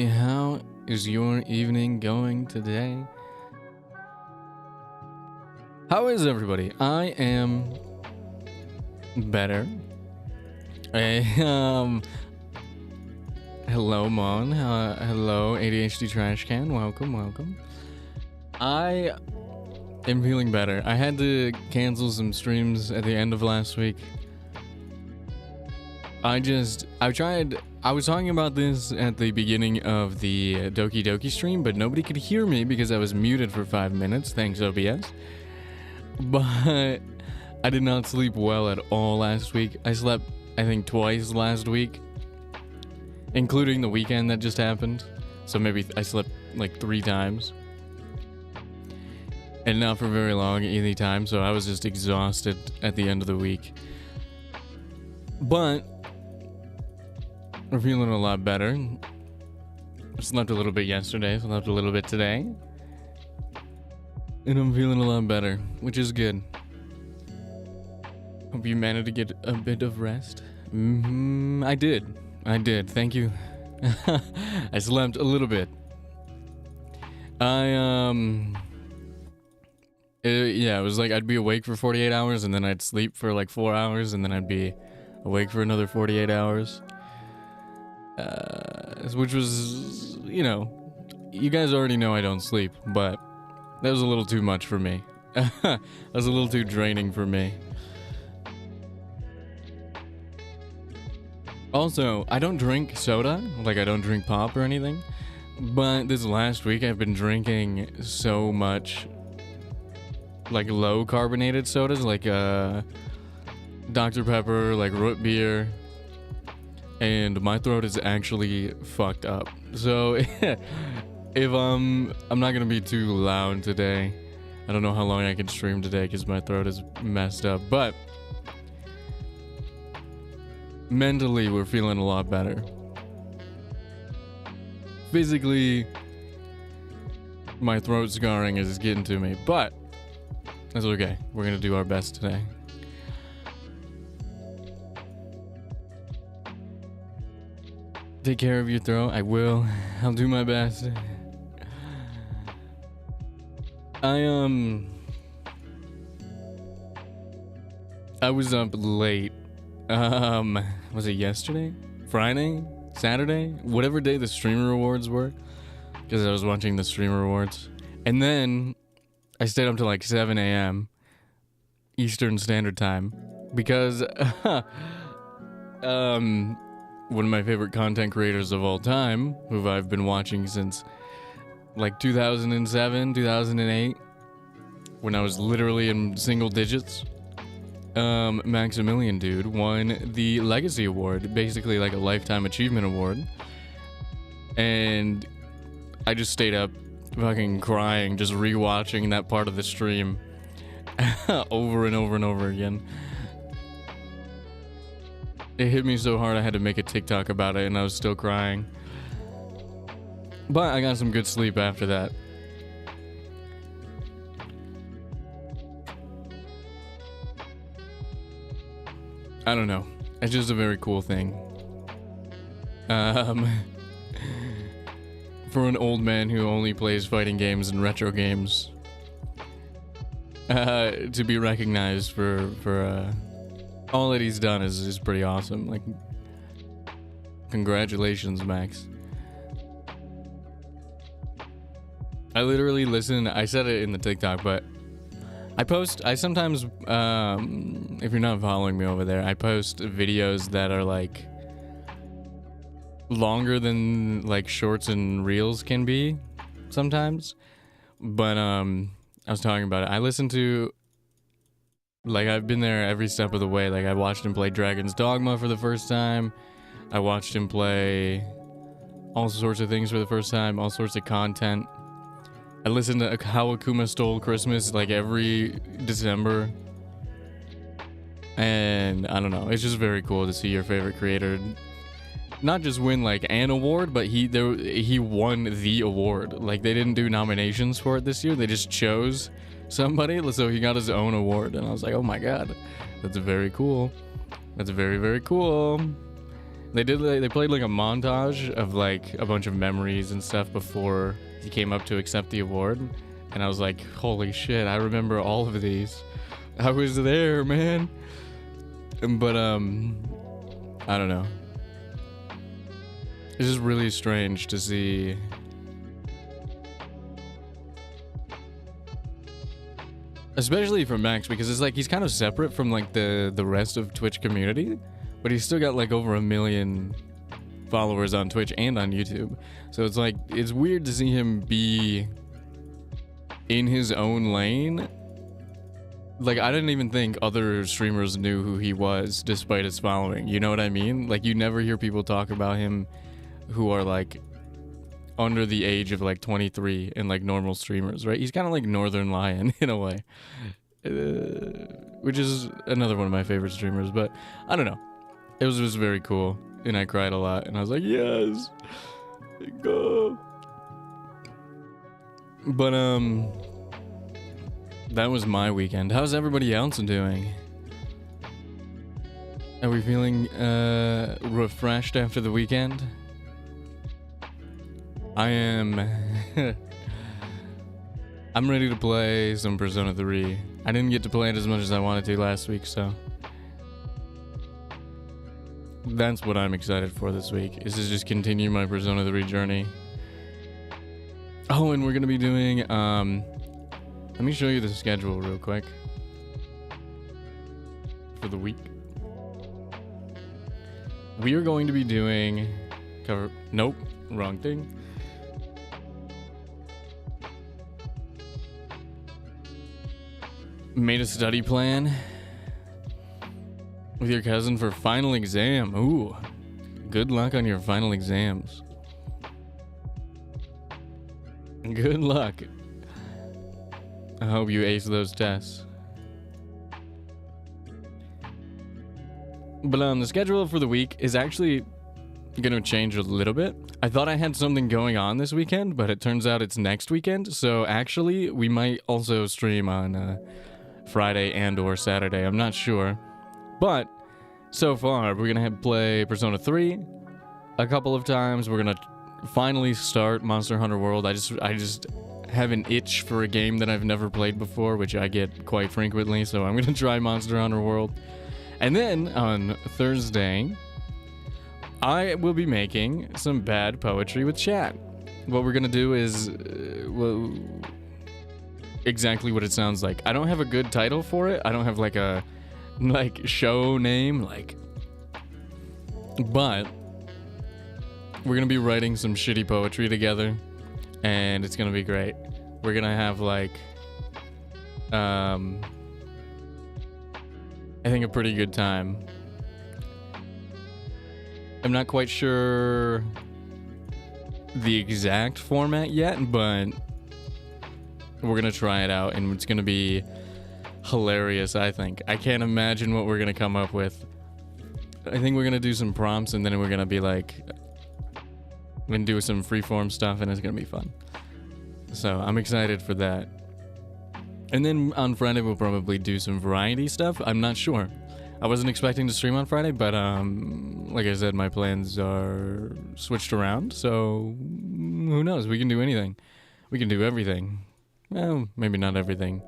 how is your evening going today? How is everybody? I am better. Hello, Mon. Hello, ADHD Trash Can. Welcome. I am feeling better. I had to cancel some streams at the end of last week. I was talking about this at the beginning of the Doki Doki stream, but nobody could hear me because I was muted for 5 minutes, thanks OBS. But I did not sleep well at all last week. I slept, I think, twice last week, including the weekend that just happened. So maybe I slept like 3 times. And not for very long any time, so I was just exhausted at the end of the week. But we're feeling a lot better. I slept a little bit yesterday, slept a little bit today. And I'm feeling a lot better, which is good. Hope you managed to get a bit of rest. I did. Thank you. I slept a little bit. Yeah, it was like I'd be awake for 48 hours and then I'd sleep for like 4 hours and then I'd be awake for another 48 hours. Which was, you know, you guys already know I don't sleep, but that was a little too much for me. That was a little too draining for me. Also, I don't drink soda, like I don't drink pop or anything, but this last week I've been drinking so much like low carbonated sodas, like Dr. Pepper, like root beer, and my throat is actually fucked up. So if I'm not gonna be too loud today. I don't know how long I can stream today because my throat is messed up, but mentally we're feeling a lot better. Physically, my throat scarring is getting to me, but that's okay. We're gonna do our best today. Take care of your throat. I will. I'll do my best. I was up late. Was it yesterday? Friday? Saturday? Whatever day the streamer awards were. Because I was watching the streamer awards. And then I stayed up till like 7 a.m. Eastern Standard Time. Because one of my favorite content creators of all time, who I've been watching since like 2007, 2008, when I was literally in single digits, Maximilian dude won the Legacy Award, basically like a Lifetime Achievement Award. And I just stayed up fucking crying, just rewatching that part of the stream over and over and over again. It hit me so hard I had to make a TikTok about it, and I was still crying. But I got some good sleep after that. I don't know. It's just a very cool thing. For an old man who only plays fighting games and retro games, to be recognized for all that he's done is pretty awesome. Like, congratulations, Max. I literally listen. I said it in the TikTok, but I sometimes, if you're not following me over there, I post videos that are like longer than like shorts and reels can be sometimes. But I was talking about it. I listen to, like, I've been there every step of the way. Like, I watched him play Dragon's Dogma for the first time. I watched him play all sorts of things for the first time, all sorts of content. I listened to How Akuma Stole Christmas like every December. And I don't know, it's just very cool to see your favorite creator not just win like an award, but he won the award. Like, they didn't do nominations for it this year, they just chose somebody, so he got his own award. And I was like, oh my god, that's very cool. That's very, very cool. They played like a montage of like a bunch of memories and stuff before he came up to accept the award, and I was like, holy shit, I remember all of these. I was there, man. But I don't know. It's just really strange to see especially for Max, because it's like he's kind of separate from like the rest of Twitch community, but he's still got like over 1 million followers on Twitch and on YouTube. So it's like it's weird to see him be in his own lane. Like, I didn't even think other streamers knew who he was despite his following. You know what I mean? Like, you never hear people talk about him who are like under the age of like 23 and like normal streamers, right? He's kind of like Northern Lion in a way, which is another one of my favorite streamers. But I don't know, it was just very cool, and I cried a lot, and I was like, yes, go. But that was my weekend. How's everybody else doing? Are we feeling refreshed after the weekend? I am. I'm ready to play some Persona 3. I didn't get to play it as much as I wanted to last week, so that's what I'm excited for this week, is to just continue my Persona 3 journey. Oh, and we're gonna be doing let me show you the schedule real quick for the week. We are going to be doing nope, wrong thing. Made a study plan with your cousin for final exam. Ooh, good luck on your final exams. Good luck. I hope you ace those tests. But the schedule for the week is actually gonna change a little bit. I thought I had something going on this weekend, but it turns out it's next weekend. So actually, we might also stream on Friday and or Saturday. I'm not sure. But so far, we're gonna play Persona 3 a couple of times. We're gonna finally start Monster Hunter World. I just have an itch for a game that I've never played before, which I get quite frequently, so I'm gonna try Monster Hunter World. And then on Thursday, I will be making some bad poetry with chat. What we're gonna do is well, exactly what it sounds like. I don't have a good title for it. I don't have like a show name, but we're gonna be writing some shitty poetry together, and it's gonna be great. We're gonna have like I think a pretty good time. I'm not quite sure the exact format yet, but we're gonna try it out, and it's gonna be hilarious, I think. I can't imagine what we're gonna come up with. I think we're gonna do some prompts, and then we're gonna be like, we're gonna do some freeform stuff, and it's gonna be fun. So I'm excited for that. And then on Friday we'll probably do some variety stuff. I'm not sure. I wasn't expecting to stream on Friday, but like I said, my plans are switched around, so who knows? We can do anything. We can do everything. Well, maybe not everything.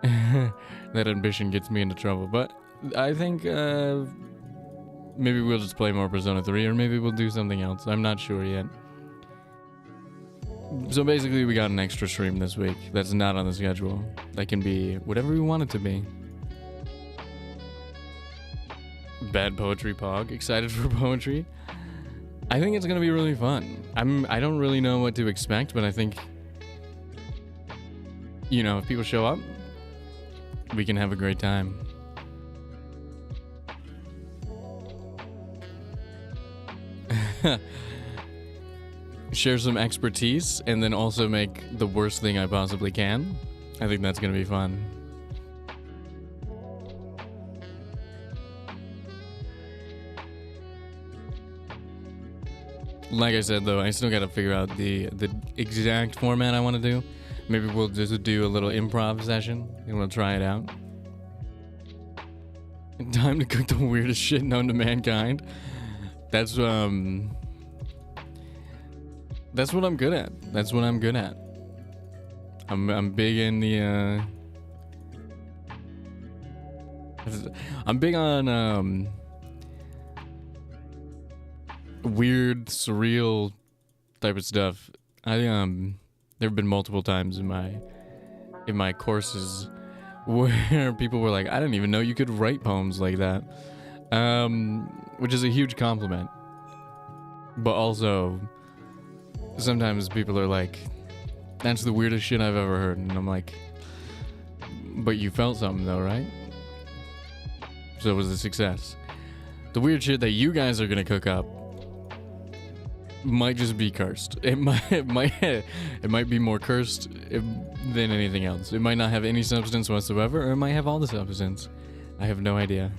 That ambition gets me into trouble, but I think maybe we'll just play more Persona 3, or maybe we'll do something else. I'm not sure yet. So basically, we got an extra stream this week that's not on the schedule. That can be whatever we want it to be. Bad poetry pog. Excited for poetry. I think it's gonna be really fun. I don't really know what to expect, but I think, you know, if people show up, we can have a great time. Share some expertise, and then also make the worst thing I possibly can. I think that's gonna be fun. Like I said, though, I still gotta figure out the exact format I want to do. Maybe we'll just do a little improv session, and we'll try it out. Time to cook the weirdest shit known to mankind. That's what I'm good at. That's what I'm good at. I'm big in the I'm big on weird, surreal type of stuff. There have been multiple times in my courses where people were like, I didn't even know you could write poems like that. Which is a huge compliment. But also, sometimes people are like, that's the weirdest shit I've ever heard. And I'm like, but you felt something though, right? So it was a success. The weird shit that you guys are gonna cook up might just be cursed. It might be more cursed than anything else. It might not have any substance whatsoever, or it might have all the substance. I have no idea.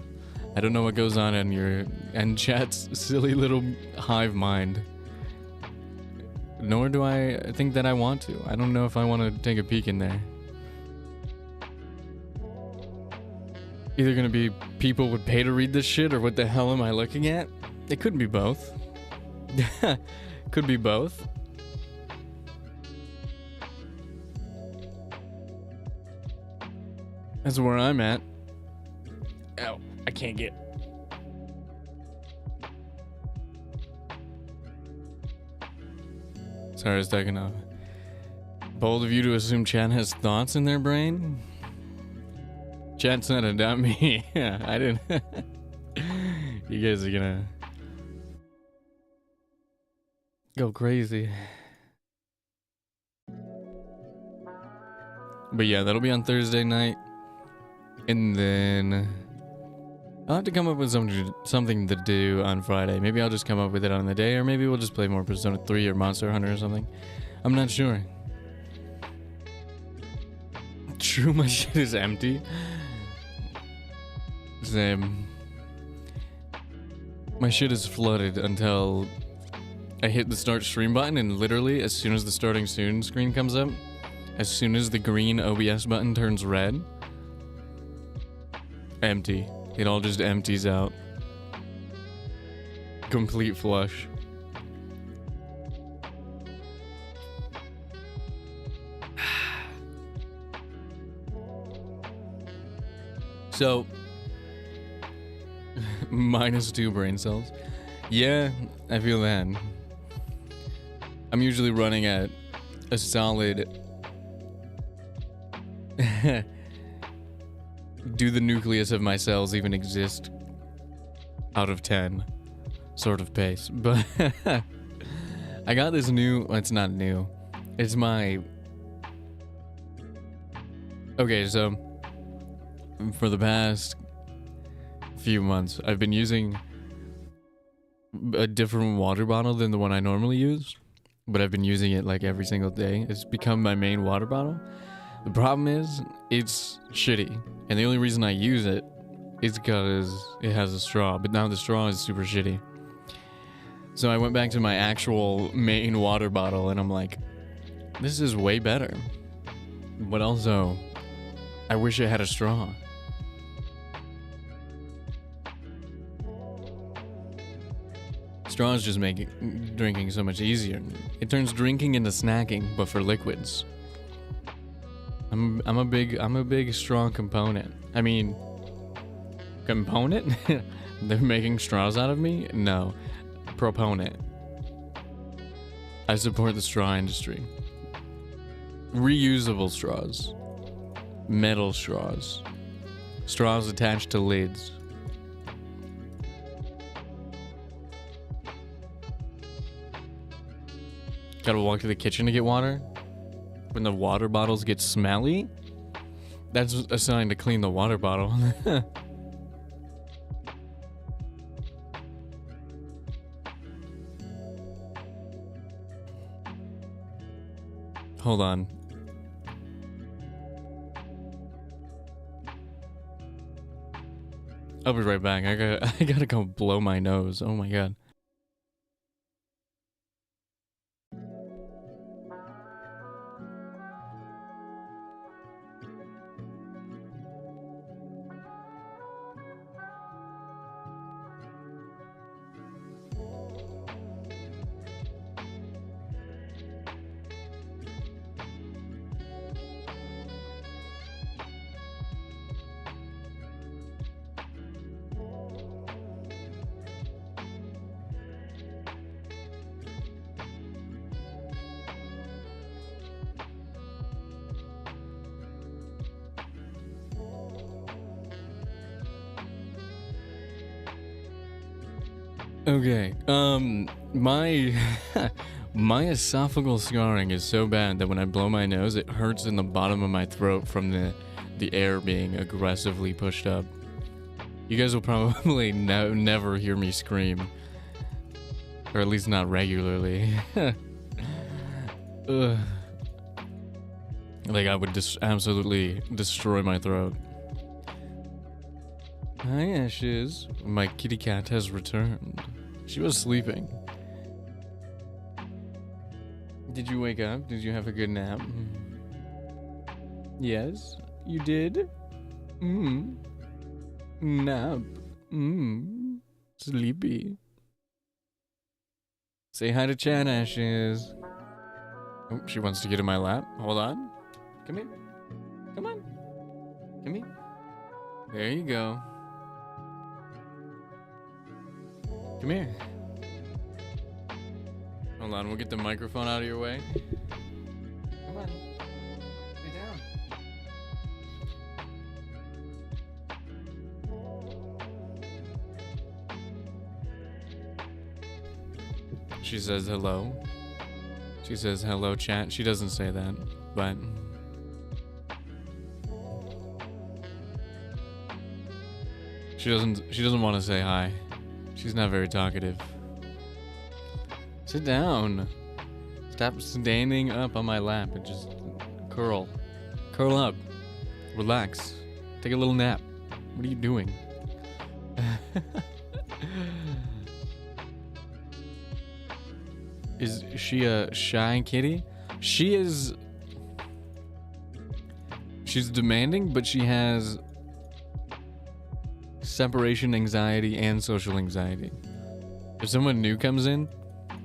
I don't know what goes on in your and chat's silly little hive mind. Nor do I think that I want to. I don't know if I want to take a peek in there. Either gonna be people would pay to read this shit, or what the hell am I looking at? It could be both. Could be both. That's where I'm at. Ow, I can't get. Sorry, it's taking off. Bold of you to assume Chat has thoughts in their brain? Chat said it, not me. Yeah, I didn't. You guys are gonna go crazy. But yeah, that'll be on Thursday night. And then I'll have to come up with something to do on Friday. Maybe I'll just come up with it on the day, or maybe we'll just play more Persona 3 or Monster Hunter or something. I'm not sure. True, my shit is empty. Same. My shit is flooded until I hit the start stream button, and literally as soon as the starting soon screen comes up, as soon as the green OBS button turns red, empty. It all just empties out. Complete flush. So, -2 brain cells. Yeah, I feel that. I'm usually running at a solid do the nucleus of my cells even exist out of 10 sort of pace. But I got this new, well, it's not new. It's my, okay, so for the past few months, I've been using a different water bottle than the one I normally use, but I've been using it like every single day. It's become my main water bottle. The problem is, it's shitty, and the only reason I use it is because it has a straw, but now the straw is super shitty. So I went back to my actual main water bottle, and I'm like, this is way better. But also, I wish it had a straw. Straws just make drinking so much easier. It turns drinking into snacking, but for liquids. I'm a big straw component. I mean, component? They're making straws out of me? No. Proponent. I support the straw industry. Reusable straws. Metal straws. Straws attached to lids. Gotta walk to the kitchen to get water? When the water bottles get smelly? That's a sign to clean the water bottle. Hold on. I'll be right back. I gotta go blow my nose. Oh my god. Okay, my my esophageal scarring is so bad that when I blow my nose, it hurts in the bottom of my throat from the air being aggressively pushed up. You guys will probably never hear me scream, or at least not regularly. Ugh. Like I would just absolutely destroy my throat. Hi, Ashes. My kitty cat has returned. She was sleeping. Did you wake up? Did you have a good nap? Yes, you did? Nap. Sleepy. Say hi to Chat, Ashes. Oh, she wants to get in my lap. Hold on. Come here. Come on. Come here. There you go. Come here. Hold on, we'll get the microphone out of your way. Come on. Lay down. She says hello. She says hello, chat. She doesn't say that, but she doesn't want to say hi. She's not very talkative. Sit down. Stop standing up on my lap and just curl. Curl up. Relax. Take a little nap. What are you doing? Is she a shy kitty? She is. She's demanding, but she has separation anxiety and social anxiety. If someone new comes in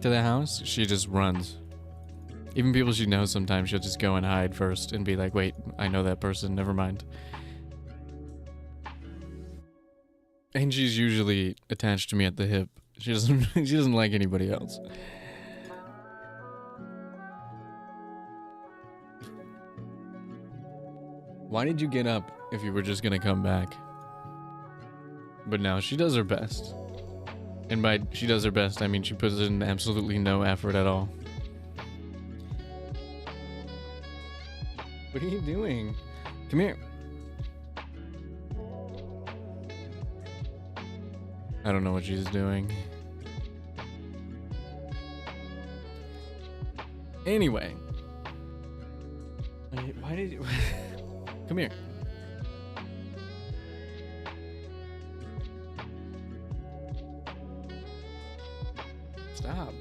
to the house, she just runs. Even people she knows, sometimes she'll just go and hide first and be like, wait, I know that person, never mind. And she's usually attached to me at the hip. She doesn't like anybody else. Why did you get up if you were just gonna come back? But now she does her best. And by she does her best, I mean she puts in absolutely no effort at all. What are you doing? Come here. I don't know what she's doing. Anyway. Why did you... Come here. Stop.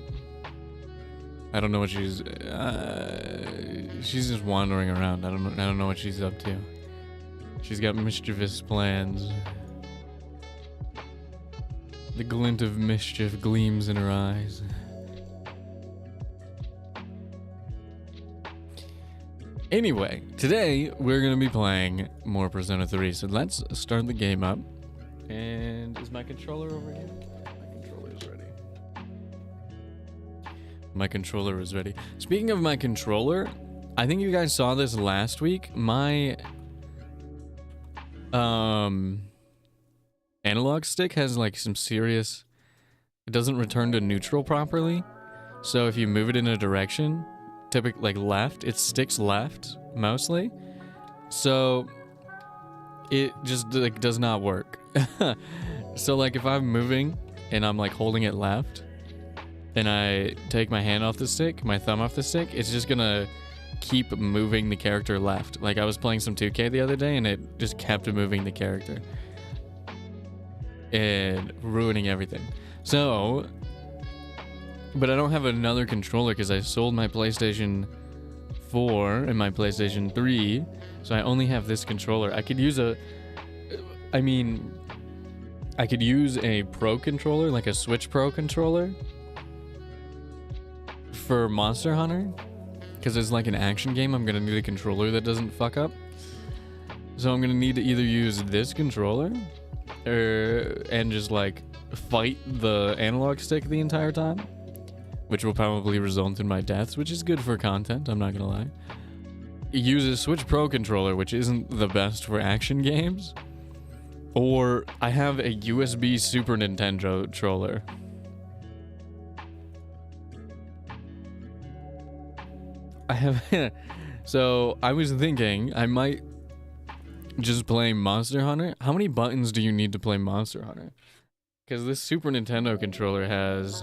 I don't know what she's just wandering around. I don't know what she's up to. She's got mischievous plans. The glint of mischief gleams in her eyes. Anyway, today we're gonna be playing more Persona 3, so let's start the game up. And is my controller over here? My controller is ready. My controller is ready. Speaking of my controller, I think you guys saw this last week. My analog stick has like some serious... It doesn't return to neutral properly. So if you move it in a direction, typically like left, it sticks left mostly. So it just like does not work. So like if I'm moving and I'm like holding it left and I take my hand off the stick, my thumb off the stick, it's just gonna keep moving the character left. Like I was playing some 2K the other day and it just kept moving the character and ruining everything. So, but I don't have another controller because I sold my PlayStation 4 and my PlayStation 3, so I only have this controller. I could use a Pro controller, like a Switch Pro controller for Monster Hunter, because it's like an action game. I'm gonna need a controller that doesn't fuck up. So I'm gonna need to either use this controller and just like fight the analog stick the entire time, which will probably result in my deaths, which is good for content, I'm not gonna lie. Use a Switch Pro controller, which isn't the best for action games. Or I have a USB Super Nintendo controller, I have. So I was thinking I might just play Monster Hunter. How many buttons do you need to play Monster Hunter? Because this Super Nintendo controller has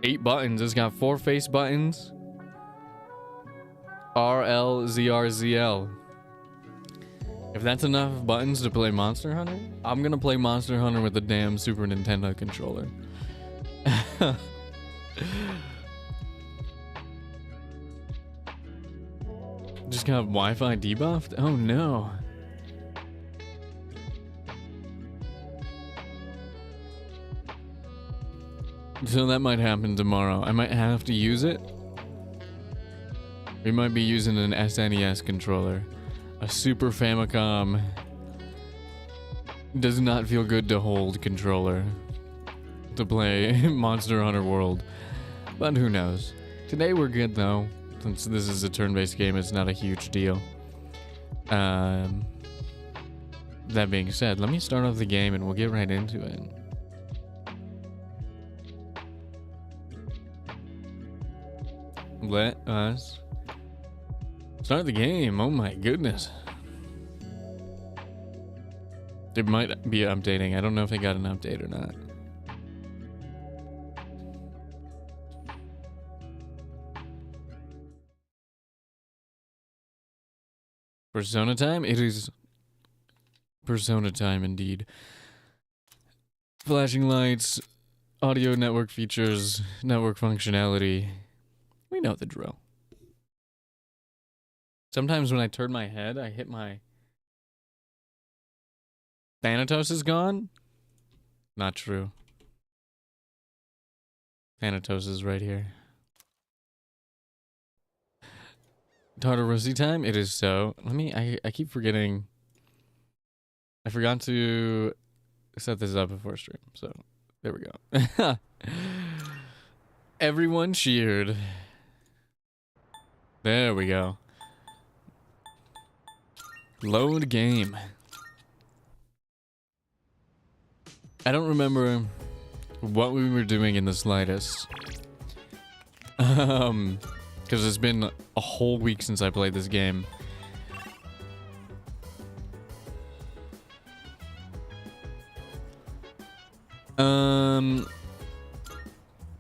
8 buttons. It's got 4 face buttons. R, L, Z, R, Z, L. If that's enough buttons to play Monster Hunter, I'm gonna play Monster Hunter with the damn Super Nintendo controller. Just got Wi-Fi debuffed? Oh no. So that might happen tomorrow. I might have to use it. We might be using an SNES controller. A Super Famicom does not feel good to hold controller to play Monster Hunter World. But who knows. Today we're good though. Since this is a turn-based game, it's not a huge deal. That being said, let me start off the game and we'll get right into it. Let us start the game. Oh my goodness. It might be updating. I don't know if they got an update or not. Persona time? It is Persona time indeed. Flashing lights, audio network features, network functionality. We know the drill. Sometimes when I turn my head, I hit my... Thanatos is gone? Not true. Thanatos is right here. Tartarusi time? It is so. Let me... I keep forgetting. I forgot to set this up before stream, so there we go. Everyone cheered. There we go. Load game. I don't remember what we were doing in the slightest. Because it's been a whole week since I played this game.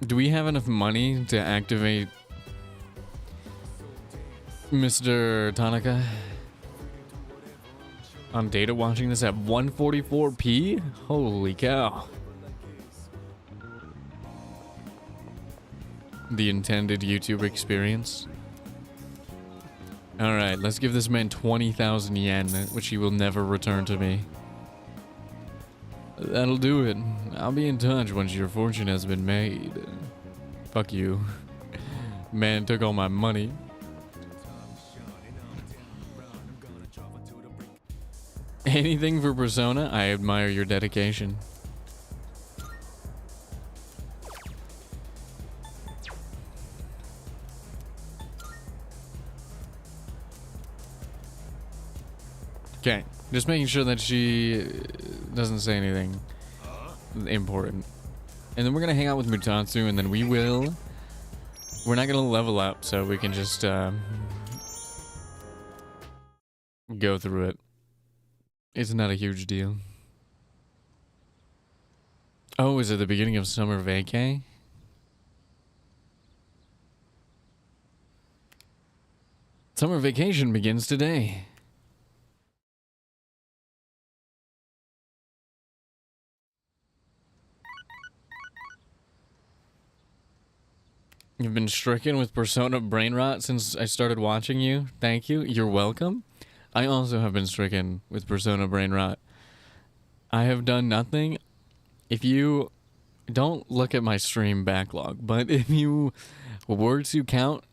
Do we have enough money to activate Mr. Tanaka on data watching this at 144p? Holy cow. The intended YouTube experience. Alright, let's give this man 20,000 yen, which he will never return to me. That'll do it. I'll be in touch once your fortune has been made. Fuck you. Man took all my money. Anything for Persona? I admire your dedication. Okay, just making sure that she doesn't say anything important. And then we're gonna hang out with Mutatsu, and then we're not gonna level up, so we can just go through it. It's not a huge deal. Oh, is it the beginning of summer vacay? Summer vacation begins today. You've been stricken with Persona brain rot since I started watching you. Thank you. You're welcome. I also have been stricken with Persona brain rot. I have done nothing. If you don't look at my stream backlog, but if you were to count,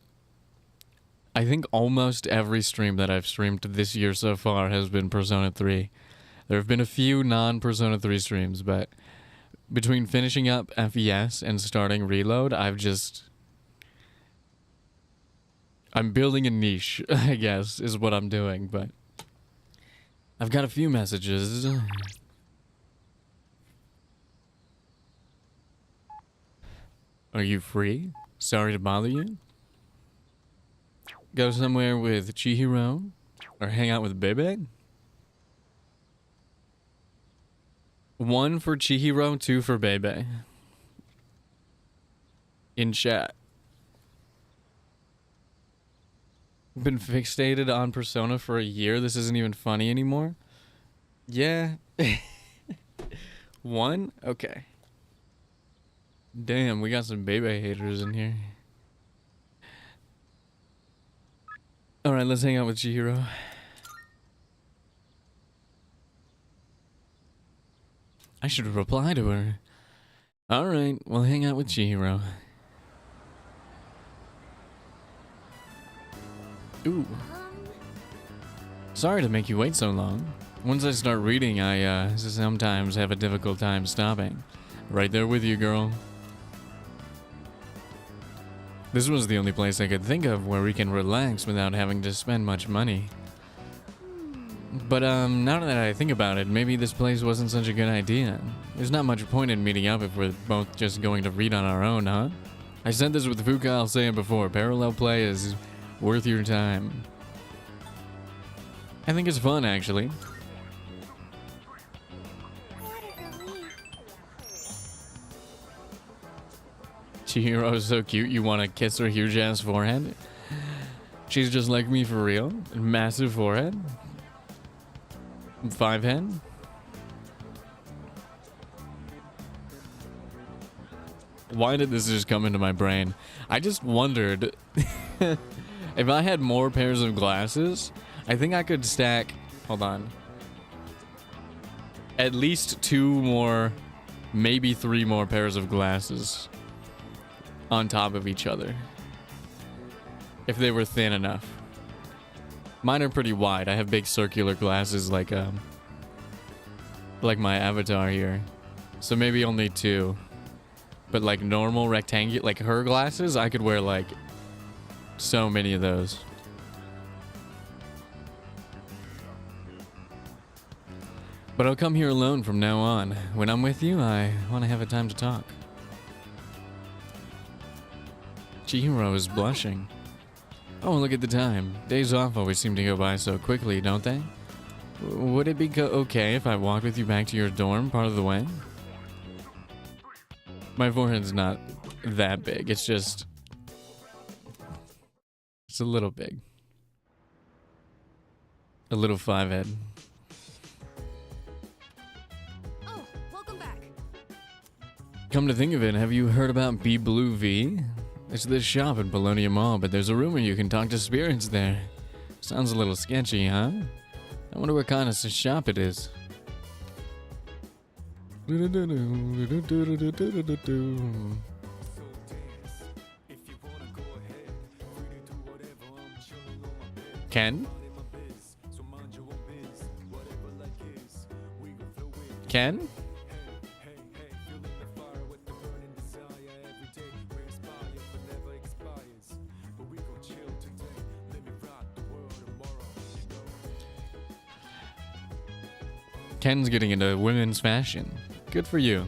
I think almost every stream that I've streamed this year so far has been Persona 3. There have been a few non-Persona 3 streams, but between finishing up FES and starting Reload, I'm building a niche, I guess, is what I'm doing, but I've got a few messages. Are you free? Sorry to bother you. Go somewhere with Chihiro? Or hang out with Bebe? 1 for Chihiro, 2 for Bebe. In chat. Been fixated on Persona for a year. This isn't even funny anymore. Yeah. 1? Okay. Damn, we got some Bebe haters in here. Alright, let's hang out with Chihiro. I should reply to her. Alright, we'll hang out with Chihiro. Ooh. Sorry to make you wait so long. Once I start reading, I sometimes have a difficult time stopping. Right there with you, girl. This was the only place I could think of where we can relax without having to spend much money. But now that I think about it, maybe this place wasn't such a good idea. There's not much point in meeting up if we're both just going to read on our own, huh? I said this with Fuka, I'll say it before. Parallel play is worth your time. I think it's fun, actually. Chihiro is so cute, you want to kiss her huge ass forehead? She's just like me for real. Massive forehead. 5 head. Why did this just come into my brain? I just wondered if I had more pairs of glasses, I think I could stack, hold on, at least 2 more, maybe 3 more pairs of glasses on top of each other, if they were thin enough. Mine are pretty wide. I have big circular glasses like my avatar here, so maybe only 2. But like normal rectangular, like her glasses, I could wear like so many of those. But I'll come here alone from now on. When I'm with you, I want to have a time to talk. Chihiro is blushing. Oh, look at the time. Days off always seem to go by so quickly, don't they? Would it be okay if I walked with you back to your dorm part of the way? My forehead's not that big. It's just... it's a little big. A little 5 head. Oh, welcome back. Come to think of it, have you heard about Be Blue V? It's this shop in Bologna Mall, but there's a rumor you can talk to spirits there. Sounds a little sketchy, huh? I wonder what kind of shop it is. Ken? Ken? Ken's getting into women's fashion. Good for you.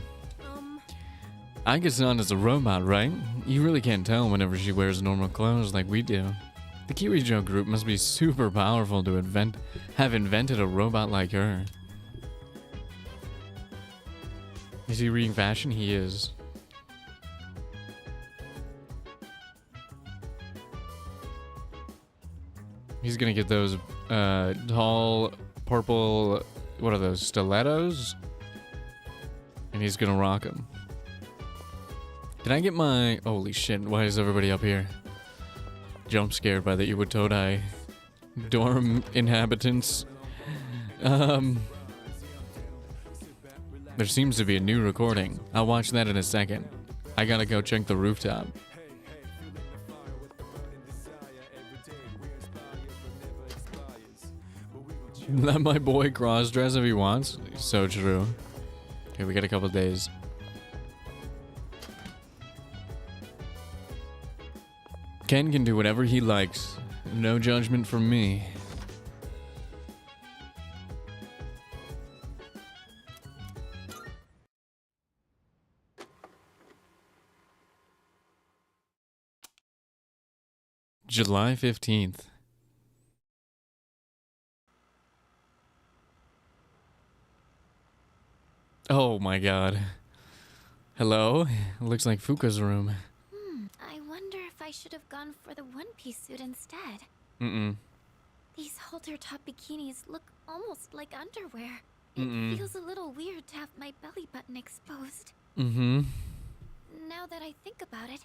I guess on as a robot, right? You really can't tell whenever she wears normal clothes like we do. The Kirijo group must be super powerful to have invented a robot like her. Is he reading fashion? He is. He's gonna get those tall purple, what are those, stilettos? And he's gonna rock them. Did I get my... holy shit, why is everybody up here? Jump scared by the Iwatodai dorm inhabitants. There seems to be a new recording. I'll watch that in a second. I gotta go check the rooftop. Let my boy cross-dress if he wants. So true. Okay, we got a couple days. Ken can do whatever he likes. No judgment from me. July 15th. Oh my god. Hello? Looks like Fuka's room. I wonder if I should have gone for the one-piece suit instead. Mm-mm. These halter-top bikinis look almost like underwear. Mm-mm. It feels a little weird to have my belly button exposed. Mm-hmm. Now that I think about it,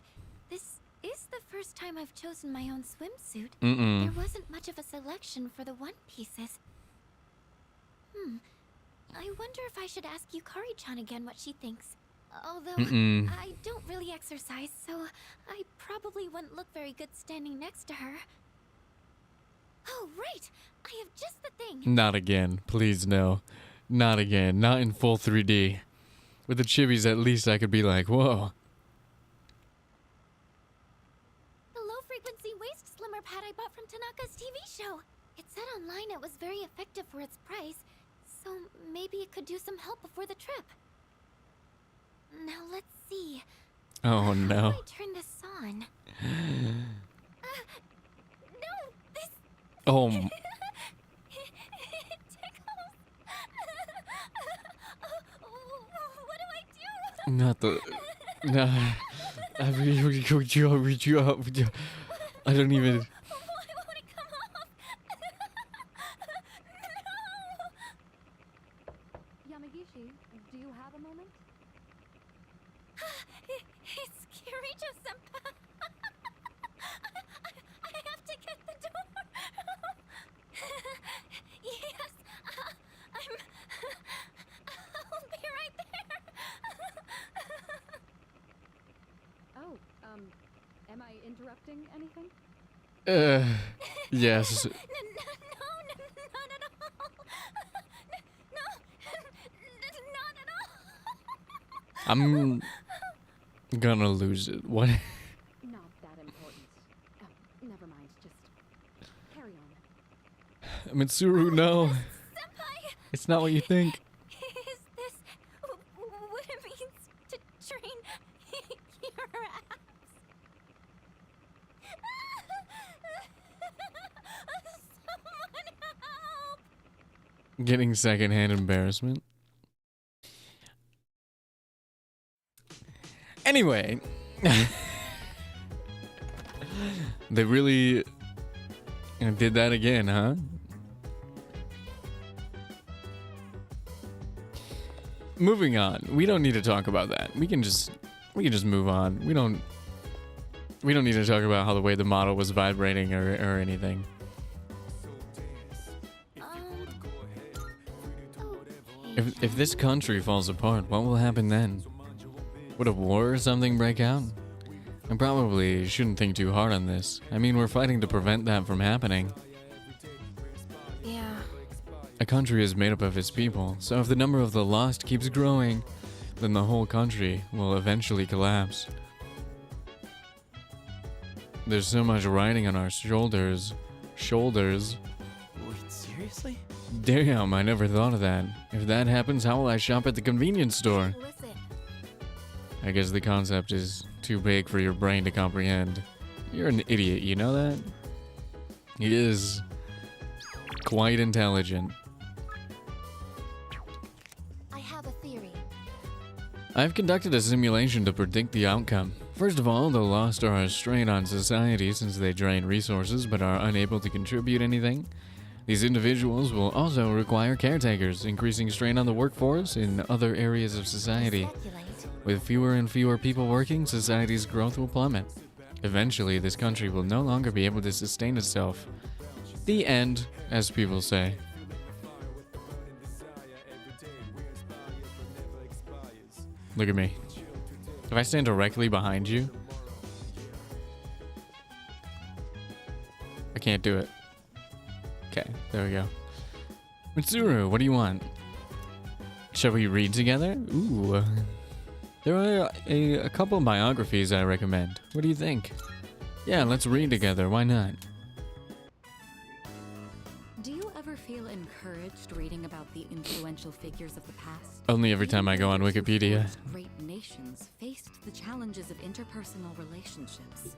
this is the first time I've chosen my own swimsuit. Mm-mm. There wasn't much of a selection for the one-pieces. I wonder if I should ask Yukari-chan again what she thinks. Although, I don't really exercise, so I probably wouldn't look very good standing next to her. Oh, right! I have just the thing! Not again. Please, no. Not again. Not in full 3D. With the chibis, at least I could be like, whoa. The low-frequency waist slimmer pad I bought from Tanaka's TV show. It said online it was very effective for its price, so maybe it could do some help before the trip. Now let's see. Oh no. How do I turn this on? No, this. Oh. It tickles. What do I do? Not the. No. I don't even. Why won't it come off? No. Yamagishi, do you have a moment? It's Kirijo-senpai. I have to get the door. Yes, I'll be right there. Oh, am I interrupting anything? Yes. No, not at all. No, not at all. I'm gonna lose it. What? Not that important. Oh, never mind. Just carry on. Mitsuru, no. Senpai, It's not what you think. is this what it means to train your abs? Someone help! Getting secondhand embarrassment. Anyway. They really did that again, huh? Moving on. We don't need to talk about that. We can just move on. We don't need to talk about how the way the model was vibrating or anything. Okay. If this country falls apart, what will happen then? Would a war or something break out? I probably shouldn't think too hard on this. I mean, we're fighting to prevent that from happening. Yeah. A country is made up of its people, so if the number of the lost keeps growing, then the whole country will eventually collapse. There's so much riding on our shoulders. Shoulders? Wait, seriously? Damn, I never thought of that. If that happens, how will I shop at the convenience store? Listen. I guess the concept is too big for your brain to comprehend. You're an idiot, you know that? He is quite intelligent. I have a theory. I've conducted a simulation to predict the outcome. First of all, the lost are a strain on society since they drain resources but are unable to contribute anything. These individuals will also require caretakers, increasing strain on the workforce in other areas of society. Speculate. With fewer and fewer people working, society's growth will plummet. Eventually, this country will no longer be able to sustain itself. The end, as people say. Look at me. If I stand directly behind you, I can't do it. Okay, there we go. Mitsuru, what do you want? Shall we read together? Ooh. There are a couple biographies I recommend. What do you think? Yeah, let's read together. Why not? Do you ever feel encouraged reading about the influential figures of the past? Only every time I go on Wikipedia. Great nations faced the challenges of interpersonal relationships.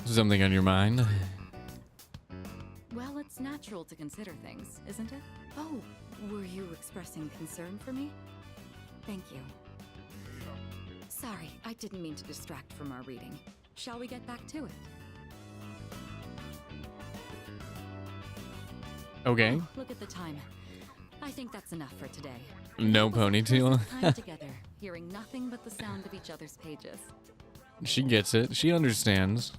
Something on your mind? Well, it's natural to consider things, isn't it? Oh, were you expressing concern for me? Thank you. Sorry, I didn't mean to distract from our reading. Shall we get back to it? Okay. Oh, look at the time. I think that's enough for today. No ponytail. Time together, hearing nothing but the sound of each other's pages. She gets it. She understands.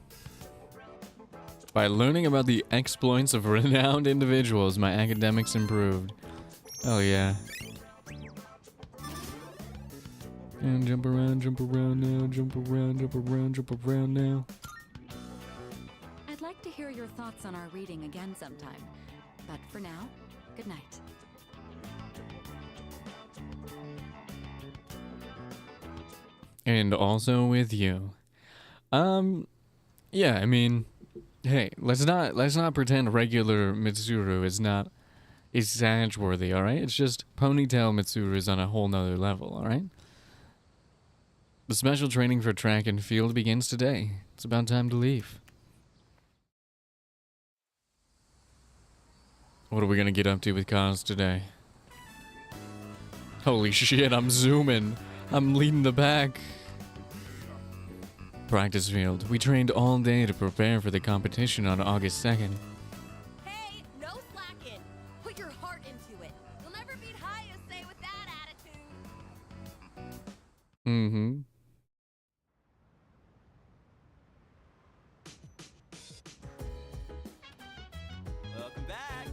By learning about the exploits of renowned individuals, my academics improved. Oh yeah. And jump around now, jump around now. I'd like to hear your thoughts on our reading again sometime. But for now, good night. And also with you. Yeah, I mean, hey, let's not pretend regular Mitsuru is Sag worthy, alright? It's just ponytail Mitsuru is on a whole nother level, alright? The special training for track and field begins today. It's about time to leave. What are we gonna get up to with Kaz today? Holy shit, I'm zooming. I'm leading the pack. Practice field. We trained all day to prepare for the competition on August 2nd. Hey, no slacking. Put your heart into it. You'll never beat Hayase with that attitude. Mm-hmm. Welcome back.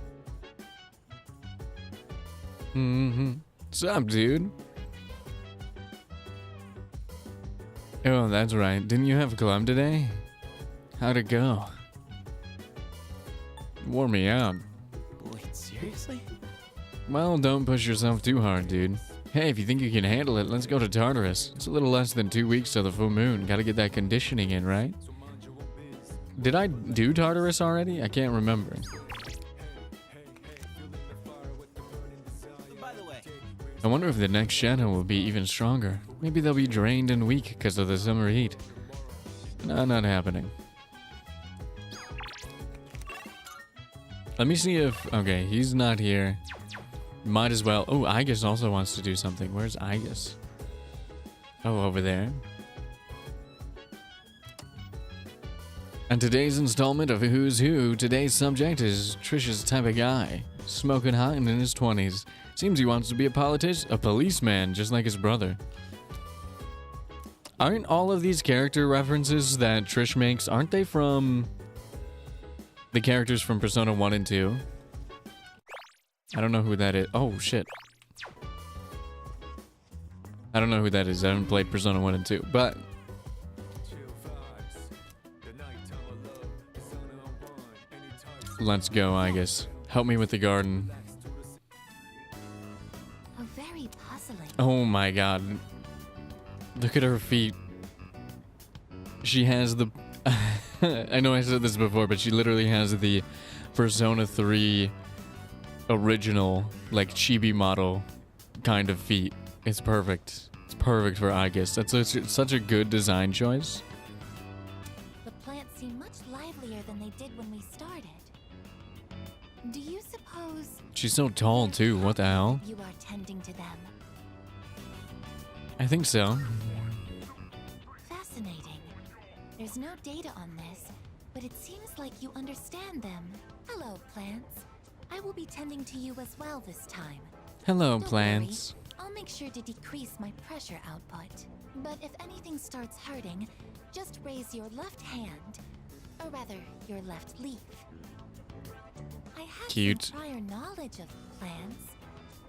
Mm-hmm. What's up, dude? Oh, that's right. Didn't you have club today? How'd it go? Wore me out. Wait, seriously? Well, don't push yourself too hard, dude. Hey, if you think you can handle it, let's go to Tartarus. It's a little less than 2 weeks till the full moon. Gotta get that conditioning in, right? Did I do Tartarus already? I can't remember. By the way, I wonder if the next shadow will be even stronger. Maybe they'll be drained and weak because of the summer heat. No, not happening. Let me see if... Okay, he's not here. Might as well... Oh, Igus also wants to do something. Where's Igus? Oh, over there. And today's installment of Who's Who, today's subject is Trish's type of guy. Smoking hot and in his 20s. Seems he wants to be a policeman, just like his brother. Aren't all of these character references that Trish makes, aren't they from the characters from Persona 1 and 2? I don't know who that is. Oh, shit. I don't know who that is. I haven't played Persona 1 and 2, but... Let's go, I guess. Help me with the garden. Oh, very puzzling. Oh my god. Look at her feet. She has the... I know I said this before, but she literally has the Persona 3 original, like, chibi model kind of feet. It's perfect. It's perfect for August. That's such a good design choice. The plants seem much livelier than they did when we started. Do you suppose... She's so tall, too. What the hell? You are tending to them. I think so. Fascinating. There's no data on this, but it seems like you understand them. Hello, plants. I will be tending to you as well this time. Hello, Don't plants. worry, I'll make sure to decrease my pressure output. But if anything starts hurting, just raise your left hand, or rather, your left leaf. I have Cute. some prior knowledge of plants,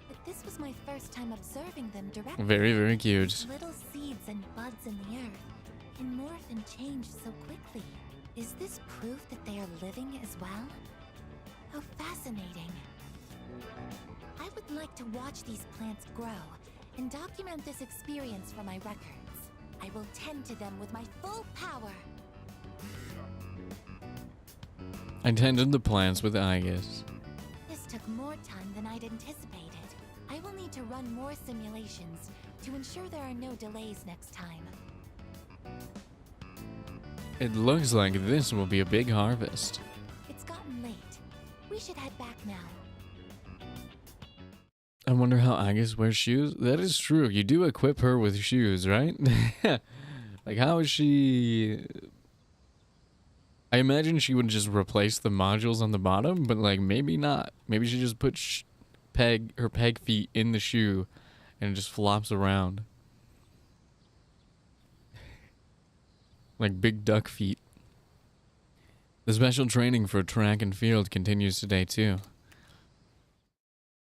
but this was my first time observing them directly. Very, very cute. Little seeds and buds in the earth can morph and change so quickly. Is this proof that they are living as well? How fascinating. I would like to watch these plants grow and document this experience for my records. I will tend to them with my full power. I tended the plants with Aegis. This took more time than I'd anticipated. I will need to run more simulations to ensure there are no delays next time. It looks like this will be a big harvest. It's gotten late. We should head back now. I wonder how Agus wears shoes. That is true. You do equip her with shoes, right? Like, how is she... I imagine she would just replace the modules on the bottom, but like maybe not. Maybe she just put her peg feet in the shoe and it just flops around. Like big duck feet. The special training for track and field continues today too.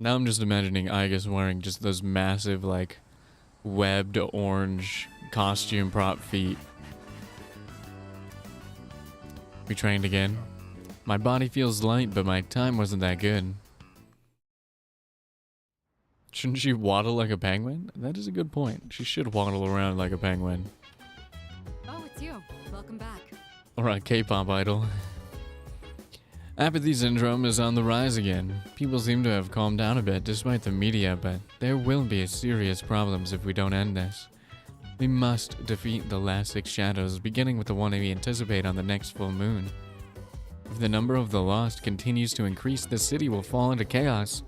Now I'm just imagining Igus wearing just those massive like webbed orange costume prop feet. We trained again. My body feels light, but my time wasn't that good. Shouldn't she waddle like a penguin? That is a good point. She should waddle around like a penguin. Oh, it's you. Welcome back. Or a K-pop idol. Apathy syndrome is on the rise again. People seem to have calmed down a bit despite the media, but there will be serious problems if we don't end this. We must defeat the last 6 shadows, beginning with the one we anticipate on the next full moon. If the number of the lost continues to increase, the city will fall into chaos.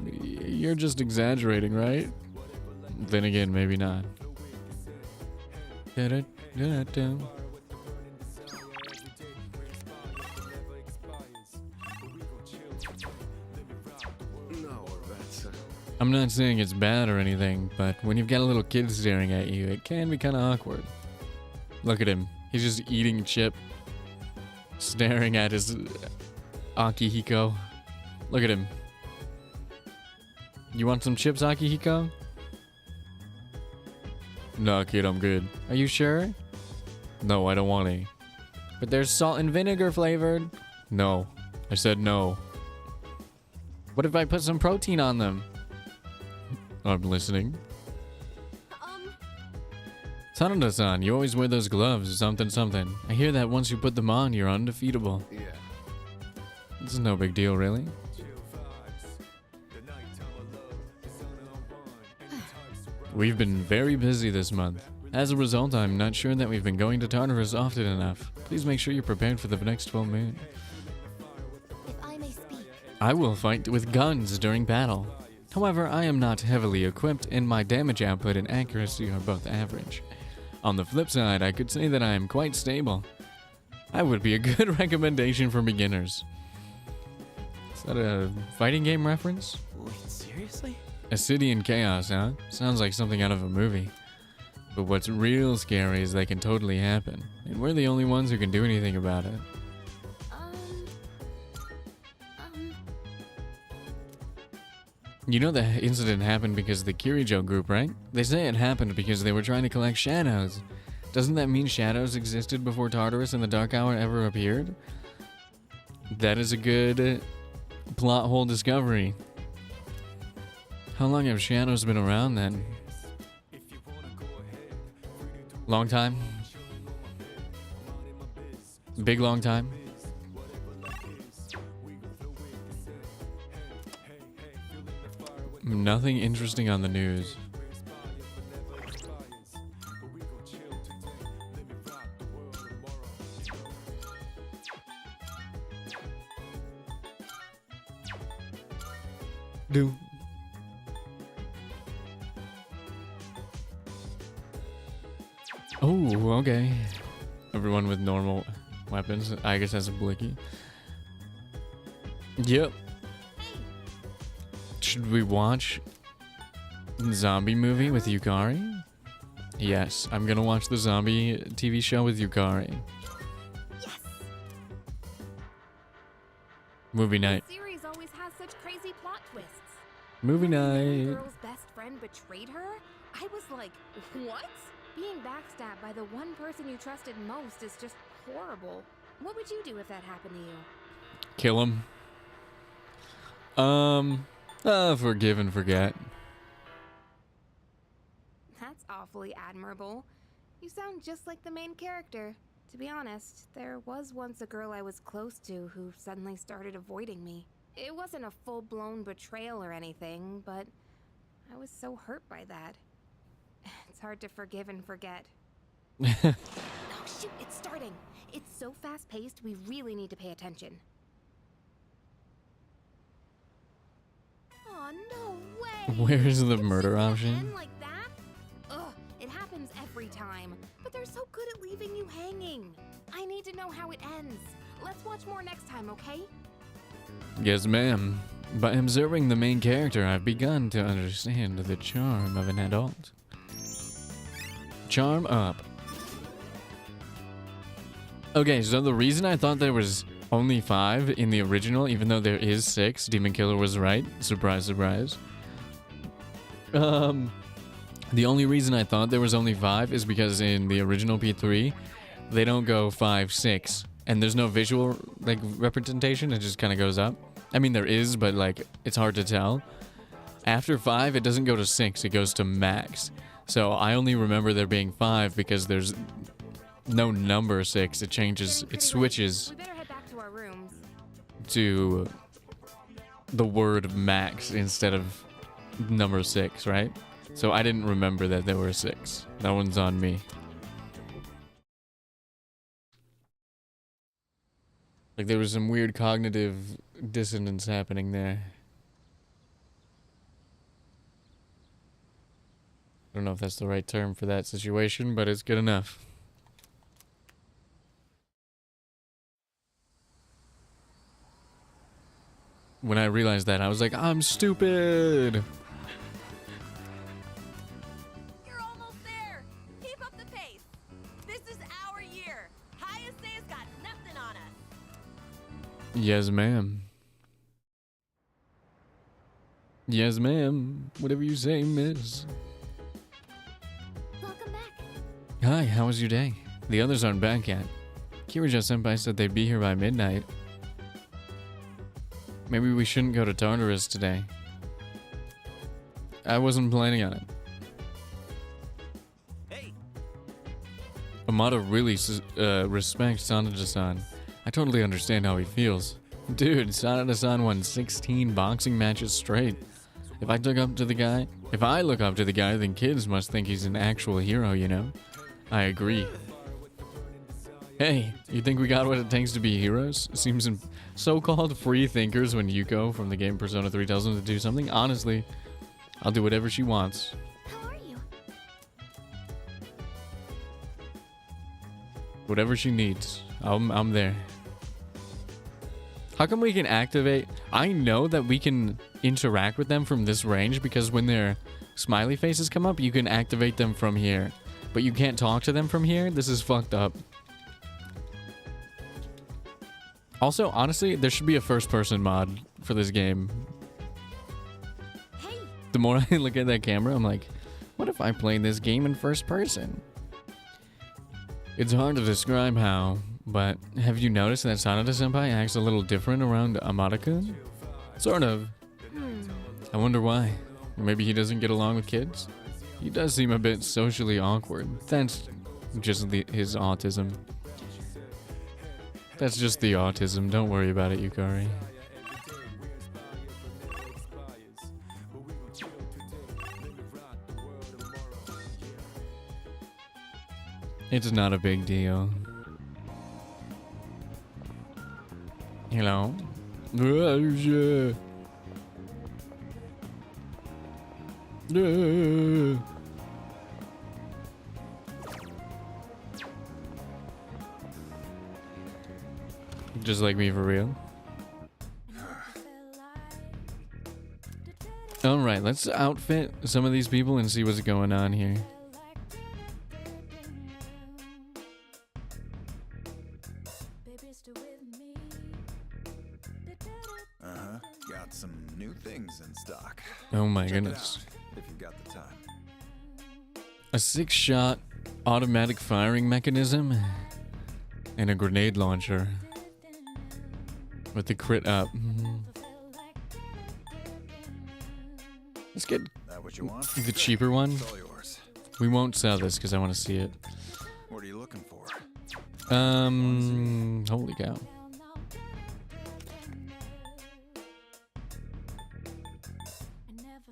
You're just exaggerating, right? Then again, maybe not. I'm not saying it's bad or anything, but when you've got a little kid staring at you, it can be kind of awkward. Look at him. He's just eating chip, staring at his Akihiko. Look at him. You want some chips, Akihiko? No, kid, I'm good. Are you sure? No, I don't want any. But there's salt and vinegar flavored. No. I said no. What if I put some protein on them? I'm listening. Sanada-san, you always wear those gloves, something something. I hear that once you put them on, you're undefeatable. Yeah. This is no big deal, really. We've been very busy this month. As a result, I'm not sure that we've been going to Tartarus often enough. Please make sure you're prepared for the next full moon. If I may speak. I will fight with guns during battle. However, I am not heavily equipped and my damage output and accuracy are both average. On the flip side, I could say that I am quite stable. I would be a good recommendation for beginners. Is that a fighting game reference? Wait, seriously? A city in chaos, huh? Sounds like something out of a movie. But what's real scary is they can totally happen. And we're the only ones who can do anything about it. You know the incident happened because of the Kirijo group, right? They say it happened because they were trying to collect shadows. Doesn't that mean shadows existed before Tartarus and the Dark Hour ever appeared? That is a good plot hole discovery. How long have shadows been around then? Long time? Big long time? Nothing interesting on the news. Oh, okay. Everyone with normal weapons, I guess, has a blicky. Yep. Should we watch the zombie movie with Yukari? Yes, I'm gonna watch the zombie TV show with Yukari. Yes. Movie night. The series always has such crazy plot twists. Movie The night. girl's best friend betrayed her? I was like, what? Being backstabbed by the one person you trusted most is just horrible. What would you do if that happened to you? Kill him. Forgive and forget. That's awfully admirable. You sound just like the main character. To be honest, there was once a girl I was close to who suddenly started avoiding me. It wasn't a full-blown betrayal or anything, but I was so hurt by that. It's hard to forgive and forget. Oh shoot, it's starting. It's so fast-paced, we really need to pay attention. Oh, no way! Where's the It's murder just gonna option? end like that? Ugh, it happens every time. But they're so good at leaving you hanging. I need to know how it ends. Let's watch more next time, okay? Yes, ma'am. By observing the main character, I've begun to understand the charm of an adult. Charm up. Okay, so the reason I thought there was only 5 in the original, even though there is 6, Demon Killer was right. Surprise, surprise. The only reason I thought there was only 5 is because in the original P3, they don't go 5, 6, and there's no visual like representation. It just kind of goes up. I mean, there is, but like it's hard to tell. After 5, it doesn't go to 6; it goes to max. So I only remember there being 5 because there's no number 6. It changes. It switches We better head back to our rooms. to the word max instead of number 6, right? So I didn't remember that there were 6. That one's on me. Like there was some weird cognitive dissonance happening there. I don't know if that's the right term for that situation, but it's good enough. When I realized that, I was like, I'm stupid. You're almost there. Keep up the pace. This is our year. Highest has got nothing on us. Yes, ma'am. Yes, ma'am. Whatever you say, miss. Welcome back. Hi, how was your day? The others aren't back yet. Kirija-senpai said they'd be here by midnight. Maybe we shouldn't go to Tartarus today. I wasn't planning on it. Hey, Amada really respects Sanada-san. I totally understand how he feels. Dude, Sanada-san won 16 boxing matches straight. If I look up to the guy, then kids must think he's an actual hero, you know? I agree. Hey, you think we got what it takes to be heroes? Seems some so-called free thinkers when Yuko from the game Persona 3 tells them to do something. Honestly, I'll do whatever she wants. How are you? Whatever she needs. I'm there. How come we can activate? I know that we can interact with them from this range because when their smiley faces come up, you can activate them from here. But you can't talk to them from here? This is fucked up. Also, honestly, there should be a first-person mod for this game. Hey, The more I look at that camera, I'm like, what if I played this game in first person? It's hard to describe how, but have you noticed that Sanada-senpai acts a little different around Amada-kun? Sort of. I wonder why. Maybe he doesn't get along with kids? He does seem a bit socially awkward. That's just his autism. That's just the autism. Don't worry about it, Yukari. It's not a big deal. You know? Just like me for real. Alright, let's outfit some of these people and see what's going on here. Got some new things in stock. Oh my Check it goodness. out if you've got the time. A 6-shot automatic firing mechanism and a grenade launcher with the crit up. Let's get That what you want? the cheaper one. It's all yours. We won't sell this because I want to see it. What are you looking for? Holy cow.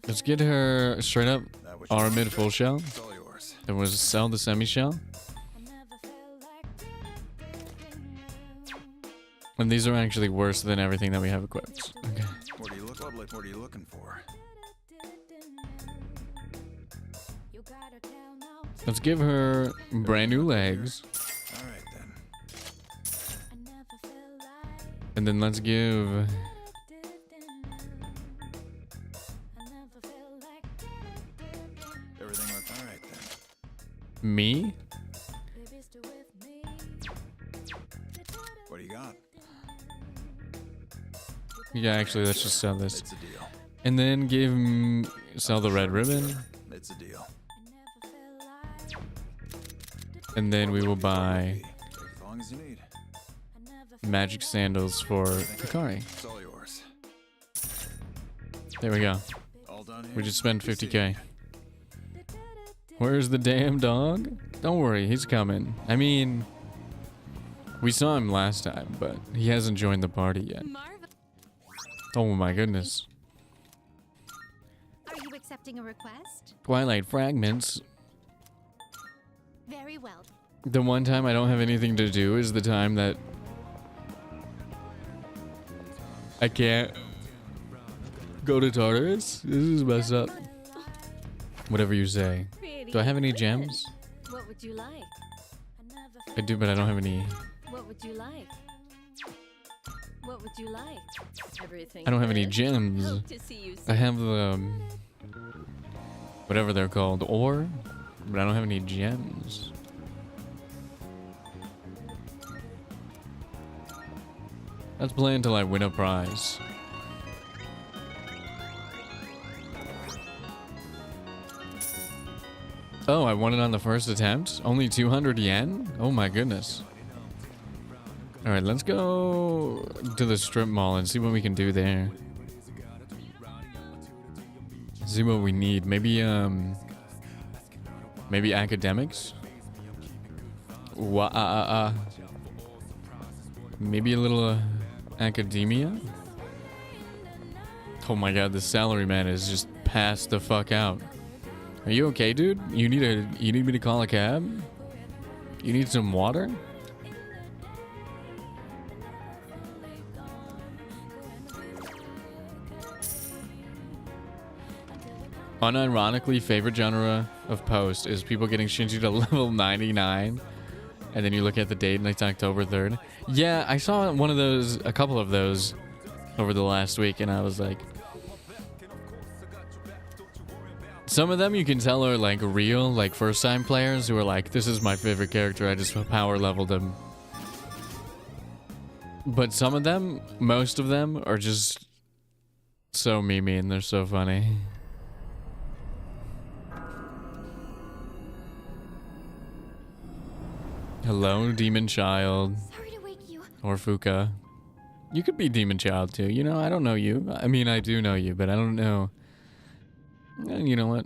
Let's get her straight up That what you Aramid full shell. It's all yours. Then we'll sell the semi shell. And these are actually worse than everything that we have equipped. Okay. What are you looking for? Let's give her brand new legs. All right then. And then let's give... Everything looks all right then. me? What do you got? Yeah, actually, let's just sell this. It's a deal. And then sell the red ribbon. It's a deal. And then we will buy Take as long as you need. magic sandals for Hikari. It's all yours. There we go. All done here? We just spent 50k. Where's the damn dog? Don't worry, he's coming. I mean, we saw him last time, but he hasn't joined the party yet. Oh my goodness. Are you accepting a request? Twilight Fragments. Very well. The one time I don't have anything to do is the time that I can't go to Tartarus. This is messed up. Whatever you say. Do I have any gems? What would you like? I do, but I don't have any. What would you like? What would you like? Everything. I don't have any good? gems. Hope to see you I soon. have the whatever they're called, ore, but I don't have any gems. Let's play until I win a prize. Oh, I won it on the first attempt? Only 200 yen? Oh my goodness. Alright, let's go to the strip mall and see what we can do there. See what we need. Maybe academics? Maybe a little academia? Oh my god, the salary man is just passed the fuck out. Are you okay, dude? You need me to call a cab? You need some water? Unironically, favorite genre of post is people getting Shinji to level 99, and then you look at the date and it's October 3rd. Yeah, I saw one of those, a couple of those over the last week, and I was like, some of them you can tell are like real, like first time players who are like, this is my favorite character, I just power leveled him. But some of them, most of them, are just so memey and they're so funny. Hello, Demon Child. Sorry to wake you. Or Fuka. You could be Demon Child too, you know, I don't know you. I mean, I do know you, but I don't know. You know what?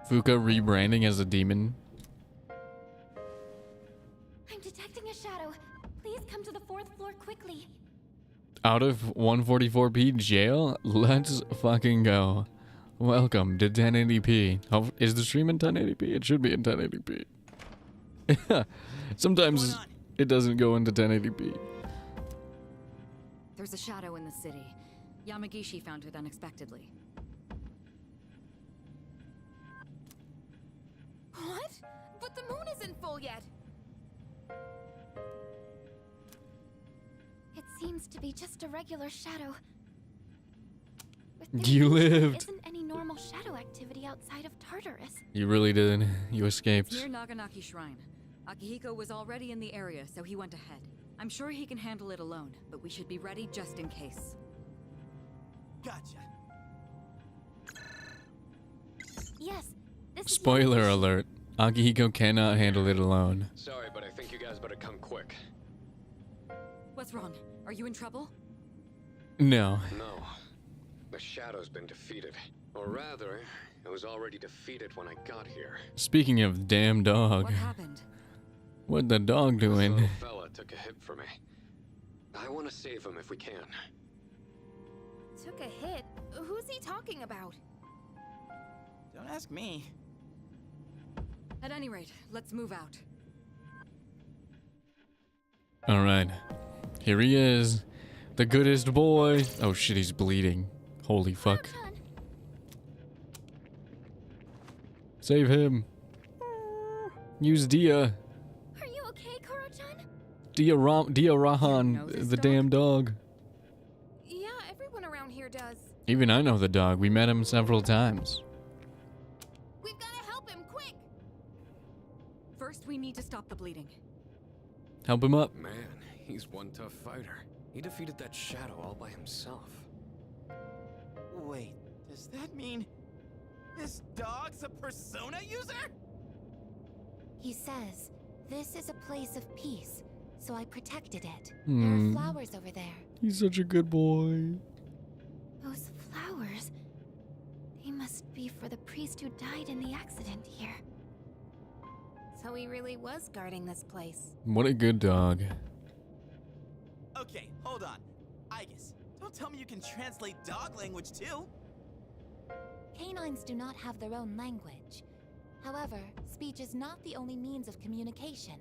Fuka rebranding as a demon. I'm detecting a shadow. Please come to the 4th floor quickly. Out of 144p jail? Let's fucking go. Welcome to 1080p. Oh, is the stream in 1080p? It should be in 1080p. Sometimes it doesn't go into 1080p. There's a shadow in the city. Yamagishi found it unexpectedly. What? But the moon isn't full yet. It seems to be just a regular shadow. You lived. Isn't any normal shadow activity outside of Tartarus. You really did. You It's escaped. near Naganaki Shrine. Akihiko was already in the area, so he went ahead. I'm sure he can handle it alone, but we should be ready just in case. Gotcha. Yes. This is Spoiler Yamagishi. alert. Akihiko cannot handle it alone. Sorry, but I think you guys better come quick. What's wrong? Are you in trouble? No. No. The Shadow's been defeated. Or rather, it was already defeated when I got here. Speaking of damn dog. What happened? What the dog This doing? little fella took a hit for me. I want to save him if we can. Took a hit? Who's he talking about? Don't ask me. At any rate, let's move out. Alright. Here he is. The goodest boy. Oh shit, he's bleeding. Holy fuck. Save him. Use Dia. Are you okay, Koro-chan? Dia Rahan, the damn dog. Yeah, everyone around here does. Even I know the dog. We met him several times. We've got to help him, quick! First, we need to stop the bleeding. Help him up. Man, he's one tough fighter. He defeated that shadow all by himself. Wait, does that mean this dog's a Persona user? He says, this is a place of peace, so I protected it. Hmm. There are flowers over there. He's such a good boy. Those flowers, they must be for the priest who died in the accident here. So he really was guarding this place. What a good dog. Okay, hold on. Igus, don't tell me you can translate dog language too. Canines do not have their own language. However, speech is not the only means of communication.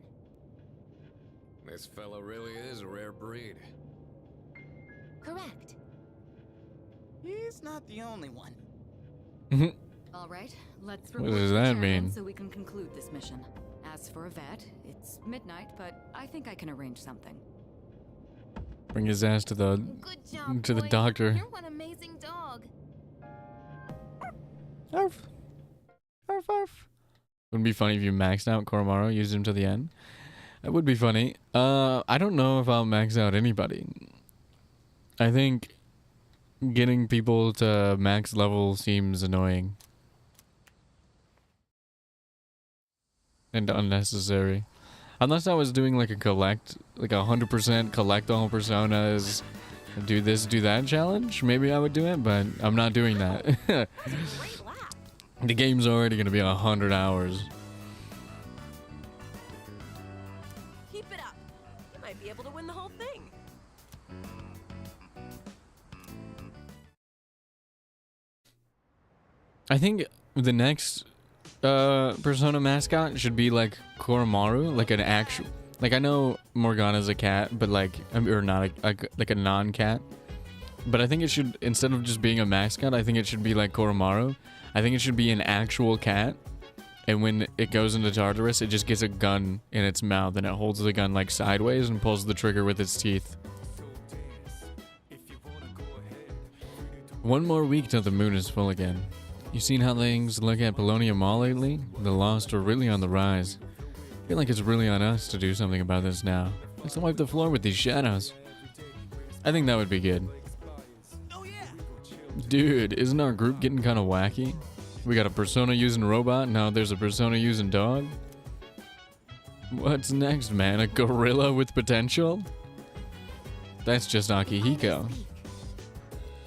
This fellow really is a rare breed. Correct. He's not the only one. All right, let's What report does to the that chairman mean? so we can conclude this mission. As for a vet, it's midnight, but I think I can arrange something. Bring his ass to the Good job, to the boy. doctor. You're one amazing dog. Arf. Arf, arf. Wouldn't be funny if you maxed out Koromaru, used him to the end. That would be funny. I don't know if I'll max out anybody. I think getting people to max level seems annoying. And unnecessary. Unless I was doing like a collect, like 100% collect all personas, do this, do that challenge, maybe I would do it, but I'm not doing that. Great lap. The game's already gonna be 100 hours. Keep it up. You might be able to win the whole thing. I think the next Persona mascot should be like Koromaru, like an actual. Like I know Morgana's a cat, but like, or not like a non-cat. But I think it should, instead of just being a mascot, I think it should be like Koromaru. I think it should be an actual cat. And when it goes into Tartarus, it just gets a gun in its mouth and it holds the gun like sideways and pulls the trigger with its teeth. One more week till the moon is full again. You seen how things look at Paulownia Mall lately? The Lost are really on the rise. I feel like it's really on us to do something about this now. Let's wipe the floor with these shadows. I think that would be good. Oh yeah. Dude, isn't our group getting kind of wacky? We got a Persona using robot, now there's a Persona using dog? What's next, man? A gorilla with potential? That's just Akihiko.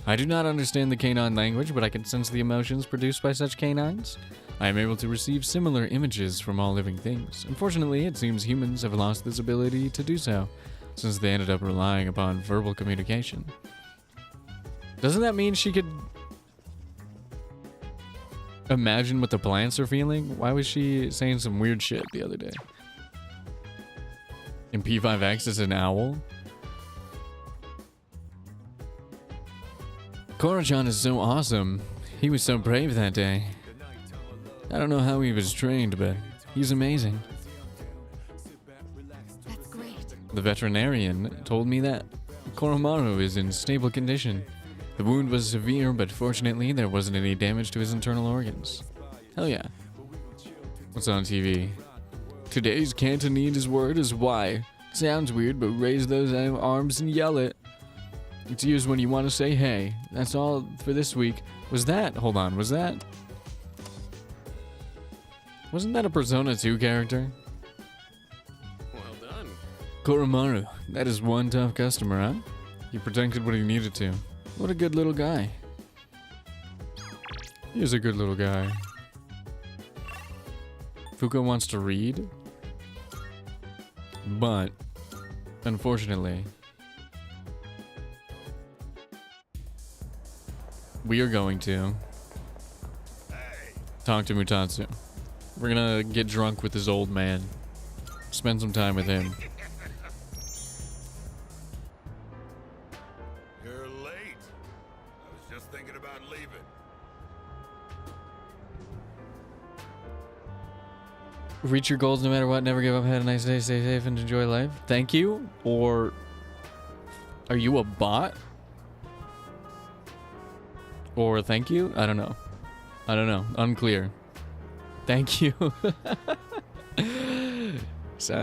I do not understand the canine language, but I can sense the emotions produced by such canines. I am able to receive similar images from all living things. Unfortunately, it seems humans have lost this ability to do so, since they ended up relying upon verbal communication. Doesn't that mean she could imagine what the plants are feeling? Why was she saying some weird shit the other day? And P5X is an owl? Koro-chan is so awesome. He was so brave that day. I don't know how he was trained, but he's amazing. That's great. The veterinarian told me that Koromaru is in stable condition. The wound was severe, but fortunately there wasn't any damage to his internal organs. Hell yeah. What's on TV? Today's Cantonese word is why. Sounds weird, but raise those arms and yell it. It's used when you want to say hey. That's all for this week. Was that? Hold on, was that? Wasn't that a Persona 2 character? Well done. Koromaru, that is one tough customer, huh? He protected what he needed to. What a good little guy. He is a good little guy. Fuko wants to read, but unfortunately, we are going to talk to Mutatsu. We're gonna get drunk with this old man. Spend some time with him. reach your goals no matter what. Never give up. Have a nice day. Stay safe and enjoy life. Thank you. Or are you a bot? Or thank you? I don't know. I don't know. Unclear. Thank you. So,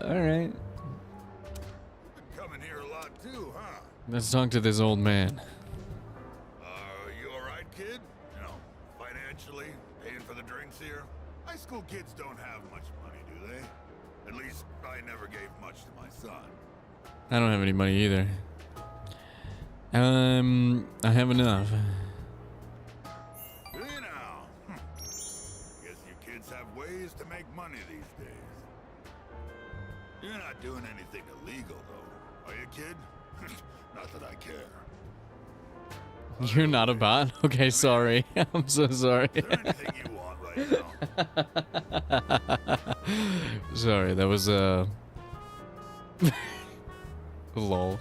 all right. Coming here a lot too, huh? Let's talk to this old man. You alright, kid? You know, financially, paying for the drinks here? High school kids don't have much money, do they? At least, I never gave much to my son. I don't have any money either. I have enough. Do you now? Guess you kids have ways to make money these days. You're not doing anything illegal, though. Are you, kid? Not that I care. You're not a bot? Okay, sorry. I'm so sorry. Is there anything you want right now? Sorry, that was lol.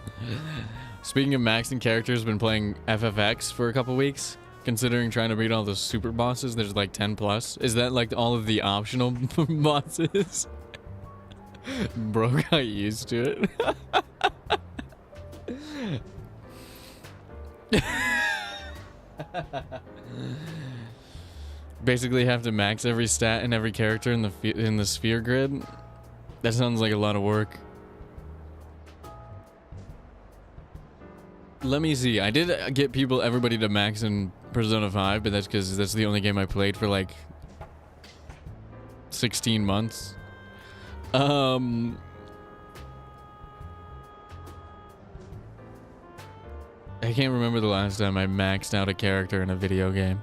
Speaking of maxing characters, been playing FFX for a couple weeks. Considering trying to beat all the super bosses, there's like 10 plus. Is that like all of the optional bosses? Bro got used to it. Basically have to max every stat and every character in the sphere grid. That sounds like a lot of work. Let me see. I did get everybody to max in Persona 5, but that's because that's the only game I played for like 16 months. I can't remember the last time I maxed out a character in a video game.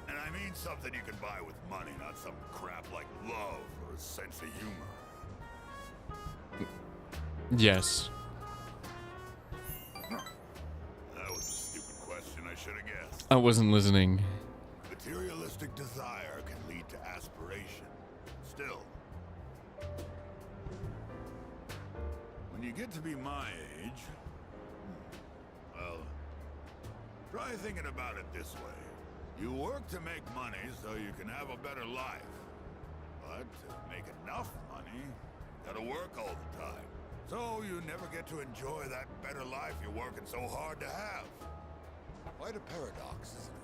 And I mean something you can buy with money, not some crap like love or a sense of humor. Yes. That was a stupid question, I should have guessed. I wasn't listening. Materialistic desire can lead to aspiration. Still, when you get to be my age, well, try thinking about it this way. You work to make money so you can have a better life. But to make enough money, you gotta work all the time. So you never get to enjoy that better life you're working so hard to have. Quite a paradox, isn't it?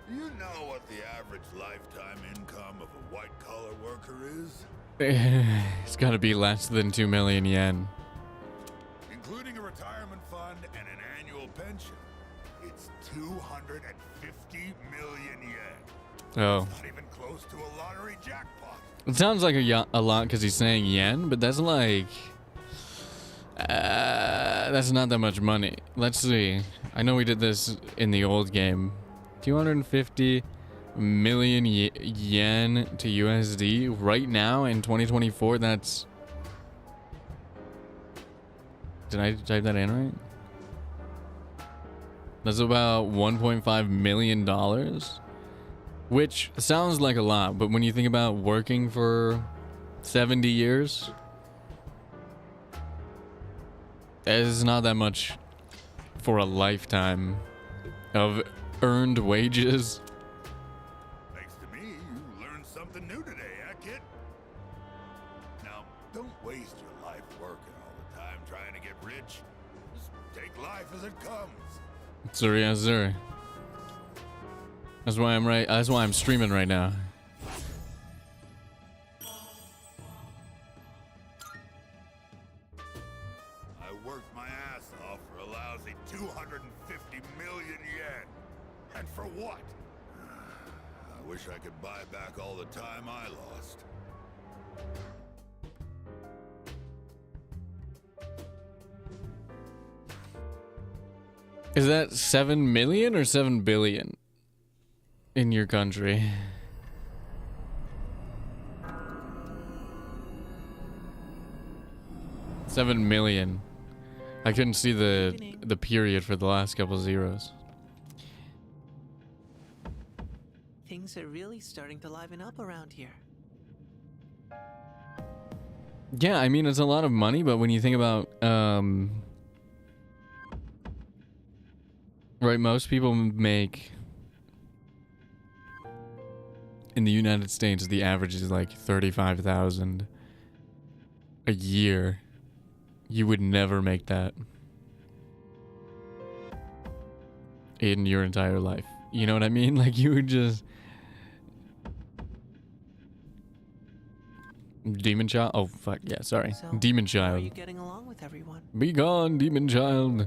Do you know what the average lifetime income of a white-collar worker is? It's gotta be less than 2 million yen. Including a retirement fund and an annual pension. It's 250 million yen. Oh. It's not even close to a lottery jackpot. It sounds like a lot because he's saying yen, but that's like... that's not that much money. Let's see. I know we did this in the old game. 250 million yen to USD right now in 2024. That's... Did I type that in right? That's about $1.5 million. Which sounds like a lot, but when you think about working for 70 years, it's not that much for a lifetime of earned wages. Thanks to me, you learned something new today, huh, kid? Now, don't waste your life working all the time trying to get rich. Just take life as it comes. Sir, yes, sir. That's why I'm streaming right now. I worked my ass off for a lousy 250 million yen. And for what? I wish I could buy back all the time I lost. Is that 7 million or 7 billion in your country? $7 million. I couldn't see the period for the last couple zeros. Things are really starting to liven up around here. Yeah, I mean, it's a lot of money, but when you think about Right, most people make... In the United States, the average is like 35,000 a year. You would never make that in your entire life. You know what I mean? Like, you would just... Demon child? Oh, fuck. Yeah, sorry. So, Demon how are child. you getting along with everyone? Be gone, demon child.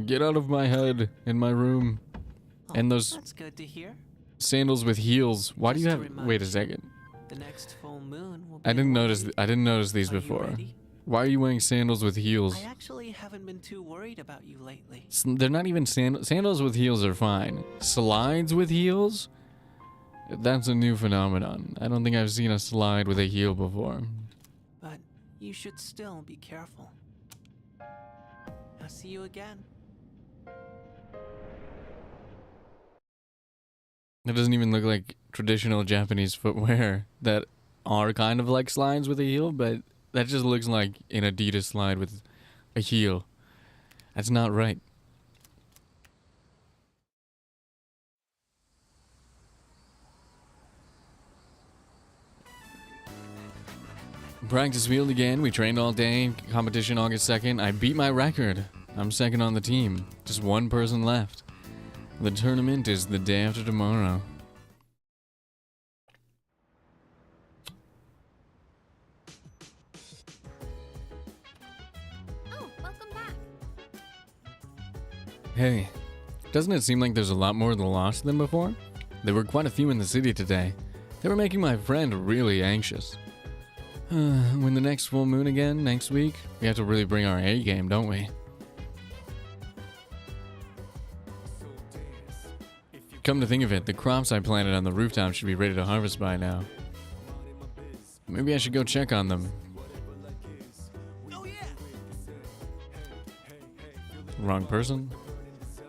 Get out of my head, in my room. Oh, And those that's good to hear. sandals with heels. Why do you Just have... to remind Wait a you, second. The next full moon will be I didn't a notice... lucky- I didn't notice these Are you before. ready? Why are you wearing sandals with heels? I actually haven't been too worried about you lately. They're not even sandals with heels are fine. Slides with heels? That's a new phenomenon. I don't think I've seen a slide with a heel before. But you should still be careful. I'll see you again. It doesn't even look like traditional Japanese footwear that are kind of like slides with a heel, but that just looks like an Adidas slide with a heel. That's not right. Practice field again. We trained all day. Competition August 2nd. I beat my record. I'm second on the team. Just one person left. The tournament is the day after tomorrow. Oh, welcome back. Hey, doesn't it seem like there's a lot more of the lost than before? There were quite a few in the city today. They were making my friend really anxious. When the next full moon again, next week, we have to really bring our A game, don't we? Come to think of it, the crops I planted on the rooftop should be ready to harvest by now. Maybe I should go check on them. Oh yeah. Wrong person?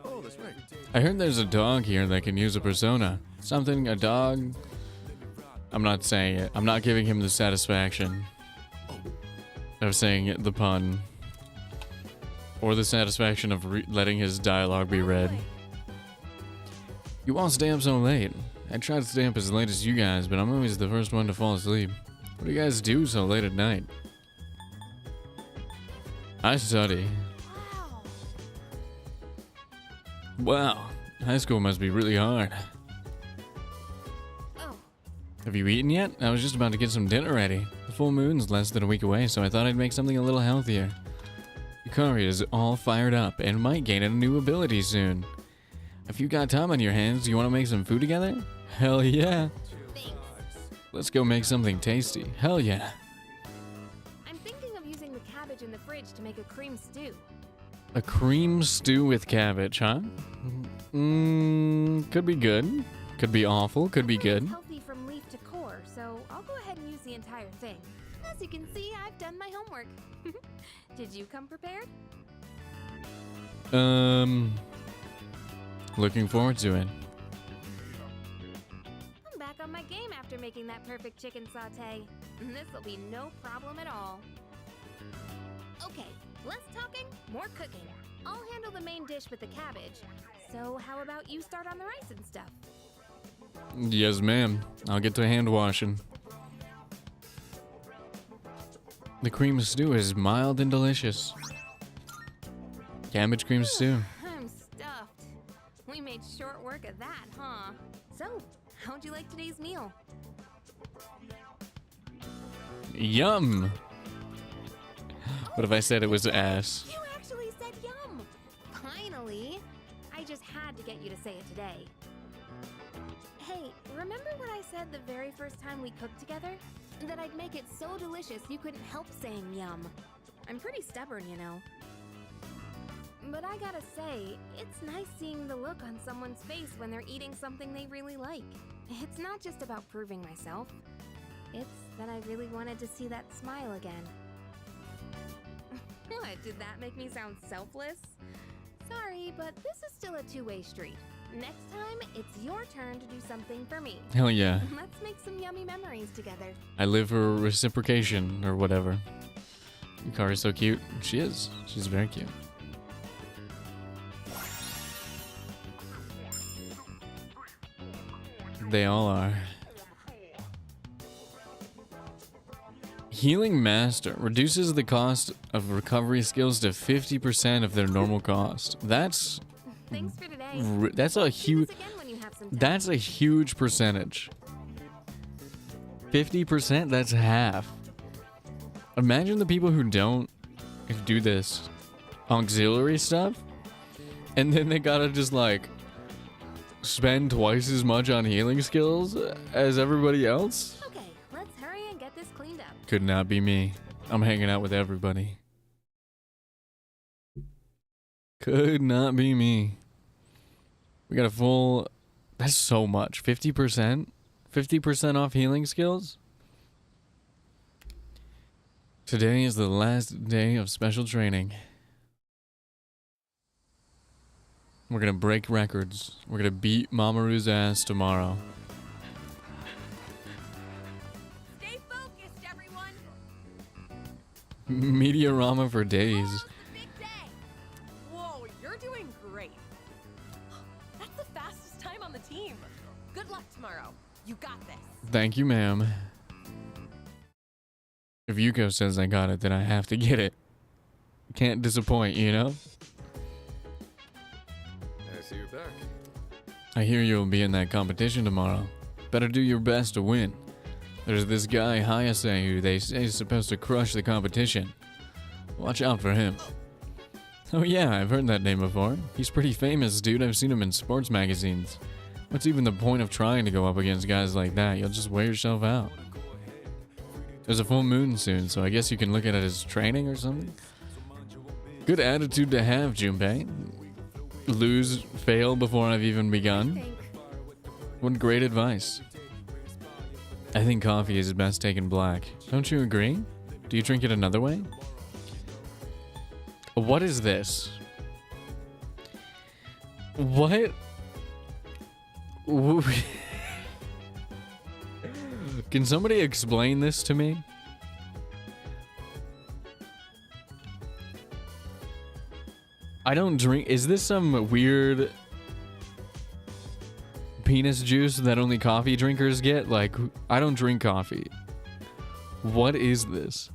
Oh, that's right. I heard there's a dog here that can use a persona. Something, a dog. I'm not saying it. I'm not giving him the satisfaction of saying it, the pun. Or the satisfaction of letting his dialogue be read. You all stay up so late. I try to stay up as late as you guys, but I'm always the first one to fall asleep. What do you guys do so late at night? I study. Wow, high school must be really hard. Oh, Have you eaten yet? I was just about to get some dinner ready. The full moon's less than a week away, so I thought I'd make something a little healthier. Yukari is all fired up and might gain a new ability soon. If you got time on your hands, you want to make some food together? Hell yeah. thanks. Let's go make something tasty. Hell yeah. I'm thinking of using the cabbage in the fridge to make a cream stew. A cream stew with cabbage, huh? Could be good. Could be awful. Could be It's good. healthy from leaf to core, so I'll go ahead and use the entire thing. As you can see, I've done my homework. Did you come prepared? Looking forward to it. I'm back on my game after making that perfect chicken saute. This'll be no problem at all. Okay, less talking, more cooking. I'll handle the main dish with the cabbage. So how about you start on the rice and stuff? Yes, ma'am. I'll get to hand washing. The cream stew is mild and delicious. Cabbage cream stew. I'm stuffed. We made short work of that, huh? So, how'd you like today's meal? Yum! What if I said it was ass? You actually said yum! Finally! I just had to get you to say it today. Hey, remember what I said the very first time we cooked together? That I'd make it so delicious you couldn't help saying yum. I'm pretty stubborn, you know. But I gotta say, it's nice seeing the look on someone's face when they're eating something they really like. It's not just about proving myself. It's that I really wanted to see that smile again. What, did that make me sound selfless? Sorry, but this is still a two-way street. Next time, it's your turn to do something for me. Hell yeah. Let's make some yummy memories together. I live for reciprocation or whatever. Yukari's so cute. She is. She's very cute. They all are. Healing Master reduces the cost of recovery skills to 50% of their normal cost. That's Thanks for today. that's a huge Do this again when you have some time. that's a huge percentage. 50%, that's half. Imagine the people who don't do this auxiliary stuff, and then they gotta just like spend twice as much on healing skills as everybody else. Okay, let's hurry and get this cleaned up. Could not be me. I'm hanging out with everybody. Could not be me. We got a full... That's so much. 50%? 50% off healing skills? Today is the last day of special training. We're gonna break records. We're gonna beat Mamoru's ass tomorrow. Stay focused, everyone. Meteorama for days. Tomorrow's the big day. Whoa, you're doing great. That's the fastest time on the team. Good luck tomorrow. You got this. Thank you, ma'am. If Yuko says I got it, then I have to get it. Can't disappoint, you know? I see you're back. I hear you'll be in that competition tomorrow. Better do your best to win. There's this guy, Hayase, who they say is supposed to crush the competition. Watch out for him. Oh yeah, I've heard that name before. He's pretty famous, dude. I've seen him in sports magazines. What's even the point of trying to go up against guys like that? You'll just wear yourself out. There's a full moon soon, so I guess you can look at it as training or something. Good attitude to have, Junpei. Lose, fail before I've even begun. What great advice. I think coffee is best taken black. Don't you agree? Do you drink it another way? What is this? What? Can somebody explain this to me? I don't drink. Is this some weird penis juice that only coffee drinkers get? Like, I don't drink coffee. What is this?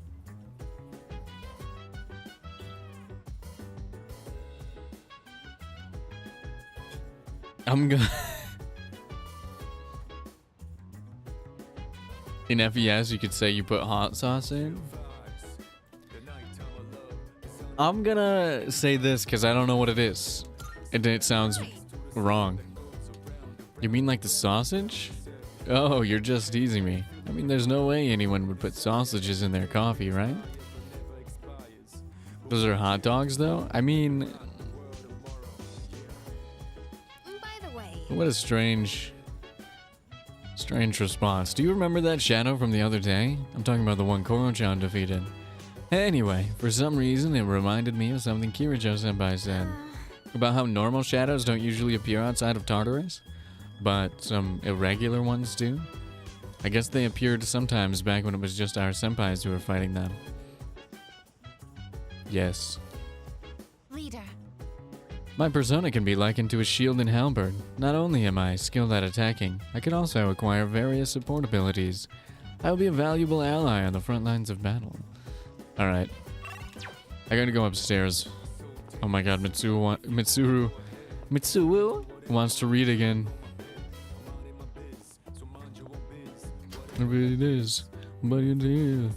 I'm gonna... In FES, you could say you put hot sauce in. I'm gonna say this because I don't know what it is. And it sounds wrong. You mean like the sausage? Oh, you're just teasing me. I mean, there's no way anyone would put sausages in their coffee, right? Those are hot dogs, though? I mean... By the way, What a strange response. Do you remember that shadow from the other day? I'm talking about the one Koro-chan defeated. Anyway, for some reason, it reminded me of something Kirijo-senpai said. About how normal shadows don't usually appear outside of Tartarus, but some irregular ones do. I guess they appeared sometimes back when it was just our senpais who were fighting them. Yes. Leader. My persona can be likened to a shield and halberd. Not only am I skilled at attacking, I can also acquire various support abilities. I will be a valuable ally on the front lines of battle. Alright. I gotta go upstairs. Oh my god, Mitsuru wants to read again. Maybe it is. But it is.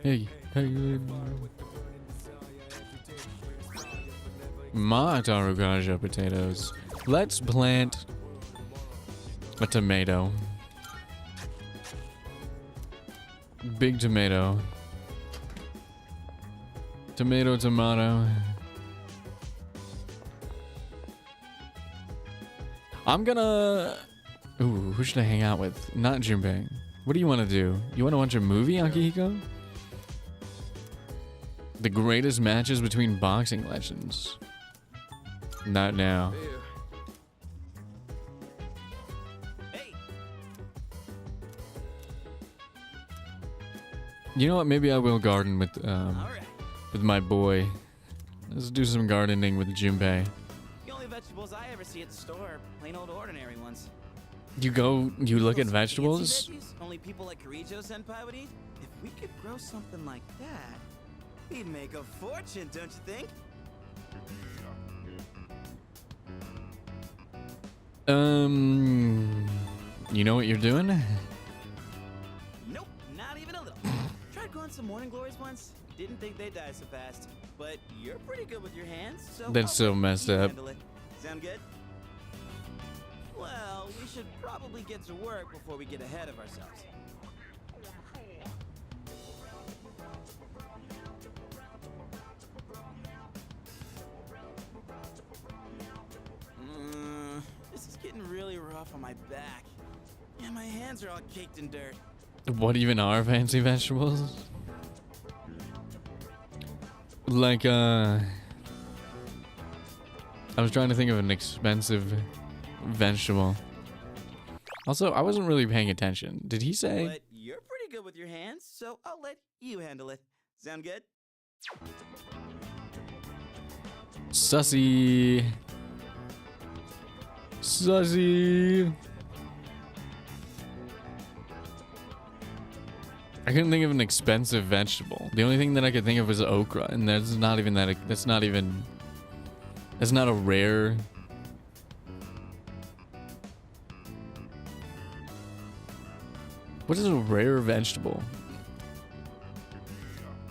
Hey. Ma tarugaja potatoes. Let's plant a tomato. Big tomato. Tomato. I'm gonna... Ooh, who should I hang out with? Not Junpei. What do you want to do? You want to watch a movie, Akihiko? The greatest matches between boxing legends. Not now. You know what? Maybe I will garden with my boy. Let's do some gardening with Junpei. The only vegetables I ever see at the store are plain old ordinary ones. You look at Those vegetables? fancy veggies only people like Kirijo Senpai would eat? If we could grow something like that, we'd make a fortune, don't you think? You know what you're doing? Nope, not even a little. Tried growing some morning glories once. Didn't think they'd die so fast. But you're pretty good with your hands, so That's I'll so let messed you up. handle it. Sound good? Well, we should probably get to work before we get ahead of ourselves. This is getting really rough on my back. Yeah, my hands are all caked in dirt. What even are fancy vegetables? Like, I was trying to think of an expensive vegetable. Also, I wasn't really paying attention. Did he say? But you're pretty good with your hands, so I'll let you handle it. Sound good? Sussy. Sussy. I couldn't think of an expensive vegetable. The only thing that I could think of was okra, and that's not even that. That's not a rare. What is a rare vegetable?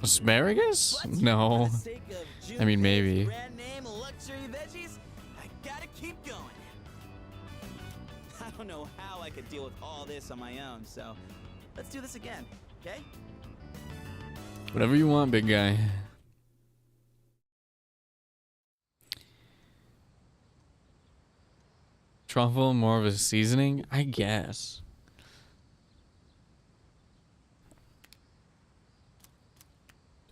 Asparagus? No. For the sake of I mean, maybe. brand name luxury veggies, I gotta keep going. I don't know how I could deal with all this on my own, so let's do this again, okay? Whatever you want, big guy. Truffle, more of a seasoning? I guess.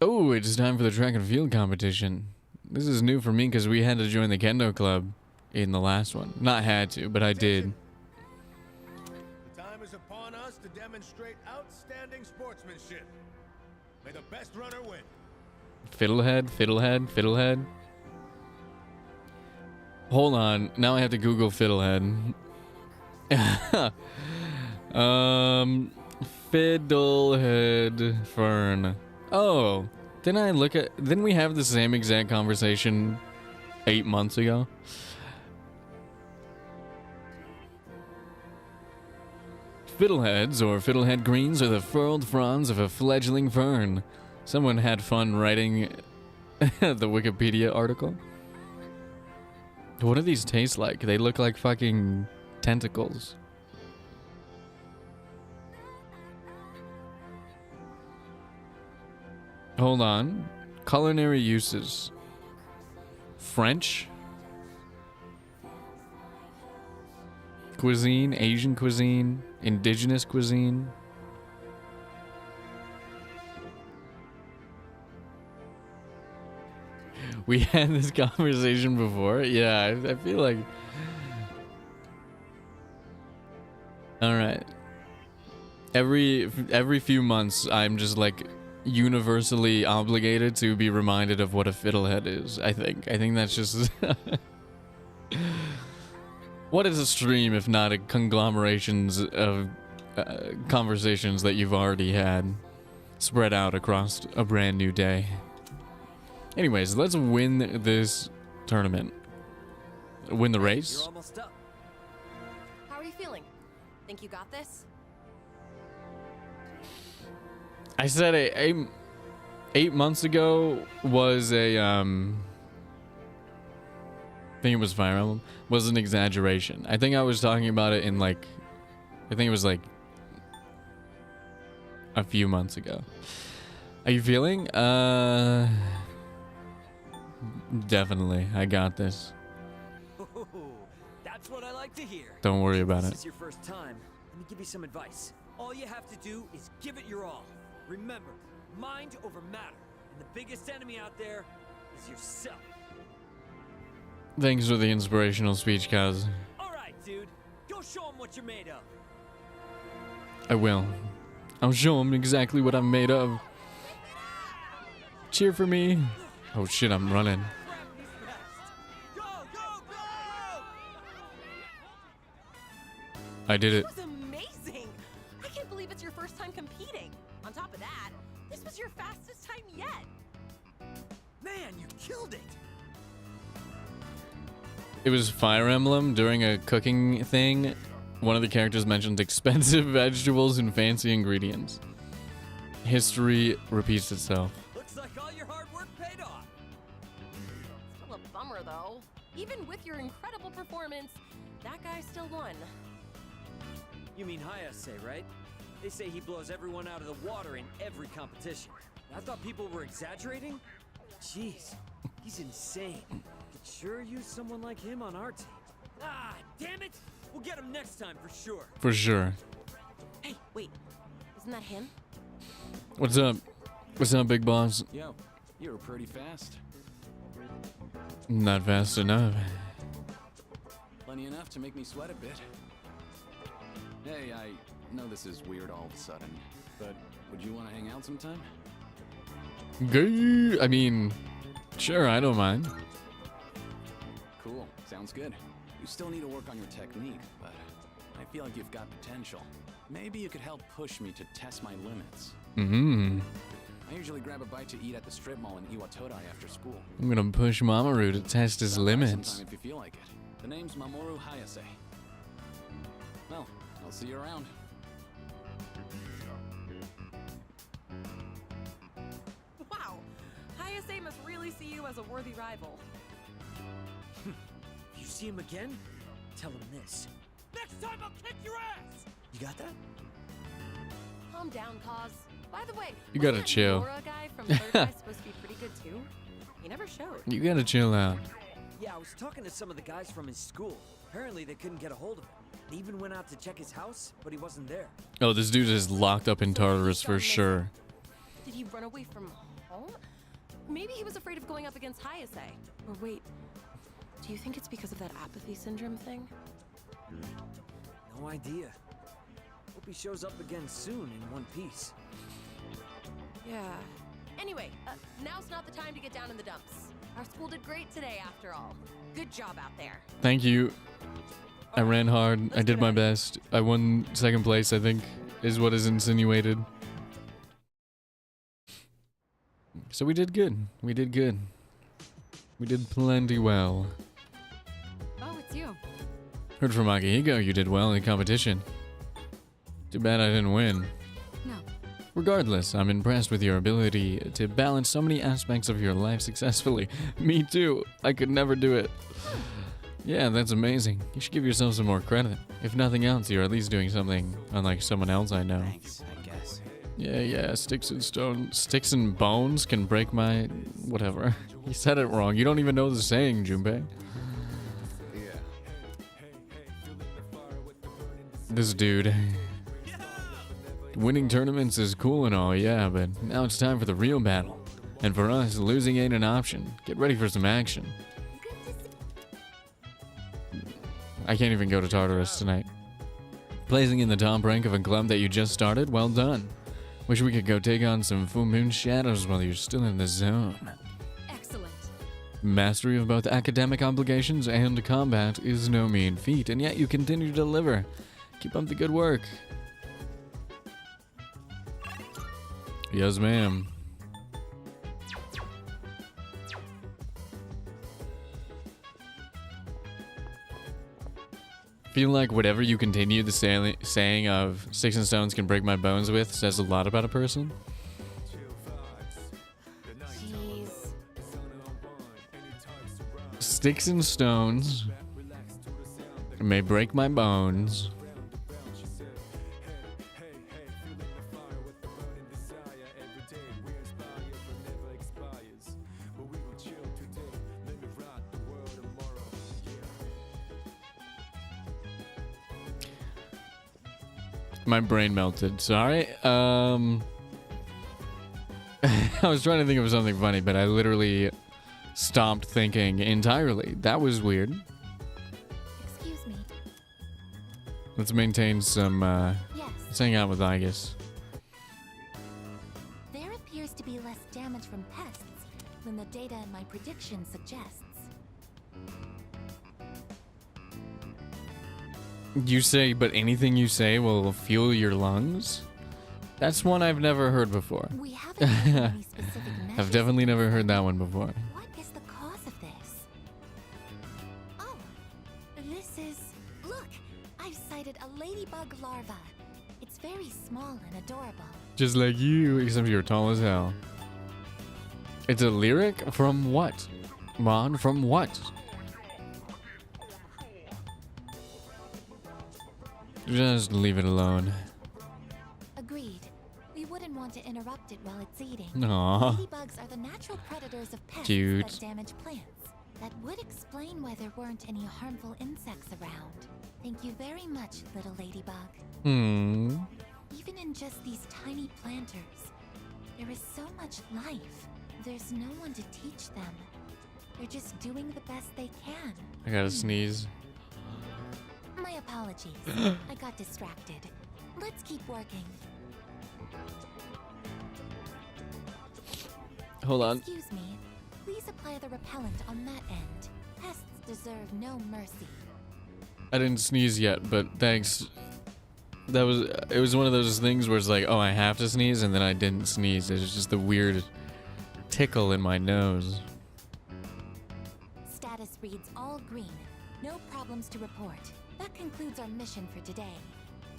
Oh, it's time for the track and field competition. This is new for me because we had to join the kendo club in the last one. Not had to, but I did. The time is upon us to demonstrate outstanding sportsmanship. May the best runner win. Fiddlehead, fiddlehead, fiddlehead. Hold on. Now I have to Google fiddlehead. Fiddlehead fern. Oh, didn't we have the same exact conversation 8 months ago? Fiddleheads, or fiddlehead greens, are the furled fronds of a fledgling fern. Someone had fun writing the Wikipedia article. What do these taste like? They look like fucking tentacles. Hold on. Culinary uses. French. Cuisine, Asian cuisine, indigenous cuisine. We had this conversation before. Yeah, I feel like... Alright. Every few months, I'm just like universally obligated to be reminded of what a fiddlehead is, I think. I think that's just... What is a stream if not a conglomerations of conversations that you've already had spread out across a brand new day? Anyways, let's win this tournament. Win the race. You're almost up. How are you feeling? Think you got this? I said 8 months ago was a I think it was Fire Emblem, was an exaggeration. I think I was talking about it in like, I think it was like a few months ago. Are you feeling? Definitely. I got this. Ooh, that's what I like to hear. Don't worry about This it. is your first time. Let me give you some advice. All you have to do is give it your all. Remember, mind over matter. And the biggest enemy out there is yourself. Thanks for the inspirational speech, Kaz. All right, dude. Go show them what you're made of. I will. I'll show him exactly what I'm made of. Cheer for me. Oh shit, I'm running. I did it. That was amazing. I can't believe it's your first time competing. On top of that, this was your fastest time yet. Man, you killed it! It was Fire Emblem during a cooking thing. One of the characters mentioned expensive vegetables and fancy ingredients. History repeats itself. Looks like all your hard work paid off. Still a bummer though. Even with your incredible performance, that guy still won. You mean Hayase, right? They say he blows everyone out of the water in every competition. I thought people were exaggerating? Jeez, he's insane. Could sure use someone like him on our team. Ah, damn it! We'll get him next time for sure. For sure. Hey, wait. Isn't that him? What's up? What's up, big boss? Yo, you were pretty fast. Not fast enough. Plenty enough to make me sweat a bit. Hey, I know this is weird all of a sudden, but would you want to hang out sometime? I mean, sure, I don't mind. Cool, sounds good. You still need to work on your technique, but I feel like you've got potential. Maybe you could help push me to test my limits. I usually grab a bite to eat at the strip mall in Iwatodai after school. I'm gonna push Mamoru to test his limits. Sometime if you feel like it. The name's Mamoru Hayase. Well, I'll see you around. Wow. Hayase must really see you as a worthy rival. If you see him again, tell him this. Next time I'll kick your ass! You got that? Calm down, Cause. By the way, You gotta wasn't that chill. Nora guy from Third Eye supposed to be pretty good too? He never showed. You gotta chill out. Yeah, I was talking to some of the guys from his school. Apparently they couldn't get a hold of him. They even went out to check his house, but he wasn't there. Oh, this dude is locked up in Tartarus for sure. Did he run away from home? Maybe he was afraid of going up against Hayase. Or wait, do you think it's because of that apathy syndrome thing? No idea. Hope he shows up again soon in one piece. Yeah. Anyway, now's not the time to get down in the dumps. Our school did great today after all. Good job out there. Thank you. I ran hard. I did my best. I won second place, I think, is what is insinuated. So we did good. We did good. We did plenty well. Oh, it's you. Heard from Akihiko you did well in the competition. Too bad I didn't win. No. Regardless, I'm impressed with your ability to balance so many aspects of your life successfully. Me too. I could never do it. Yeah, that's amazing. You should give yourself some more credit. If nothing else, you're at least doing something unlike someone else I know. Thanks, I guess. Yeah, sticks and bones can break my... whatever. You said it wrong. You don't even know the saying, Junpei. This dude. Winning tournaments is cool and all, yeah, but now it's time for the real battle. And for us, losing ain't an option. Get ready for some action. I can't even go to Tartarus tonight. Placing in the top rank of a club that you just started, well done. Wish we could go take on some full moon shadows while you're still in the zone. Excellent. Mastery of both academic obligations and combat is no mean feat, and yet you continue to deliver. Keep up the good work. Yes, ma'am. Feel like whatever you continue the saying of sticks and stones can break my bones with says a lot about a person. Jeez. Sticks and stones may break my bones. My brain melted. Sorry. I was trying to think of something funny, but I literally stopped thinking entirely. That was weird. Excuse me. Let's maintain some, Yes. let's hang out with Igus. There appears to be less damage from pests than the data in my prediction suggests. You say, but anything you say will fuel your lungs? That's one I've never heard before. We haven't taken any specific measures. I've definitely never heard that one before. What is the cause of this? Oh, this is... Look, I've sighted a ladybug larva. It's very small and adorable. Just like you, except you're tall as hell. It's a lyric? From what? Mon, from what? Just leave it alone. Agreed. We wouldn't want to interrupt it while it's eating. Aww. Ladybugs are the natural predators of pests Cute. that damage plants. That would explain why there weren't any harmful insects around. Thank you very much, little ladybug. Even in just these tiny planters, there is so much life. There's no one to teach them. They're just doing the best they can. I gotta sneeze. My apologies. I got distracted. Let's keep working. Hold on. Excuse me. Please apply the repellent on that end. Pests deserve no mercy. I didn't sneeze yet, but thanks. It was one of those things where it's like, oh, I have to sneeze, and then I didn't sneeze. It was just a weird tickle in my nose. Status reads all green. No problems to report. That concludes our mission for today.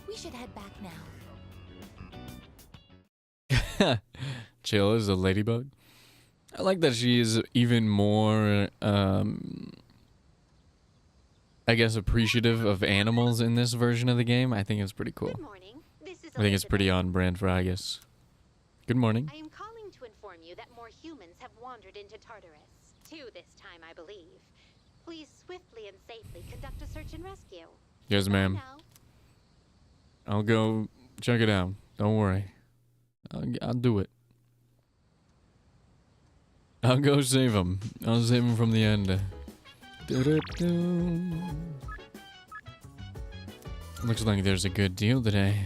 We should head back now. Chill as a ladybug. I like that she is even more, I guess, appreciative of animals in this version of the game. I think it's pretty cool. Good morning. This is I think it's pretty Elizabeth. on brand for Aegis. Good morning. I am calling to inform you that more humans have wandered into Tartarus. 2 this time, I believe. Please swiftly and safely conduct a search and rescue. Yes, ma'am. Now. I'll go check it out. Don't worry. I'll do it. I'll go save him. I'll save him from the end. Looks like there's a good deal today.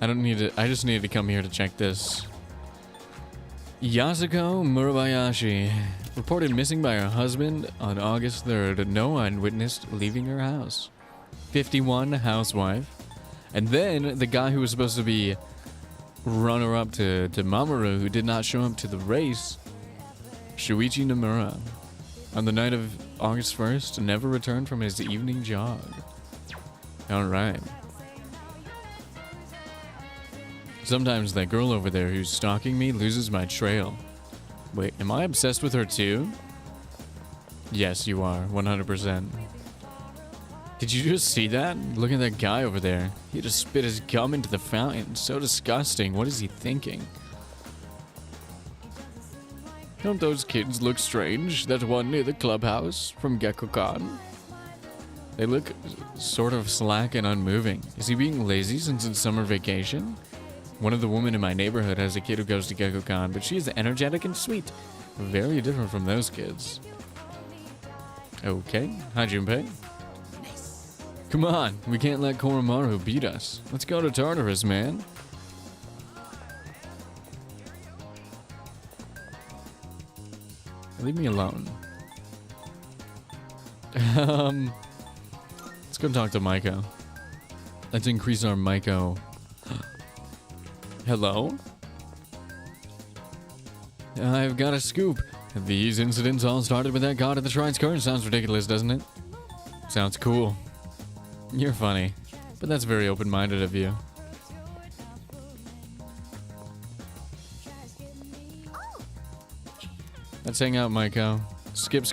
I just need to come here to check this. Yasuko Murabayashi reported missing by her husband on August 3rd. No one witnessed leaving her house. 51, housewife. And then the guy who was supposed to be runner-up to Mamoru, who did not show up to the race, Shuichi Nomura, on the night of August 1st, never returned from his evening jog. Alright. Sometimes that girl over there who's stalking me loses my trail. Wait, am I obsessed with her too? Yes, you are, 100%. Did you just see that? Look at that guy over there. He just spit his gum into the fountain. So disgusting. What is he thinking? Don't those kids look strange? That one near the clubhouse from Gekko-kan? They look sort of slack and unmoving. Is he being lazy since it's summer vacation? One of the women in my neighborhood has a kid who goes to Gekko-kan, but she is energetic and sweet. Very different from those kids. Okay. Hi, Junpei. Come on, we can't let Koromaru beat us. Let's go to Tartarus, man. Leave me alone. Let's go talk to Maiko. Let's increase our Maiko. Hello? I've got a scoop. These incidents all started with that god at the shrine's curse. Sounds ridiculous, doesn't it? Sounds cool. You're funny, but that's very open-minded of you. Let's hang out, Maiko. Skip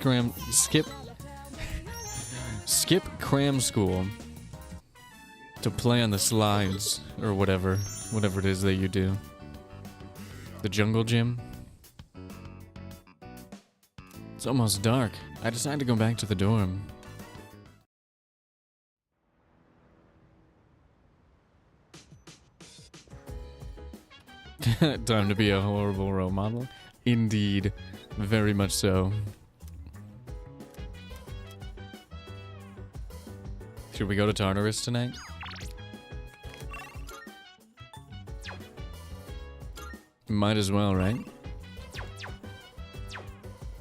cram school to play on the slides or whatever it is that you do. The jungle gym. It's almost dark. I decided to go back to the dorm. Time to be a horrible role model. Indeed. Very much so. Should we go to Tartarus tonight? Might as well, right?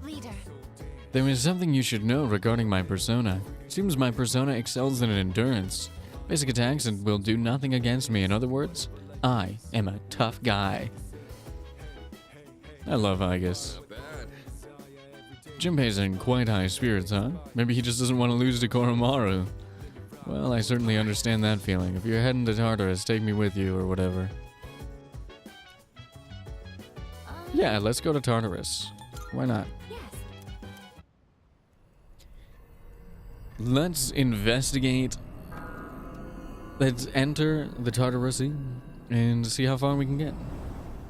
Leader. There is something you should know regarding my persona. Seems my persona excels in endurance. Basic attacks and will do nothing against me. In other words, I am a tough guy. I love Aigis. Junpei's in quite high spirits, huh? Maybe he just doesn't want to lose to Koromaru. Well, I certainly understand that feeling. If you're heading to Tartarus, take me with you or whatever. Yeah, let's go to Tartarus. Why not? Let's investigate. Let's enter the Tartarusi and see how far we can get.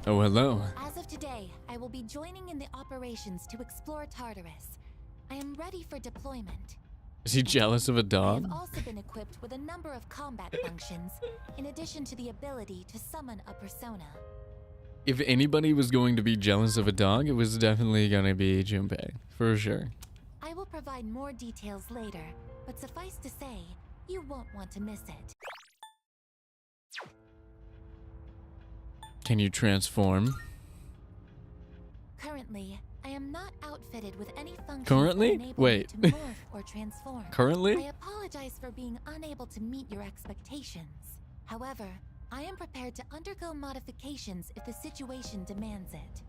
Oh, hello. As of today, I will be joining in the operations to explore Tartarus. I am ready for deployment. Is he jealous of a I dog? have also been equipped with a number of combat functions, in addition to the ability to summon a persona. If anybody was going to be jealous of a dog, it was definitely going to be Junpei, for sure. I will provide more details later, but suffice to say, you won't want to miss it. Can you transform? Currently, I am not outfitted with any functions Currently? that enable Wait. me to morph or transform. Currently? I apologize for being unable to meet your expectations. However, I am prepared to undergo modifications if the situation demands it.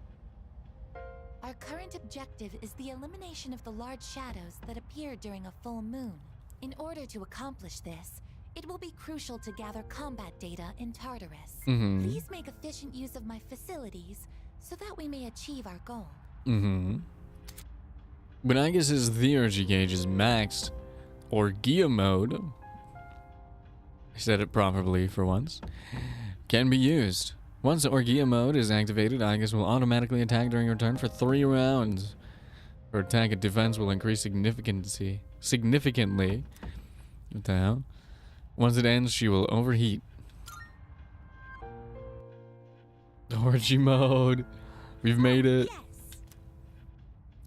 Our current objective is the elimination of the large shadows that appear during a full moon. In order to accomplish this, it will be crucial to gather combat data in Tartarus. Please make efficient use of my facilities so that we may achieve our goal. When Aigis' theurgy gauge is maxed, or Gia mode, I said it properly for once, can be used. Once Orgia mode is activated, Aigis will automatically attack during her turn for 3 rounds. Her attack and defense will increase significantly. What the hell? Once it ends, she will overheat. Orgy mode. We've made it.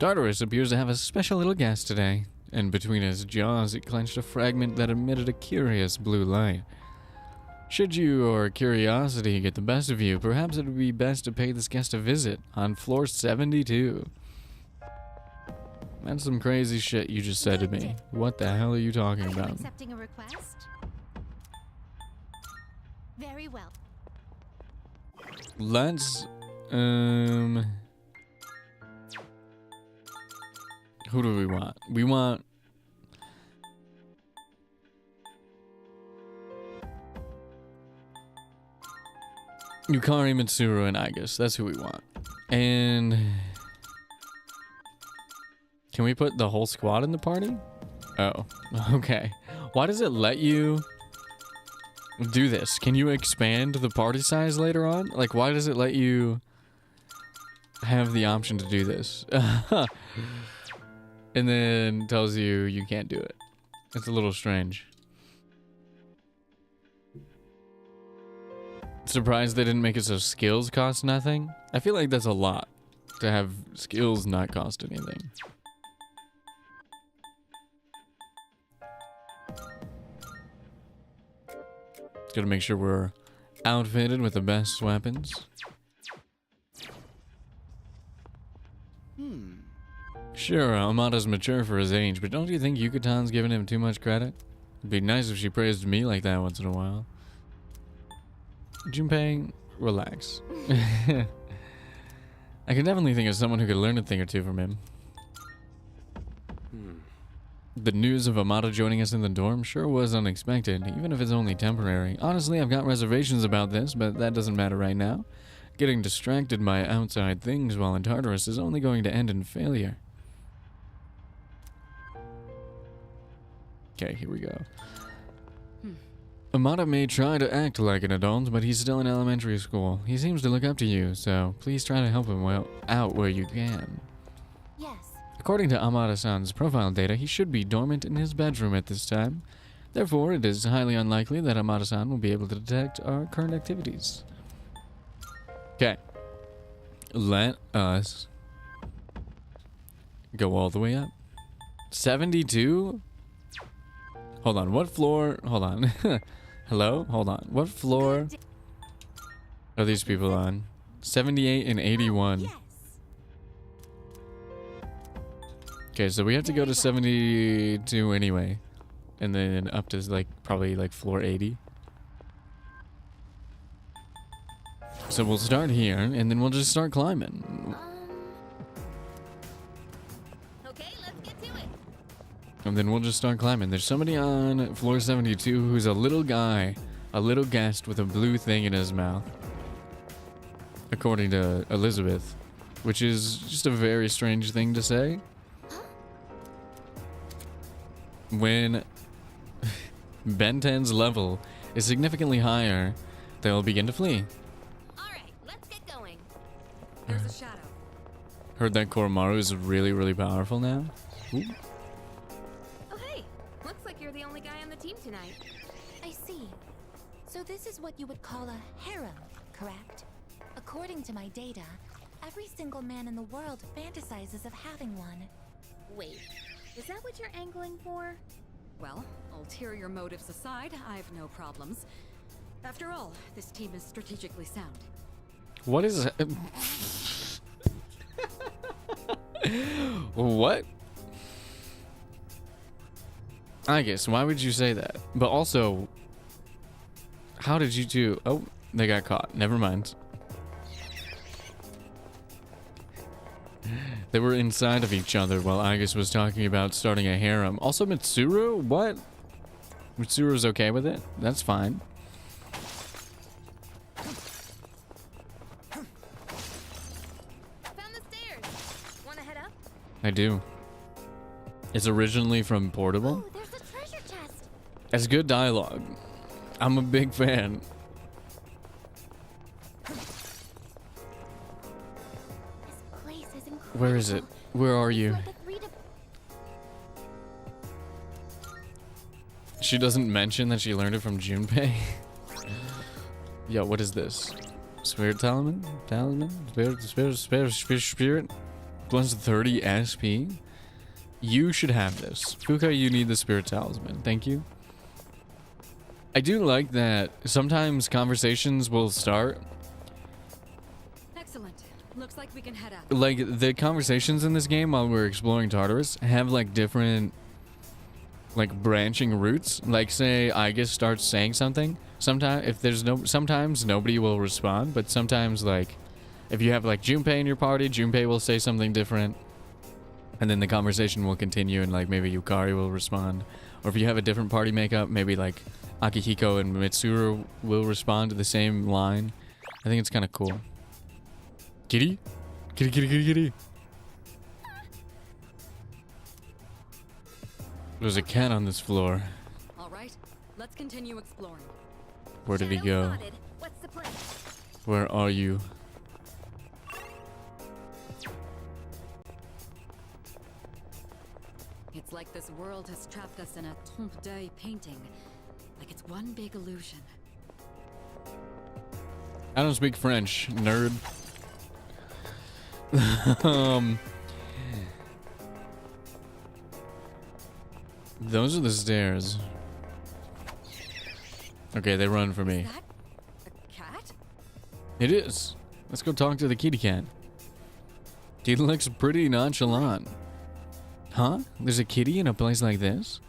Tartarus appears to have a special little guest today, and between his jaws it clenched a fragment that emitted a curious blue light. Should your curiosity get the best of you, perhaps it would be best to pay this guest a visit on floor 72. That's some crazy shit you just said to me. What the hell are you talking about? Accepting a request? Very well. Let's, who do we want? We want... Yukari, Mitsuru, and Aigis. That's who we want. And... Can we put the whole squad in the party? Oh, okay. Why does it let you do this? Can you expand the party size later on? Like, why does it let you have the option to do this? And then tells you you can't do it. It's a little strange. Surprised they didn't make it so skills cost nothing. I feel like that's a lot to have skills not cost anything. Gotta make sure we're outfitted with the best weapons. Sure, Amada's mature for his age, but don't you think Yukatan's giving him too much credit? It'd be nice if she praised me like that once in a while. Junpei, relax. I can definitely think of someone who could learn a thing or two from him. The news of Amada joining us in the dorm sure was unexpected, even if it's only temporary. Honestly, I've got reservations about this, but that doesn't matter right now. Getting distracted by outside things while in Tartarus is only going to end in failure. Okay, here we go. Amada may try to act like an adult, but he's still in elementary school. He seems to look up to you, so please try to help him out where you can. Yes. According to Amada-san's profile data, he should be dormant in his bedroom at this time. Therefore, it is highly unlikely that Amada-san will be able to detect our current activities. Okay. Let us go all the way up. 72? Hold on, what floor? Hold on. Hello? Hold on. What floor are these people on? 78 and 81. Okay, so we have to go to 72 anyway. and then up to like probably like floor 80. So we'll start here, and then we'll just start climbing. Okay, let's get to it. And then we'll just start climbing. There's somebody on floor 72 who's a little guy, a little guest with a blue thing in his mouth. According to Elizabeth, which is just a very strange thing to say. When Ben 10's level is significantly higher, they'll begin to flee. Alright, let's get going. There's a shadow. Heard that Koromaru is really, really powerful now. Ooh. Oh hey, looks like you're the only guy on the team tonight. I see. So this is what you would call a harem, correct? According to my data, every single man in the world fantasizes of having one. Wait, is that what you're angling for? Well, ulterior motives aside, I've no problems. After all, this team is strategically sound. What is what? I guess, why would you say that? But also, how did you two... Oh, they got caught. Never mind. They were inside of each other while Agus was talking about starting a harem. Also, Mitsuru? What? Mitsuru's okay with it? That's fine. Found the stairs. Wanna head up? I do. It's originally from Portable. Oh, there's a treasure chest. That's good dialogue. I'm a big fan. This place is incredible. Where is it? Where are you? She doesn't mention that she learned it from Junpei. Yo, what is this? Spirit talisman? Talisman? Spirit? Plus 30 SP? You should have this. Fuka, you need the spirit talisman. Thank you. I do like that sometimes conversations will start. Excellent. Looks like we can head out. Like, the conversations in this game while we're exploring Tartarus have, like, different, like, branching routes. Like, say, Aegis starts saying something. Sometimes nobody will respond, but sometimes, like, if you have, like, Junpei in your party, Junpei will say something different. And then the conversation will continue, and, like, maybe Yukari will respond. Or if you have a different party makeup, maybe, like, Akihiko and Mitsuru will respond to the same line. I think it's kind of cool. Kitty? Kitty, kitty, kitty, kitty. There's a cat on this floor. All right, let's continue exploring. Where did he go? What's the plan? Where are you? It's like this world has trapped us in a trompe l'oeil painting. Like it's one big illusion. I don't speak French, nerd. Those are the stairs. Okay, they run for me. Is that a cat? It is. Let's go talk to the kitty cat. He looks pretty nonchalant. Huh? There's a kitty in a place like this?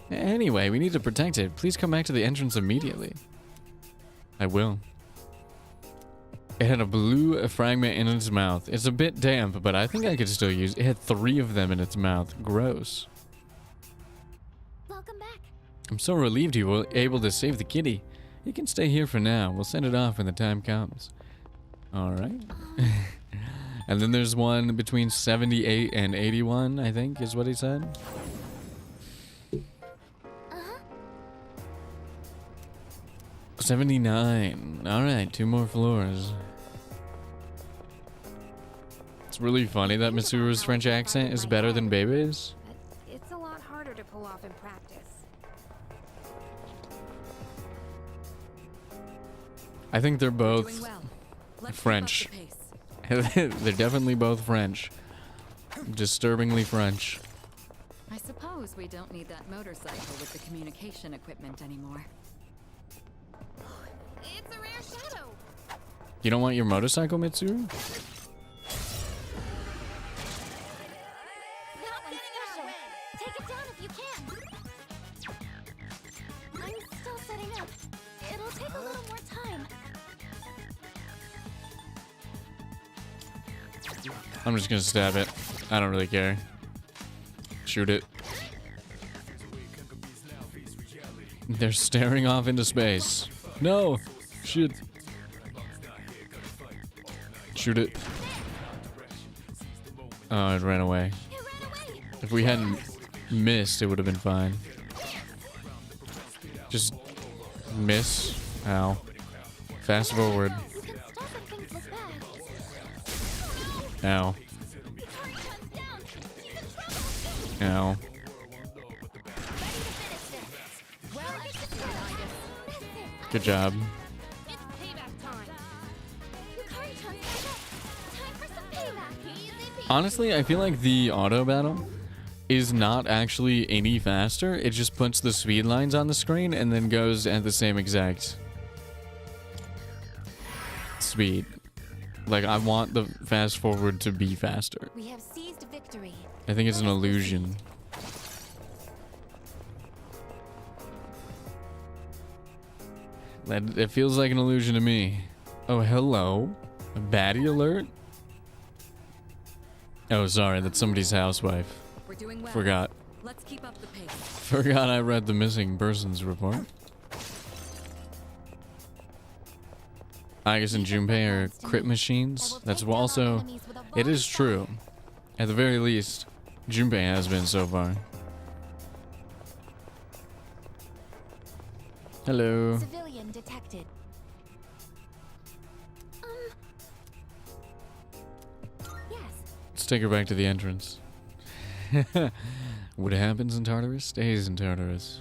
Anyway, we need to protect it. Please come back to the entrance immediately. I will. It had a blue fragment in its mouth. It's a bit damp, but I think I could still use it. It had 3 of them in its mouth. Gross. Welcome back. I'm so relieved you were able to save the kitty. You can stay here for now. We'll send it off when the time comes. Alright. And then there's one between 78 and 81, I think, is what he said. 79. Alright, 2 more floors. It's really funny that Mitsuru's French accent is better than Bebe's. But it's a lot harder to pull off in practice. I think they're both Doing well. Let's French. keep up the pace. They're definitely both French. Disturbingly French. I suppose we don't need that motorcycle with the communication equipment anymore. It's a rare shadow. You don't want your motorcycle, Mitsuru? Not getting our way. Take it down if you can. setting up. It'll take a little more time. I'm just gonna stab it. I don't really care. Shoot it. They're staring off into space. No! Shit. Shoot it. Oh, it ran away. If we hadn't missed, it would have been fine. Just miss. Ow. Fast forward. Ow. Ow. Good job. Honestly, I feel like the auto battle is not actually any faster. It just puts the speed lines on the screen and then goes at the same exact speed. Like, I want the fast forward to be faster. We have seized victory. I think it's an illusion. It feels like an illusion to me. Oh, hello. A baddie alert? Oh, sorry, that's somebody's housewife. We're doing well. Forgot. Let's keep up the pace. Forgot I read the missing persons report. Agus and Junpei are crit machines. That's also... It is true. At the very least, Junpei has been so far. Hello. Civilian detected. Yes. Let's take her back to the entrance. What happens in Tartarus stays in Tartarus.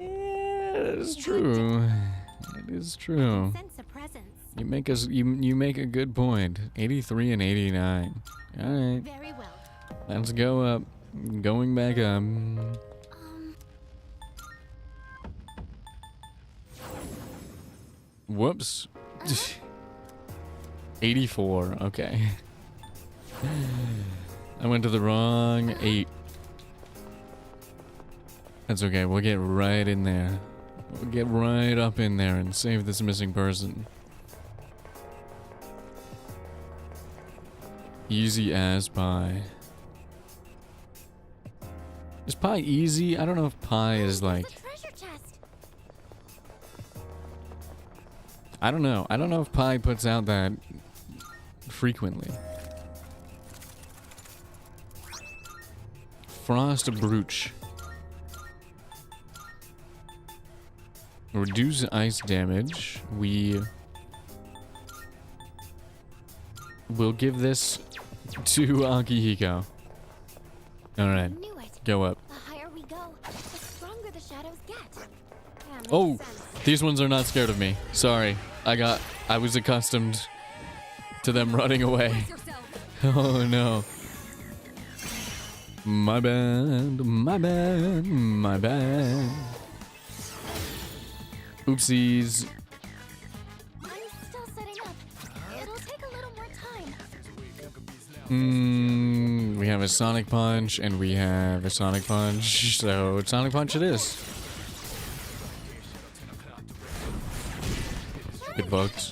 Yeah, it is true. It is true. Sense a presence. You make us. You make a good point. 83 and 89. All right. Very well. Let's go up. Going back up. Whoops. 84. Okay. I went to the wrong 8. That's okay. We'll get right in there. We'll get right up in there and save this missing person. Easy as pie. Is pie easy? I don't know if pie is like... I don't know. I don't know if pie puts out that frequently. Frost Brooch. Reduce ice damage. We will give this to Akihiko. Alright. Go up. The higher we go, the stronger the shadows get. Yeah, Oh, these ones are not scared of me. Sorry. I was accustomed to them running away. Oh no. My bad, my bad, my bad. Oopsies. I'm still setting up. It'll take a little more time. We have a Sonic Punch and we have a Sonic Punch. So Sonic Punch it is. Good bugs.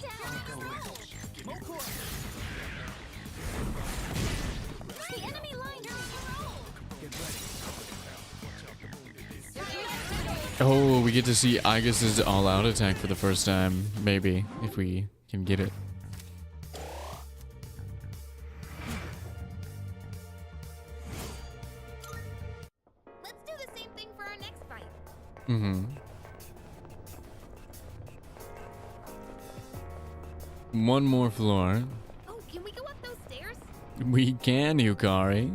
Oh, we get to see Agus's all-out attack for the first time. Maybe, if we can get it. Let's do the same thing for our next fight. One more floor. Oh, can we go up those stairs? We can, Yukari.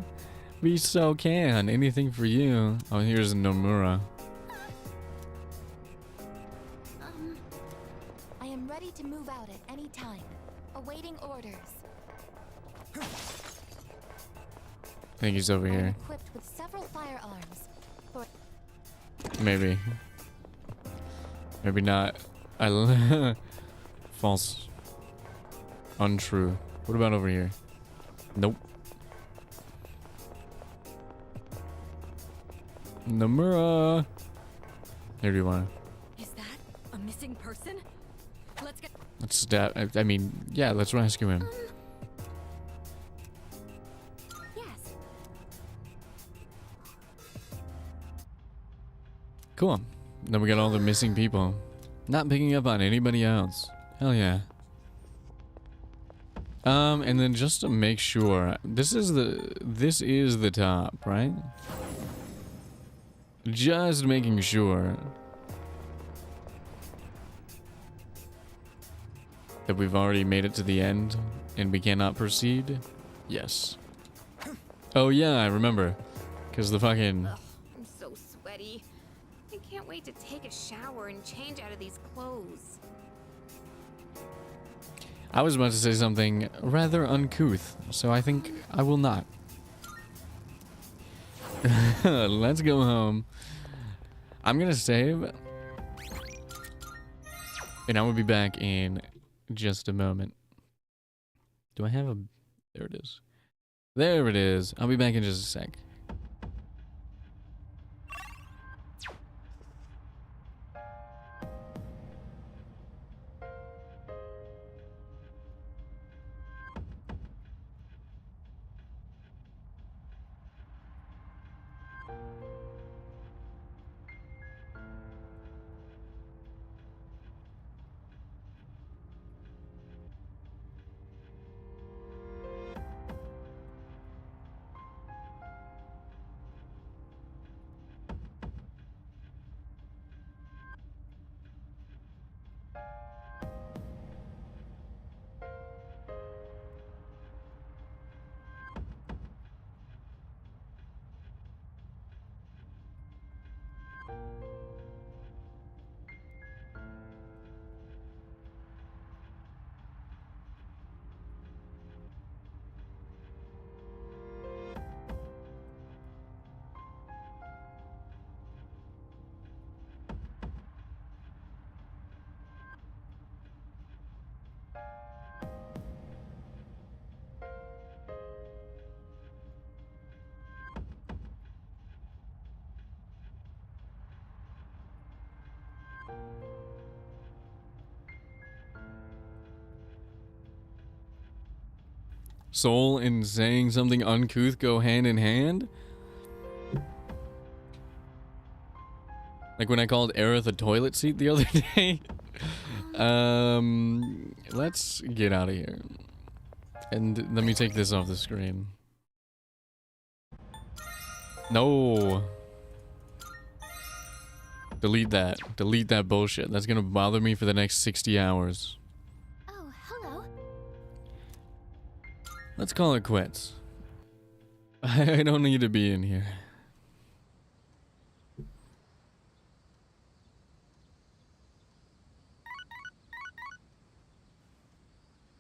We so can. Anything for you. Oh, here's Nomura. I am ready to move out at any time. Awaiting orders. I think he's over here. Equipped with several firearms. Maybe. Maybe not. False. Untrue. What about over here? Nope. Nomura. Here do you want? Is person? Let's get. I mean, yeah, let's rescue him. Yes. Cool. Then we got all the missing people. Not picking up on anybody else. Hell yeah. And then just to make sure, this is the top, right? Just making sure that we've already made it to the end and we cannot proceed. Yes. Oh yeah, I remember. Cause the fucking. Ugh, I'm so sweaty. I can't wait to take a shower and change out of these clothes. I was about to say something rather uncouth, so I think I will not. Let's go home. I'm gonna save. And I will be back in just a moment. Do I have a... There it is. There it is. I'll be back in just a sec. Soul and saying something uncouth go hand in hand? Like when I called Aerith a toilet seat the other day? Let's get out of here. And let me take this off the screen. No. Delete that. Delete that bullshit. That's gonna bother me for the next 60 hours. Oh, hello. Let's call it quits. I don't need to be in here.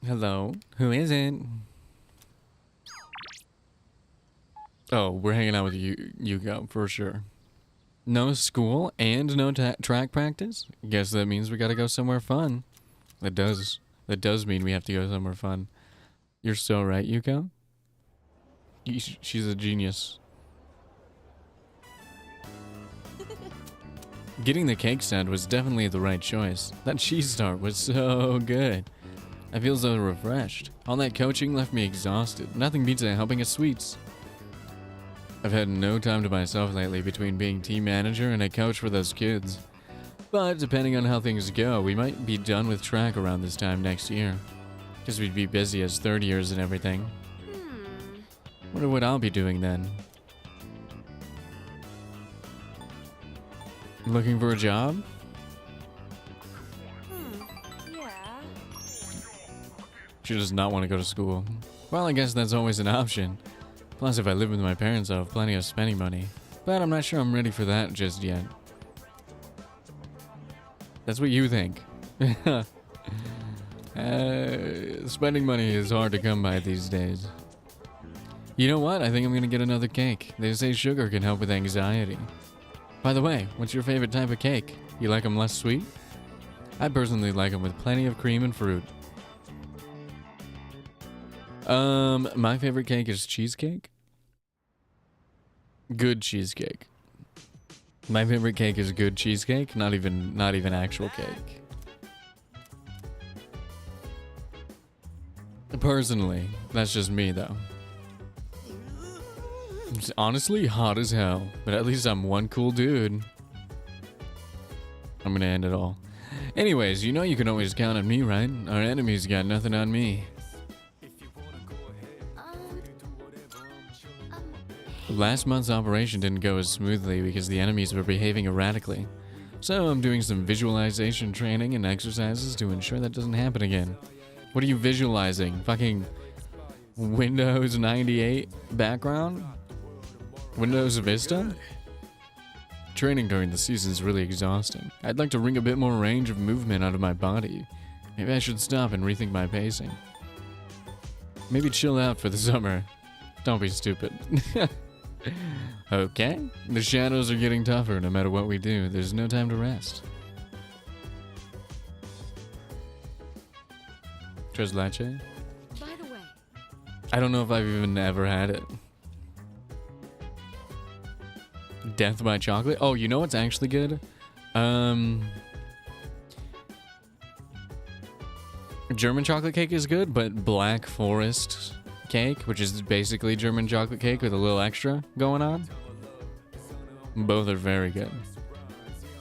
Hello? Who is it? Oh, we're hanging out with Yuko, for sure. No school and no track practice? Guess that means we gotta go somewhere fun. That does mean we have to go somewhere fun. You're so right, Yuko. She's a genius. Getting the cake stand was definitely the right choice. That cheese tart was so good. I feel so refreshed. All that coaching left me exhausted. Nothing beats helping at sweets. I've had no time to myself lately between being team manager and a coach for those kids. But depending on how things go, we might be done with track around this time next year. Because we'd be busy as third years and everything. Wonder what I'll be doing then. Looking for a job? Yeah. She does not want to go to school. Well, I guess that's always an option. Plus, if I live with my parents, I'll have plenty of spending money. But I'm not sure I'm ready for that just yet. That's what you think. Spending money is hard to come by these days. You know what? I think I'm gonna get another cake. They say sugar can help with anxiety. By the way, what's your favorite type of cake? You like them less sweet? I personally like them with plenty of cream and fruit. My favorite cake is cheesecake. Good cheesecake. My favorite cake is good cheesecake, not even actual cake. Personally, that's just me though. It's honestly hot as hell, but at least I'm one cool dude. I'm gonna end it all. Anyways, you know you can always count on me, right? Our enemies got nothing on me. Last month's operation didn't go as smoothly because the enemies were behaving erratically. So I'm doing some visualization training and exercises to ensure that doesn't happen again. What are you visualizing? Fucking Windows 98 background? Windows Vista? Training during the season is really exhausting. I'd like to wring a bit more range of movement out of my body. Maybe I should stop and rethink my pacing. Maybe chill out for the summer. Don't be stupid. Okay, the shadows are getting tougher no matter what we do. There's no time to rest. Tres leche? By the way, I don't know if I've even ever had it. Death by chocolate? Oh, you know what's actually good? German chocolate cake is good, but Black Forest cake, which is basically German chocolate cake with a little extra going on, both are very good.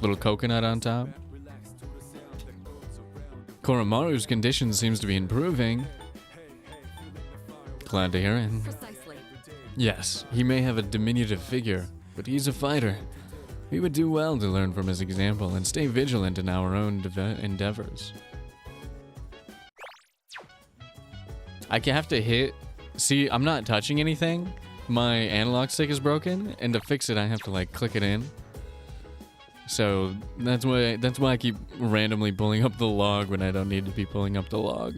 Little coconut on top. Koromaru's condition seems to be improving. Glad to hear it. precisely. Yes, he may have a diminutive figure, but he's a fighter. We would do well to learn from his example and stay vigilant in our own endeavors. I have to hit... See, I'm not touching anything. My analog stick is broken, and to fix it, I have to like click it in. So that's why I keep randomly pulling up the log when I don't need to be pulling up the log.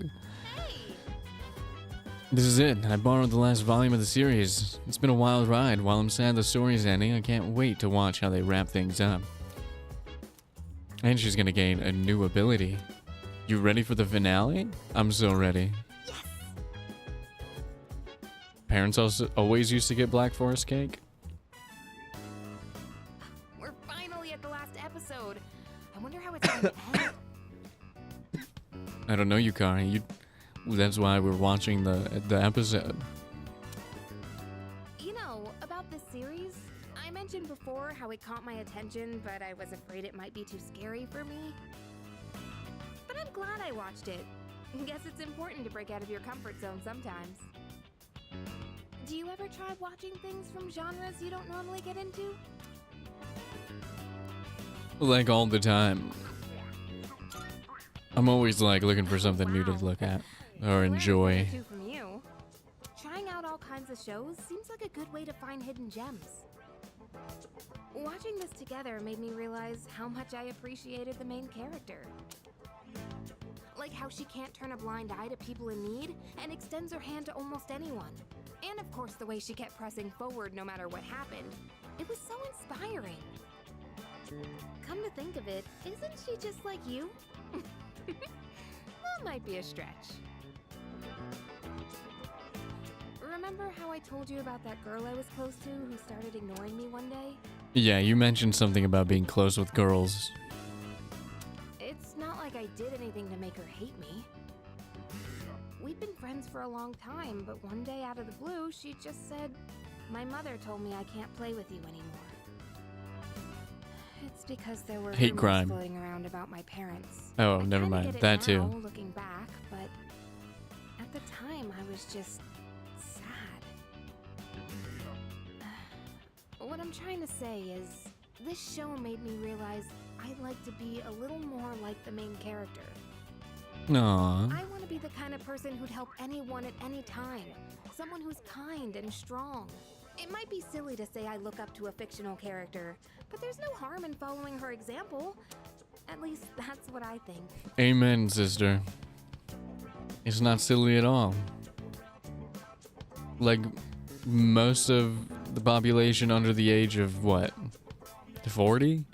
This is it. I borrowed the last volume of the series. It's been a wild ride. While I'm sad the story's ending, I can't wait to watch how they wrap things up. And she's gonna gain a new ability. You ready for the finale? I'm so ready. Parents also always used to get Black Forest cake. We're finally at the last episode. I wonder how it's going to end. I don't know, Yukari. That's why we're watching the episode. You know, about this series, I mentioned before how it caught my attention, but I was afraid it might be too scary for me. But I'm glad I watched it. Guess it's important to break out of your comfort zone sometimes. Do you ever try watching things from genres you don't normally get into? Like all the time. I'm always like looking for something new to look at or enjoy. From you. Trying out all kinds of shows seems like a good way to find hidden gems. Watching this together made me realize how much I appreciated the main character. Like how she can't turn a blind eye to people in need and extends her hand to almost anyone. And of course the way she kept pressing forward no matter what happened. It was so inspiring. Come to think of it, isn't she just like you? That might be a stretch. Remember how I told you about that girl I was close to who started ignoring me one day? Yeah, you mentioned something about being close with girls. It's not like I did anything to make her hate me. We'd been friends for a long time, but one day out of the blue, she just said, "My mother told me I can't play with you anymore." It's because there were hate rumors crime floating around about my parents. Oh, I never kinda mind. get it That now, too. Looking back, but at the time I was just sad. What I'm trying to say is, this show made me realize I'd like to be a little more like the main character. Aww. I want to be the kind of person who'd help anyone at any time. Someone who's kind and strong. It might be silly to say I look up to a fictional character, but there's no harm in following her example. At least that's what I think. Amen, sister. It's not silly at all. Like, most of the population under the age of, what, 40?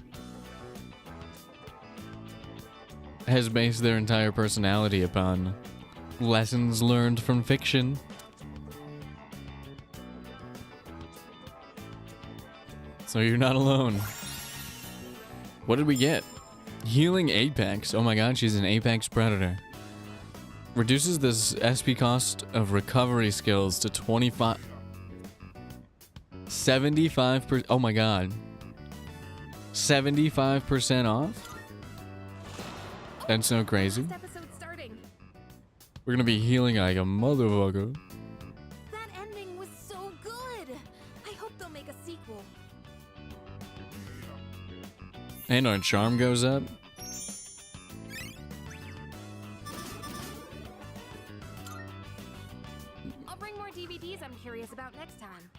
Has based their entire personality upon lessons learned from fiction. So you're not alone. What did we get? Healing Apex. Oh my god, she's an Apex Predator. Reduces this SP cost of recovery skills to 75... 75%... Oh my god. 75% off? That's so crazy. We're gonna be healing like a motherfucker. That ending was so good. I hope they'll make a sequel. And our charm goes up. I'll bring more DVDs I'm curious about next time.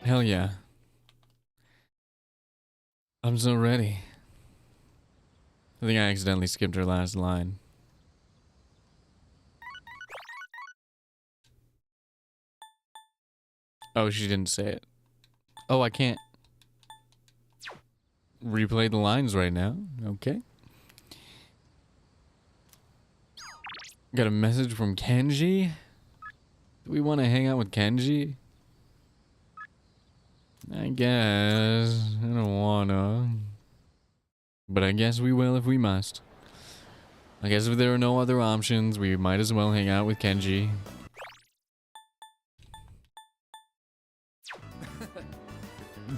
Hell yeah. I'm so ready. I think I accidentally skipped her last line. Oh, she didn't say it. Oh, I can't replay the lines right now. Okay. Got a message from Kenji? Do we want to hang out with Kenji? I guess. I don't wanna. But I guess we will if we must. I guess if there are no other options, we might as well hang out with Kenji.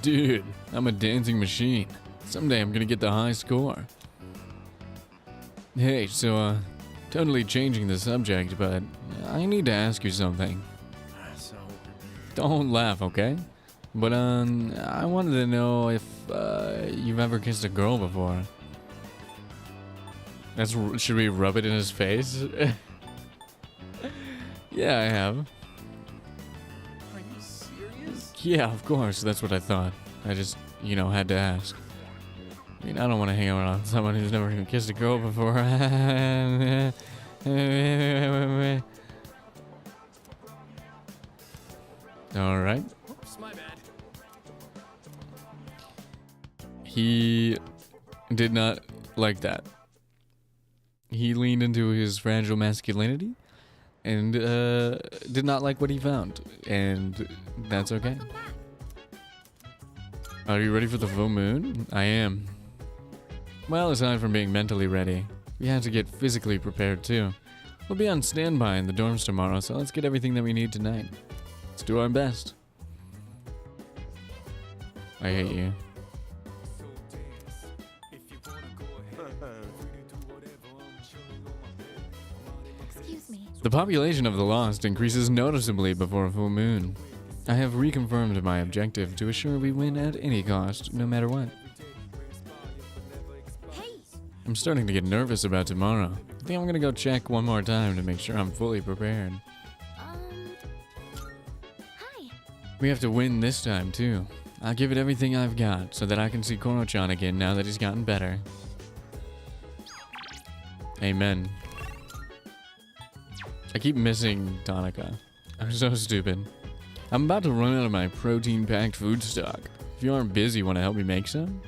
Dude, I'm a dancing machine. Someday I'm gonna get the high score. Hey, so, totally changing the subject, but I need to ask you something. So... Don't laugh, okay? But, I wanted to know if, you've ever kissed a girl before. Should we rub it in his face? Yeah, I have. Are you serious? Yeah, of course. That's what I thought. I just, you know, had to ask. I mean, I don't want to hang out with someone who's never even kissed a girl before. All right. Oops, my bad. He did not like that. He leaned into his fragile masculinity and did not like what he found. And that's okay. Are you ready for the full moon? I am. Well, aside from being mentally ready, we have to get physically prepared too. We'll be on standby in the dorms tomorrow, so let's get everything that we need tonight. Let's do our best. I hate you. Excuse me. The population of the Lost increases noticeably before a full moon. I have reconfirmed my objective to assure we win at any cost, no matter what. Hey! I'm starting to get nervous about tomorrow. I think I'm gonna go check one more time to make sure I'm fully prepared. Hi. We have to win this time, too. I'll give it everything I've got so that I can see Koro-chan again now that he's gotten better. Amen. I keep missing Tonica. I'm so stupid. I'm about to run out of my protein-packed food stock. If you aren't busy, want to help me make some?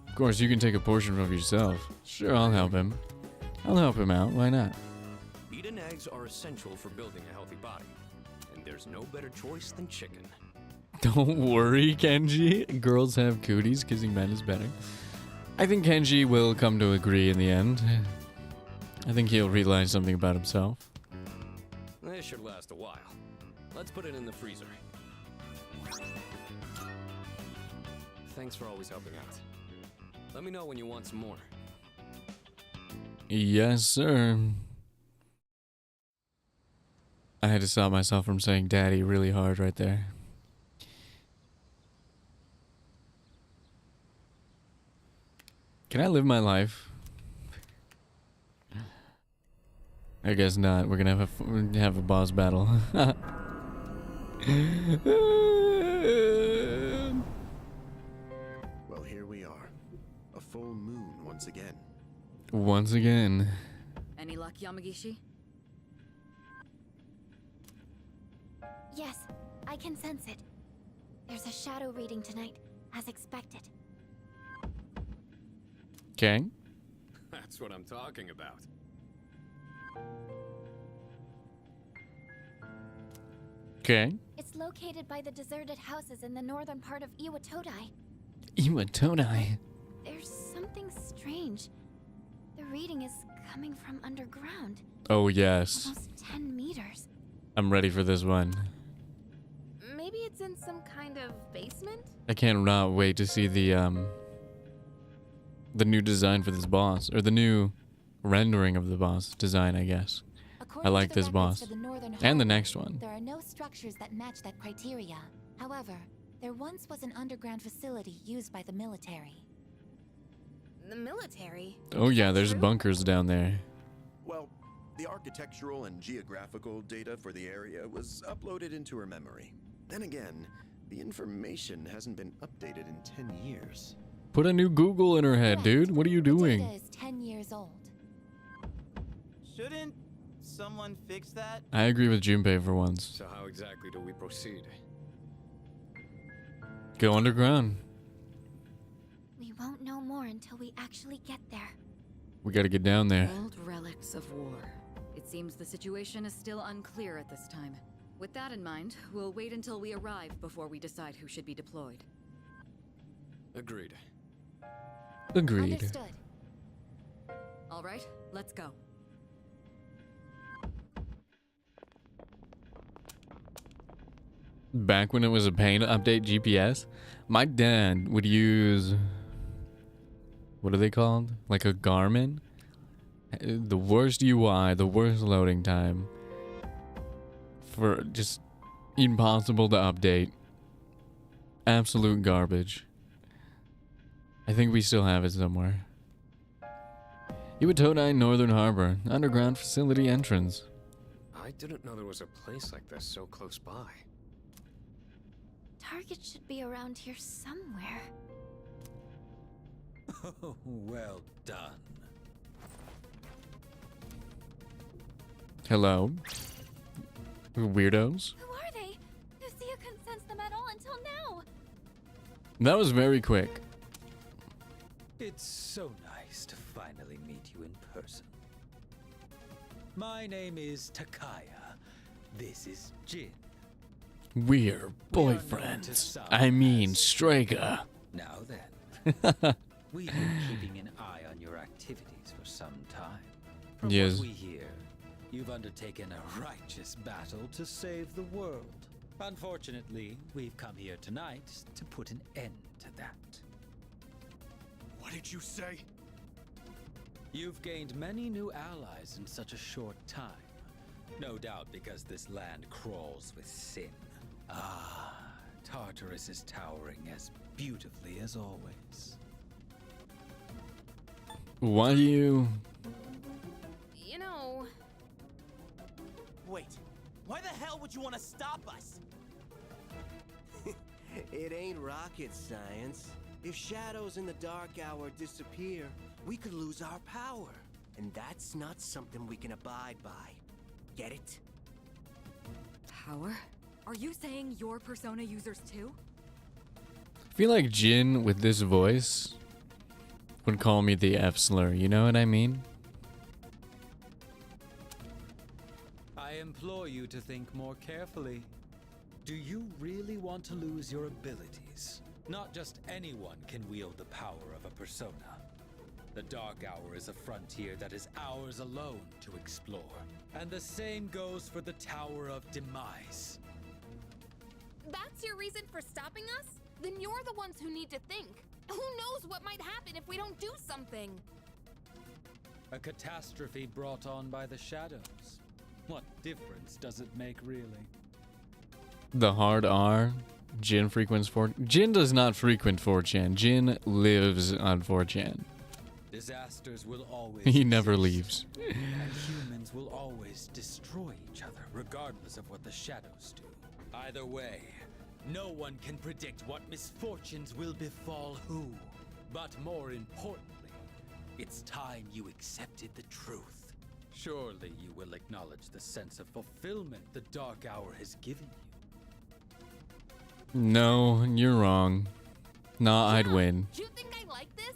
Of course, you can take a portion from yourself. Sure, I'll help him. I'll help him out. Why not? Meat and eggs are essential for building a healthy body. And there's no better choice than chicken. Don't worry, Kenji. Girls have cooties. Kissing men is better. I think Kenji will come to agree in the end. I think he'll realize something about himself. This should last a while. Let's put it in the freezer. Thanks for always helping out. Let me know when you want some more. Yes, sir. I had to stop myself from saying daddy really hard right there. Can I live my life? I guess not. We're gonna have a boss battle. Well, here we are. A full moon once again. Once again. Any luck, Yamagishi? Yes, I can sense it. There's a shadow reading tonight, as expected. Okay. That's what I'm talking about. Okay. It's located by the deserted houses in the northern part of Iwatodai. Iwatodai? There's something strange. The reading is coming from underground. Oh, yes. Almost 10 meters. I'm ready for this one. Maybe it's in some kind of basement? I can't not wait to see the new design for this boss, or the new rendering of the boss design, I guess. I like this boss. And the next one. There are no structures that match that criteria. However, there once was an underground facility used by the military. The military? Oh yeah, there's bunkers down there. Well, the architectural and geographical data for the area was uploaded into her memory. Then again, the information hasn't been updated in 10 years. Put a new Google in her head, dude. What are you doing? The data is 10 years old. Shouldn't someone fix that? I agree with Junpei for once. So how exactly do we proceed? Go underground. We won't know more until we actually get there. We gotta get down there. Old relics of war. It seems the situation is still unclear at this time. With that in mind, we'll wait until we arrive before we decide who should be deployed. Agreed. Agreed. Understood. All right, let's go. Back when it was a pain to update GPS, my dad would use, what are they called? Like a Garmin? The worst UI, the worst loading time. For just impossible to update. Absolute garbage. I think we still have it somewhere. Iwatodai Northern Harbor, underground facility entrance. I didn't know there was a place like this so close by. Target should be around here somewhere. Oh, well done. Hello? Weirdos? Who are they? Lucia couldn't sense them at all until now. That was very quick. It's so nice to finally meet you in person. My name is Takaya. This is Jin. We're boyfriends. I mean, Straker. Now then, we've been keeping an eye on your activities for some time. From Yes. what we hear, you've undertaken a righteous battle to save the world. Unfortunately, we've come here tonight to put an end to that. What did you say? You've gained many new allies in such a short time. No doubt because this land crawls with sin. Ah, Tartarus is towering as beautifully as always. Why do you... You know... Wait, why the hell would you want to stop us? It ain't rocket science. If shadows in the dark hour disappear, we could lose our power. And that's not something we can abide by. Get it? Power? Are you saying you're Persona users too? I feel like Jin, with this voice, would call me the F slur, you know what I mean? I implore you to think more carefully. Do you really want to lose your abilities? Not just anyone can wield the power of a persona. The Dark Hour is a frontier that is ours alone to explore. And the same goes for the Tower of Demise. That's your reason for stopping us? Then you're the ones who need to think. Who knows what might happen if we don't do something? A catastrophe brought on by the shadows. What difference does it make, really? The hard R. Jin frequents 4... Jin does not frequent 4chan. Jin lives on 4chan. Disasters will always He never exist, leaves. And humans will always destroy each other, regardless of what the shadows do. Either way, no one can predict what misfortunes will befall who. But more importantly, it's time you accepted the truth. Surely you will acknowledge the sense of fulfillment the Dark Hour has given you. No, you're wrong. Nah, I'd win. Do you think I like this?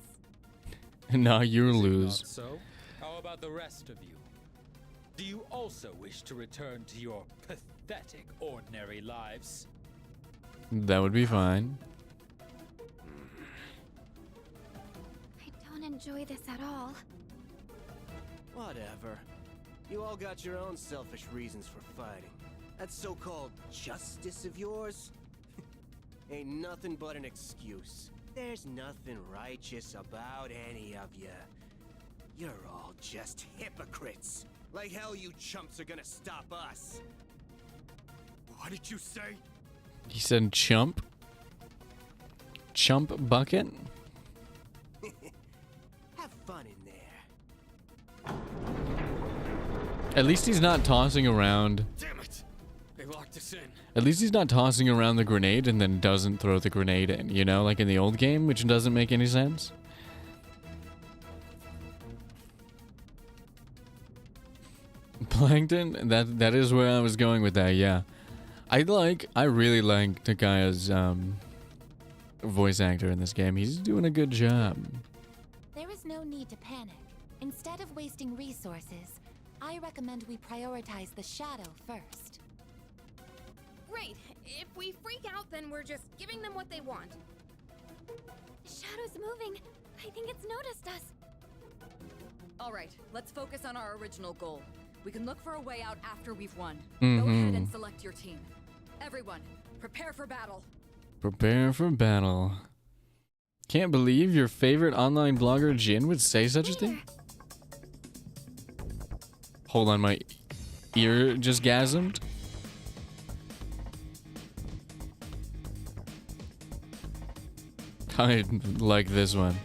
Nah, you Is it lose. not so? How about the rest of you? Do you also wish to return to your pathetic, ordinary lives? That would be fine. I don't enjoy this at all. Whatever. You all got your own selfish reasons for fighting. That so-called justice of yours ain't nothing but an excuse. There's nothing righteous about any of you. You're all just hypocrites. Like hell you chumps are gonna stop us. What did you say? He said chump? Chump bucket? Have fun in there. At least he's not tossing around. Damn it! They locked us in. At least he's not tossing around the grenade and then doesn't throw the grenade in, you know, like in the old game, which doesn't make any sense. Plankton? That is where I was going with that, yeah. I really like Takaya's voice actor in this game. He's doing a good job. There is no need to panic. Instead of wasting resources, I recommend we prioritize the shadow first. Right. If we freak out, then we're just giving them what they want. Shadow's moving. I think it's noticed us. All right, let's focus on our original goal. We can look for a way out after we've won. Mm-hmm. Go ahead and select your team. Everyone, prepare for battle. Prepare for battle. Can't believe your favorite online blogger Jin would say such a thing. Hold on, my ear just gasmed. I like this one.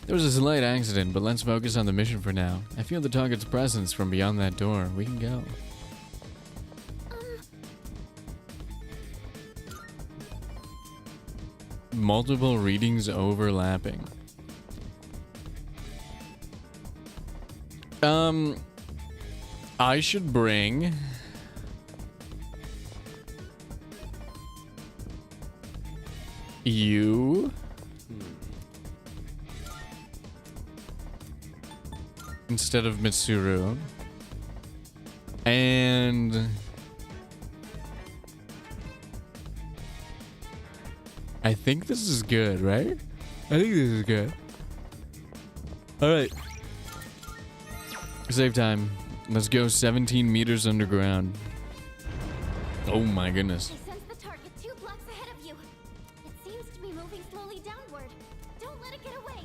There was a slight accident, but let's focus on the mission for now. I feel the target's presence from beyond that door. We can go. Multiple readings overlapping. I should bring you instead of Mitsuru, and I think this is good, right? I think this is good. Alright. Save time. Let's go 17 meters underground. Oh my goodness. I sense the target 2 blocks ahead of you. It seems to be moving slowly downward. Don't let it get away.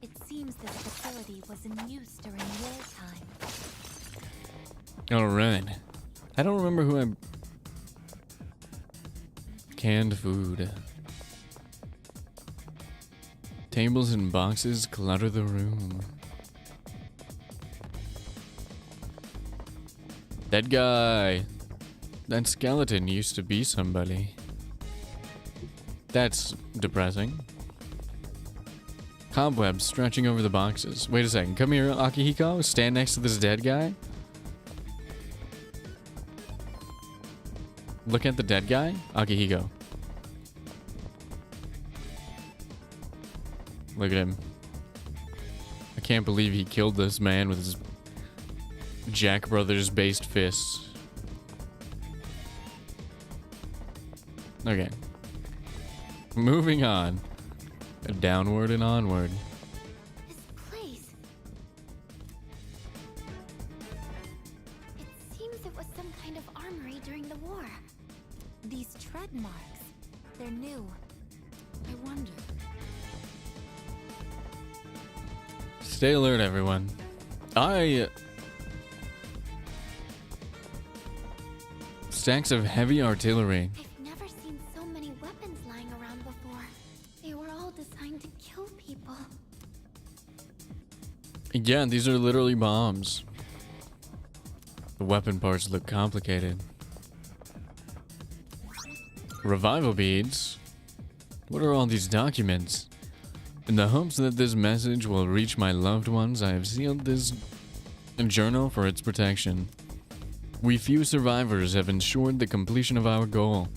It seems this facility was in use during wartime. Alright. I don't remember who I... Canned food. Tables and boxes clutter the room. That guy. That skeleton used to be somebody. That's depressing. Cobwebs stretching over the boxes. Wait a second. Come here, Akihiko. Stand next to this dead guy. Look at the dead guy. Akihiko. Look at him. I can't believe he killed this man with his Jack Brothers based fists. Okay. Moving on. Downward and onward. This place. It seems it was some kind of armory during the war. These tread marks, they're new. I wonder. Stay alert, everyone. Stacks of heavy artillery. I've never seen so many weapons lying around before. They were all designed to kill people. Yeah, these are literally bombs. The weapon parts look complicated. Revival beads? What are all these documents? In the hopes that this message will reach my loved ones, I have sealed this journal for its protection. We few survivors have ensured the completion of our goal.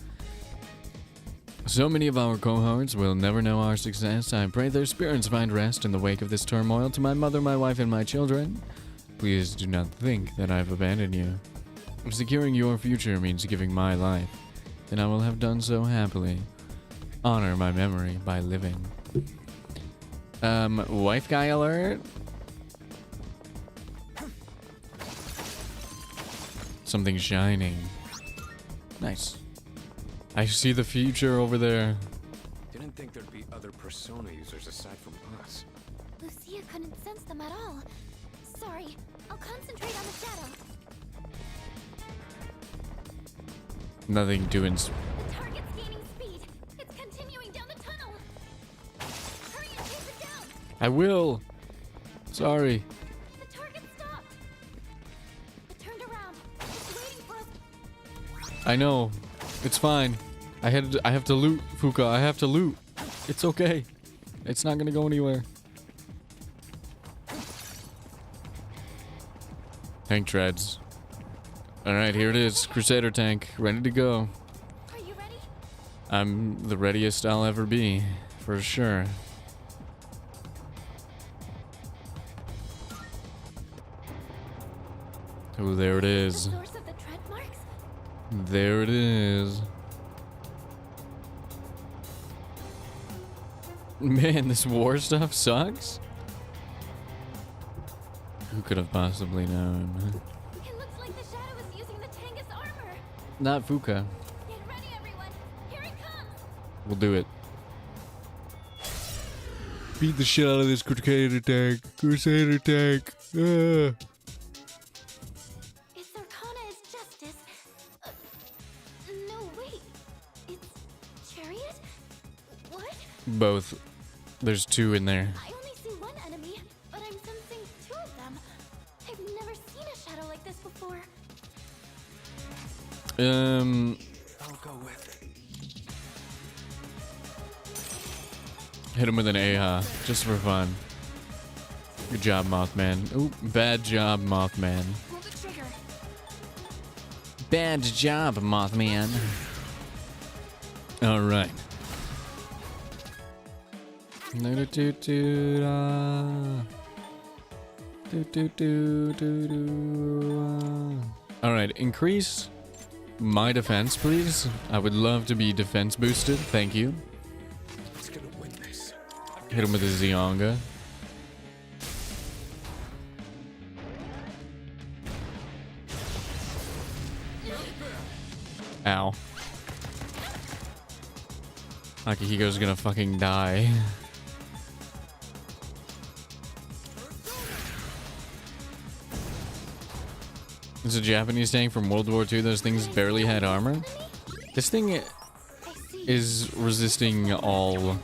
So many of our cohorts will never know our success. I pray their spirits find rest in the wake of this turmoil. To my mother, my wife, and my children, please do not think that I've abandoned you. If securing your future means giving my life, then I will have done so happily. Honor my memory by living. Wife guy alert. Something shining. Nice. I see the future over there. Didn't think there'd be other Persona users aside from us. Lucia couldn't sense them at all. Sorry, I'll concentrate on the shadow. Nothing doing. The target's gaining speed. It's continuing down the tunnel. Hurry and chase it down. I will. Sorry. The target stopped. It turned around. It's waiting for us. I know. It's fine. I have to loot, Fuka. I have to loot. It's okay. It's not gonna go anywhere. Tank treads. Alright, here it is. Crusader tank. Ready to go. Are you ready? I'm the readiest I'll ever be. For sure. Oh, there it is. The source of the tread marks? There it is. Man, this war stuff sucks. Who could have possibly known? It looks like the shadow is using the Tangus armor. Not Fuka. Get ready, everyone. Here it comes. We'll do it. Beat the shit out of this Crusader tank. Crusader tank. Its arcana is justice. No, wait. It's chariot? What? Both. There's two in there. I only see one enemy, but I'm sensing two of them. I've never seen a shadow like this before. I'll go with it. Hit him with an AHA, just for fun. Good job, Mothman. Ooh, bad job, Mothman. Pull the trigger. Bad job, Mothman. All right. All right, increase my defense, please. I would love to be defense boosted. Thank you. Let's gonna win this. Hit him with a Zionga. Ow. Akihiko's gonna fucking die. This is a Japanese tank from World War II. Those things barely had armor. This thing is resisting all.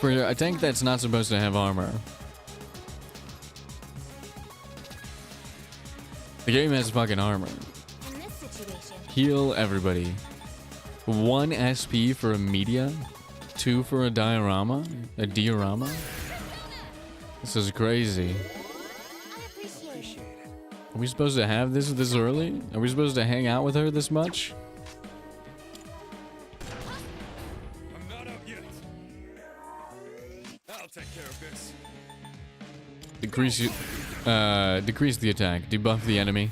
For a tank that's not supposed to have armor. The game has fucking armor. In this situation, Heal everybody. 1 SP for a media, 2 for a diorama, a diorama. This is crazy. Are we supposed to have this early? Are we supposed to hang out with her this much? I'm not out yet. I'll take care of this. Decrease the attack. Debuff the enemy.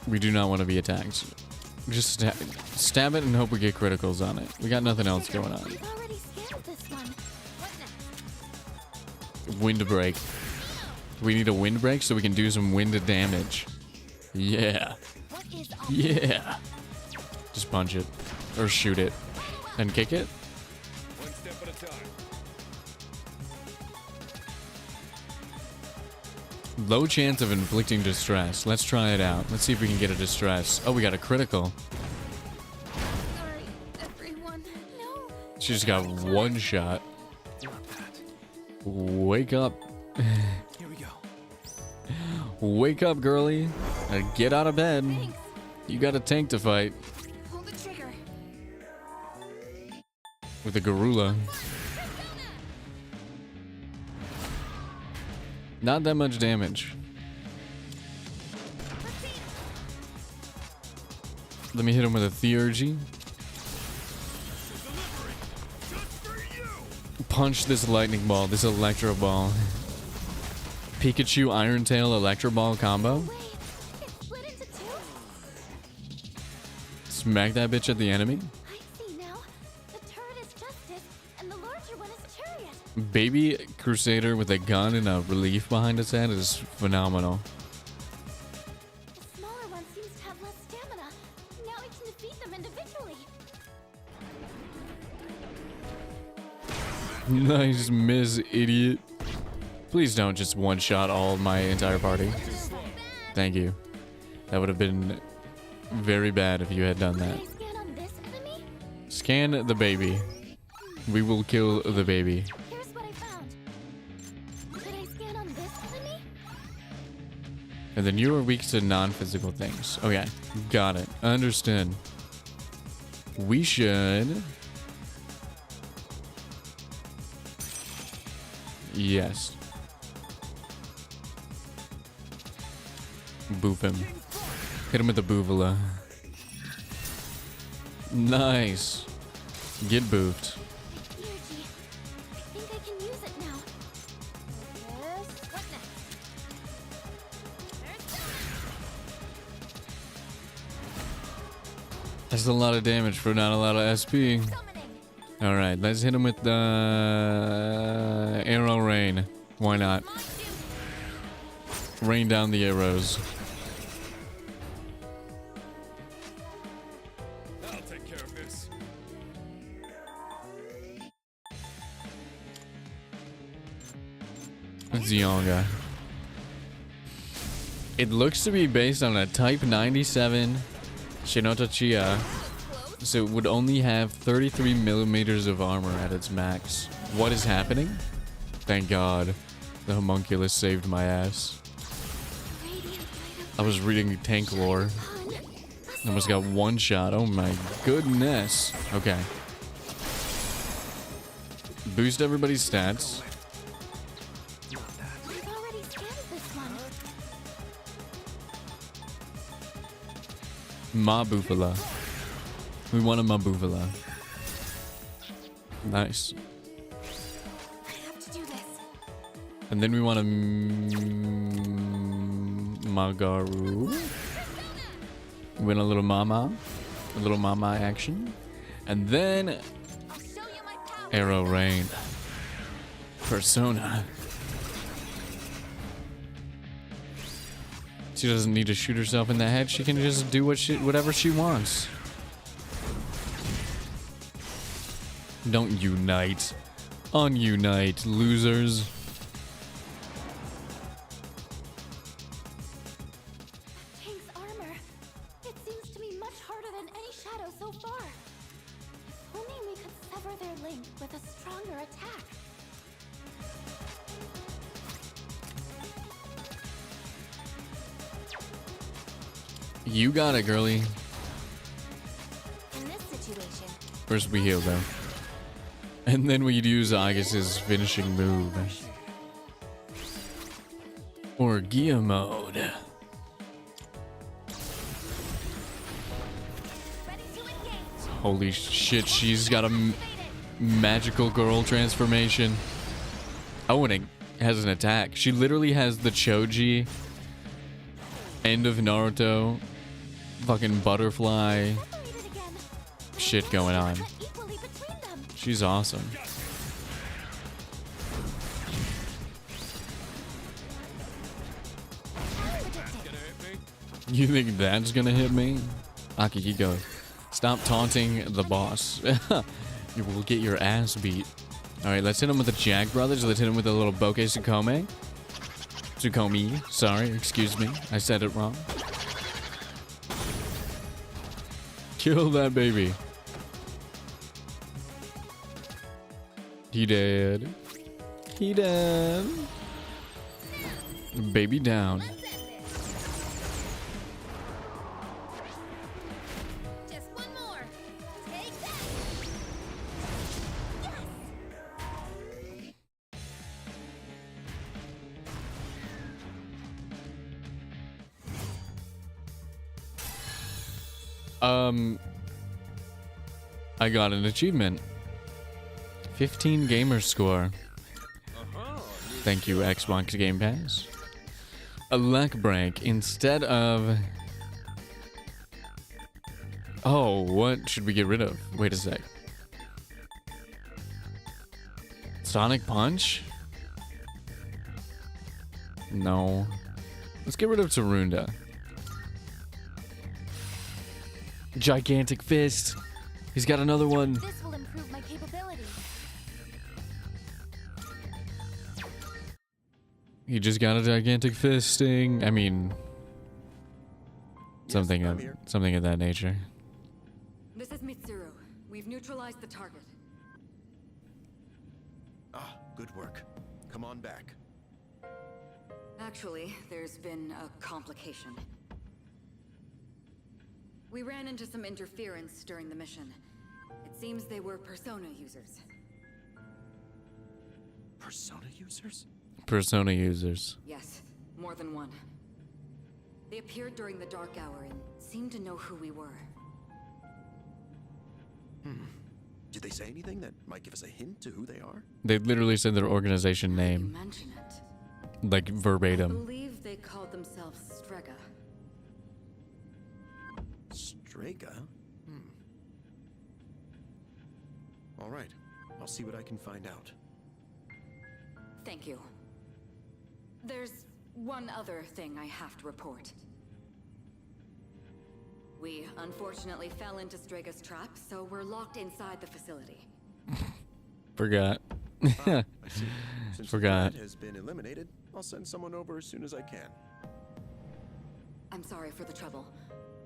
We do not want to be attacked. Just stab it and hope we get criticals on it. We got nothing else going on. we've already scanned this one. What next? Wind break. We need a wind break so we can do some wind damage. Yeah. What is all Yeah. Just punch it. Or shoot it. And kick it. One step at a time. Low chance of inflicting distress. Let's try it out. Let's see if we can get a distress. Oh, we got a critical. Sorry, everyone. No. She just got one shot. Wake up. Here we go. Wake up, girly. Get out of bed. Thanks. You got a tank to fight. Pull the trigger. With a Garula. Not that much damage. Let me hit him with a Theurgy. Punch this lightning ball, this electro ball. Pikachu Iron Tail electro ball combo. Wait, it split into two? Smack that bitch at the enemy. I see Baby Crusader with a gun and a relief behind his head is phenomenal. The smaller one seems to have less stamina. Now I can defeat them individually. Nice miss, idiot. Please don't just one-shot all my entire party. Thank you. That would have been very bad if you had done that. Scan on this enemy? Scan the baby. We will kill the baby. Here's what I found. Should I scan on this enemy? And then you are weak to non-physical things. Okay, got it. Understood. We should... Yes. Boof him. Hit him with the boovula. Nice. Get boofed. Energy. I think I can use it now. Yes. What next? That's a lot of damage for not a lot of SP. Alright, let's hit him with the arrow rain. Why not? Rain down the arrows. I'll take care of this. Zionga. It looks to be based on a Type 97 Shinota Chia, so it would only have 33 millimeters of armor at its max. What is happening? Thank God. The homunculus saved my ass. I was reading tank lore. Almost got one shot. Oh my goodness. Okay. Boost everybody's stats. I've already scanned this one. Mabufala. We want a Mabufala. Nice. I have to do this. And then we want a Magaru. We want a little mama action. And then Arrow Rain. Persona. She doesn't need to shoot herself in the head. She can just do whatever she wants. Don't unite. Ununite, losers. Tank's armor. It seems to be much harder than any shadow so far. If only we could sever their link with a stronger attack. You got it, girly. In this situation, First we heal though. And then we'd use Agas's finishing move. Or Gia mode. Holy shit, she's got a magical girl transformation. Oh, and it has an attack. She literally has the Choji end of Naruto fucking butterfly shit going on. She's awesome. You think that's gonna hit me? Akihiko, stop taunting the boss. You will get your ass beat. Alright, let's hit him with the Jack Brothers. Let's hit him with a little Bokeh Tsukome. Tsukomi, sorry, excuse me. I said it wrong. Kill that baby. He dead. He dead. Baby down. just one more. Take that. I got an achievement. 15 gamer score. Thank you, Xbox Game Pass. A luck break instead of... Oh, what should we get rid of? Wait a sec. Sonic Punch? No. Let's get rid of Tarunda. Gigantic Fist. He's got another one. This will improve my capabilities. He just got a gigantic fisting. I mean, something of that nature. This is Mitsuru. We've neutralized the target. Ah, good work. Come on back. Actually, there's been a complication. We ran into some interference during the mission. It seems they were Persona users. Persona users? Persona users. Yes, more than one. They appeared during the dark hour and seemed to know who we were. Did they say anything that might give us a hint to who they are? They literally said their organization name. Mention it. Like I verbatim. believe they called themselves Strega. Strega? All right. I'll see what I can find out. Thank you. There's one other thing I have to report. We unfortunately fell into Strega's trap, so we're locked inside the facility. Forgot. I see. Since Forgot. the threat has been eliminated, I'll send someone over as soon as I can. I'm sorry for the trouble.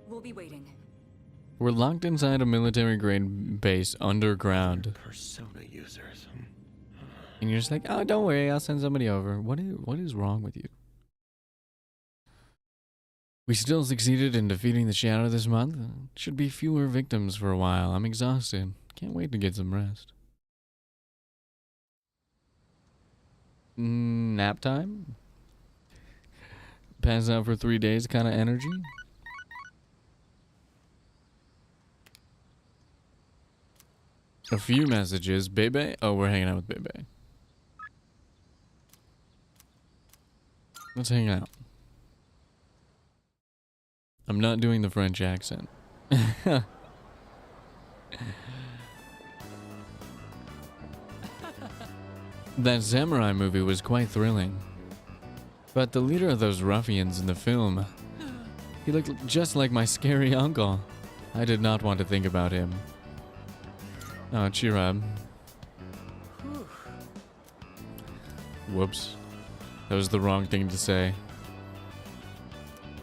We'll be waiting. We're locked inside a military-grade base underground. Persona users. And you're just like, oh, don't worry, I'll send somebody over. What is wrong with you? We still succeeded in defeating the Shadow this month. Should be fewer victims for a while. I'm exhausted. Can't wait to get some rest. Nap time? Pass out for 3 days kind of energy? A few messages. Bebe? Oh, we're hanging out with Bebe. Let's hang out. I'm not doing the French accent. That samurai movie was quite thrilling. But the leader of those ruffians in the film, he looked just like my scary uncle. I did not want to think about him. Oh, cheer up. Whoops. That was the wrong thing to say.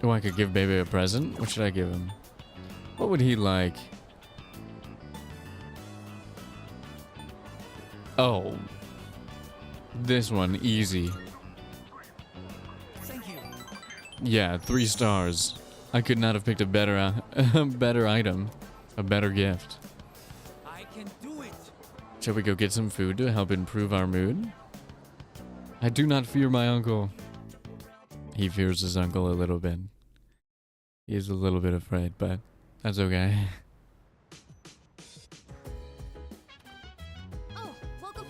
Oh, I could give Bebe a present? What should I give him? What would he like? Oh. This one, easy. Thank you. Yeah, 3 stars. I could not have picked a better item. A better gift. I can do it. Shall we go get some food to help improve our mood? I do not fear my uncle. He fears his uncle a little bit. He is a little bit afraid, but that's okay. Oh, welcome.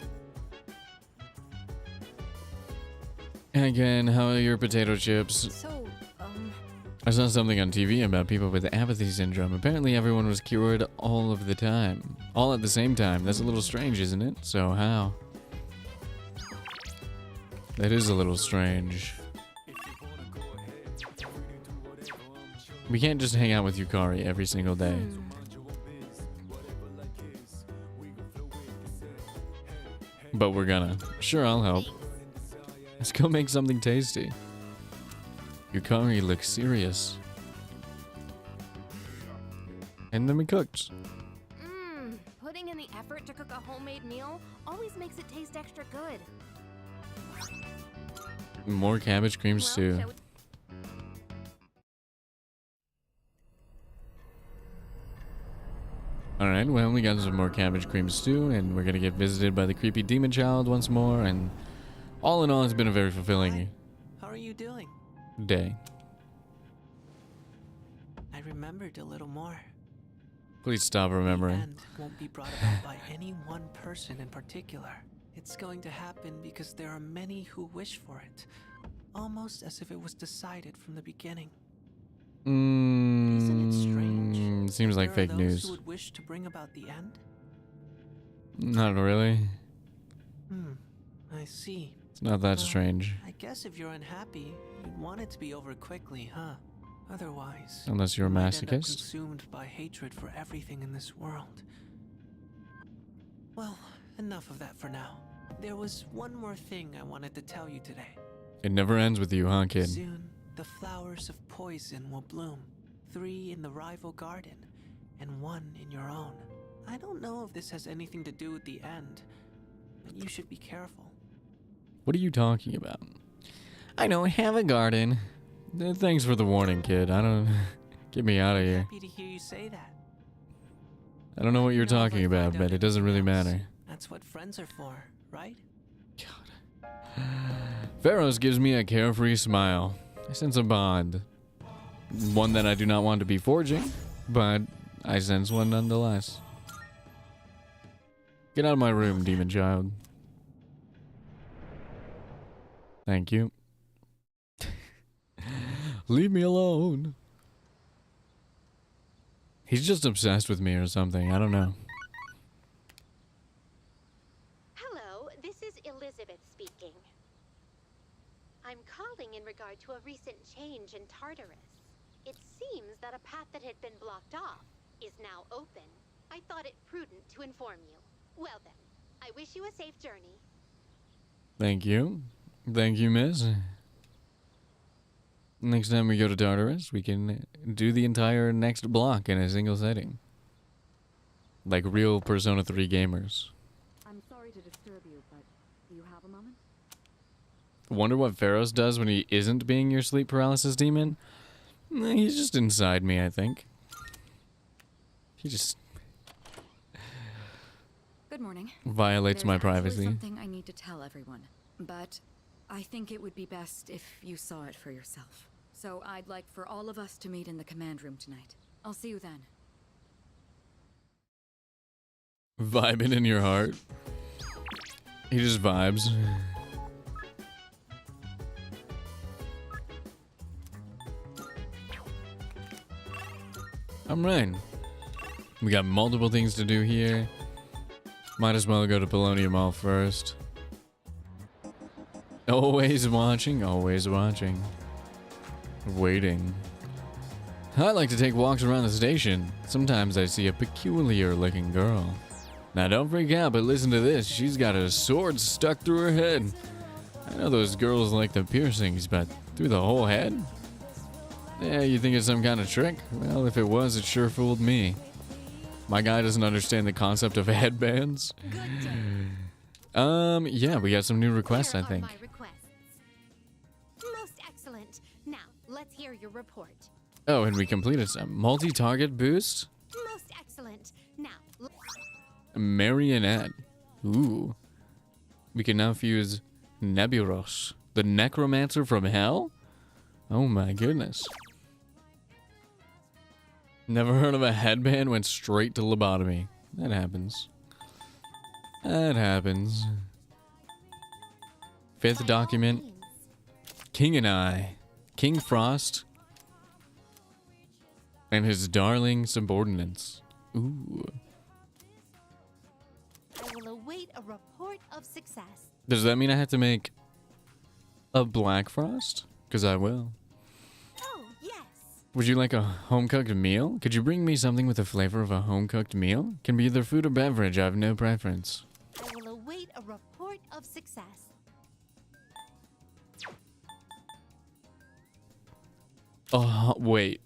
Again, how are your potato chips? So, I saw something on TV about people with apathy syndrome. Apparently everyone was cured all of the time. All at the same time. That's a little strange, isn't it? So how? That is a little strange. We can't just hang out with Yukari every single day. But we're gonna. Sure, I'll help. Let's go make something tasty. Yukari looks serious. And then we cooked. Putting in the effort to cook a homemade meal always makes it taste extra good. More cabbage cream stew. Alright, well, we got some more cabbage cream stew, and we're gonna get visited by the creepy demon child once more, and all in all, it's been a very fulfilling How are you doing? day. I remembered a little more. Please stop remembering. The end won't be brought about by any one person in particular. It's going to happen because there are many who wish for it. Almost as if it was decided from the beginning. Isn't it strange? Seems like there fake are those news. who would wish to bring about the end? Not really. I see. It's not that Well, strange. I guess if you're unhappy, you'd want it to be over quickly, huh? Otherwise, Unless you're a you might end up masochist. consumed by hatred for everything in this world. Well, enough of that for now. There was one more thing I wanted to tell you today. It never ends with you, huh, kid? Soon, the flowers of poison will bloom. 3 in the rival garden, and 1 in your own. I don't know if this has anything to do with the end, but you should be careful. What are you talking about? I don't have a garden. Thanks for the warning, kid. I don't... Get me out of here. Happy to hear you say that. I don't know what you're talking about, but it doesn't really matter. That's what friends are for, right? Pharaohs gives me a carefree smile. I sense a bond. One that I do not want to be forging, but I sense one nonetheless. Get out of my room, demon child. Thank you. Leave me alone. He's just obsessed with me or something. I don't know. Hello, this is Elizabeth speaking. I'm calling in regard to a recent change in Tartarus. It seems that a path that had been blocked off is now open. I thought it prudent to inform you. Well then, I wish you a safe journey. Thank you. Thank you, miss. Next time we go to Tartarus, we can do the entire next block in a single setting. Like real Persona 3 gamers. I'm sorry to disturb you, but do you have a moment? Wonder what Pharaohs does when he isn't being your sleep paralysis demon? He's just inside me, I think. He just... Good morning. Violates my There's actually privacy. Something I need to tell everyone, but I think it would be best if you saw it for yourself. So I'd like for all of us to meet in the command room tonight. I'll see you then. Vibing in your heart. He just vibes. Alright. We got multiple things to do here. Might as well go to Polonium Mall first. Always watching, always watching. Waiting. I like to take walks around the station. Sometimes I see a peculiar looking girl. Now don't freak out, but listen to this. She's got a sword stuck through her head. I know those girls like the piercings, but through the whole head? Yeah, you think it's some kind of trick? Well, if it was, it sure fooled me. My guy doesn't understand the concept of headbands. Yeah, we got some new requests, I think. Most excellent. Now, let's hear your report. Oh, and we completed some multi-target boost. Most excellent. Now, Marionette. Ooh. We can now fuse Nebulos, the necromancer from hell? Oh my goodness. Never heard of a headband went straight to lobotomy. That happens. That happens. 5th document. King and I. King Frost. And his darling subordinates. Ooh. I will await a report of success. Does that mean I have to make a Black Frost? Because I will. Oh, yes. Would you like a home-cooked meal? Could you bring me something with the flavor of a home-cooked meal? Can be either food or beverage. I have no preference. I will await a report of success. Oh, wait.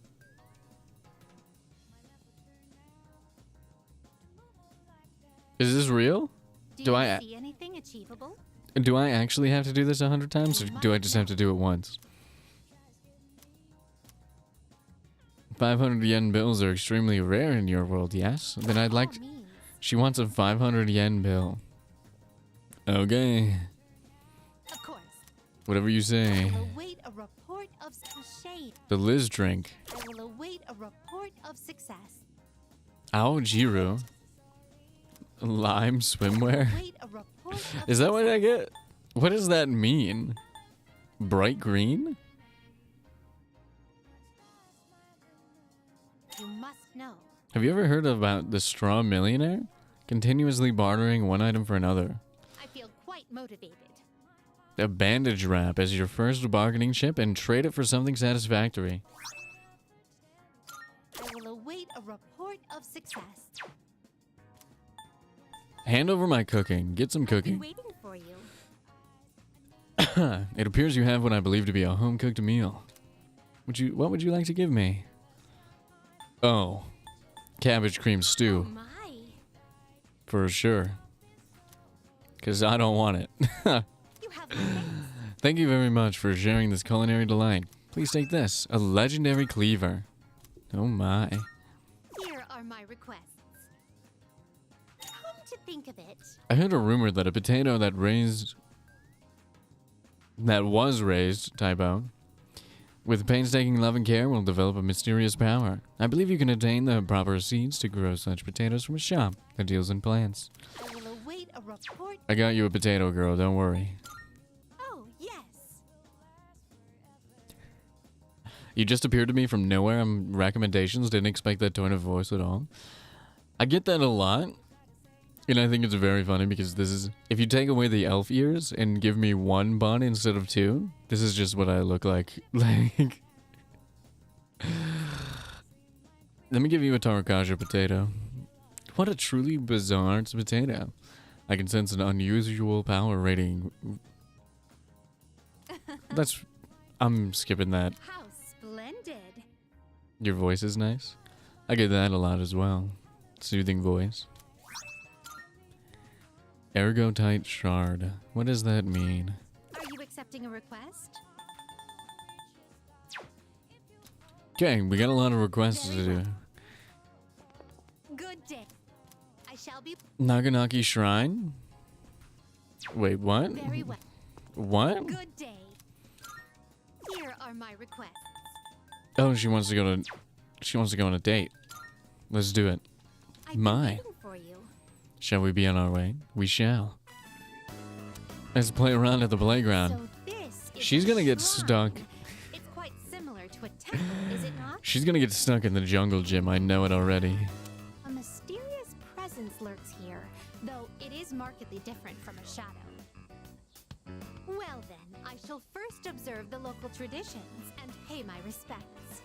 Is this real? Do you see anything achievable? Do I actually have to do this 100 times, or do I just have to do it once? 500 yen bills are extremely rare in your world, yes? Then I'd like... She wants a 500 yen bill. Okay. Of course. Whatever you say. I will await a report of shade. The Liz drink. I will await a report of success. Aojiru. Lime swimwear? Await a report of Is that what I get? What does that mean? Bright green? You must know. Have you ever heard about the straw millionaire? Continuously bartering one item for another. I feel quite quite motivated. A bandage wrap as your first bargaining chip and trade it for something satisfactory. I will await a report of success. Hand over my cooking. Get some I've been cooking. waiting for you. It appears you have what I believe to be a home-cooked meal. What would you like to give me? Oh, cabbage cream stew. Oh my. For sure. Because I don't want it. You have my thanks. Thank you very much for sharing this culinary delight. Please take this, a legendary cleaver. Oh my. Here are my requests. Come to think of it, I heard a rumor that a potato that was raised, typo, with painstaking love and care will develop a mysterious power. I believe you can obtain the proper seeds to grow such potatoes from a shop that deals in plants. I will await a report. I got you a potato, girl, don't worry. Oh, yes. You just appeared to me from nowhere on recommendations, didn't expect that tone of voice at all. I get that a lot, and I think it's very funny because this is, if you take away the elf ears and give me one bun instead of two, this is just what I look like. Like, let me give you a Tarakaja potato. What a truly bizarre potato. I can sense an unusual power rating. I'm skipping that. How splendid. Your voice is nice. I get that a lot as well. Soothing voice. Ergotite shard. What does that mean? Are you accepting a request? Okay, we got a lot of requests to do. Good day. I shall be Naganaki Shrine? Wait, what? very well. What? Good day. Here are my requests. Oh, she wants to go on a date. Let's do it. My. For you. Shall we be on our way? We shall. Let's play around at the playground. So this is She's a gonna get shrine. stuck. It's quite similar to a temple, is it not? She's gonna get stuck in the jungle gym. I know it already. A mysterious presence lurks here, though it is markedly different from a shadow. Well then, I shall first observe the local traditions and pay my respects.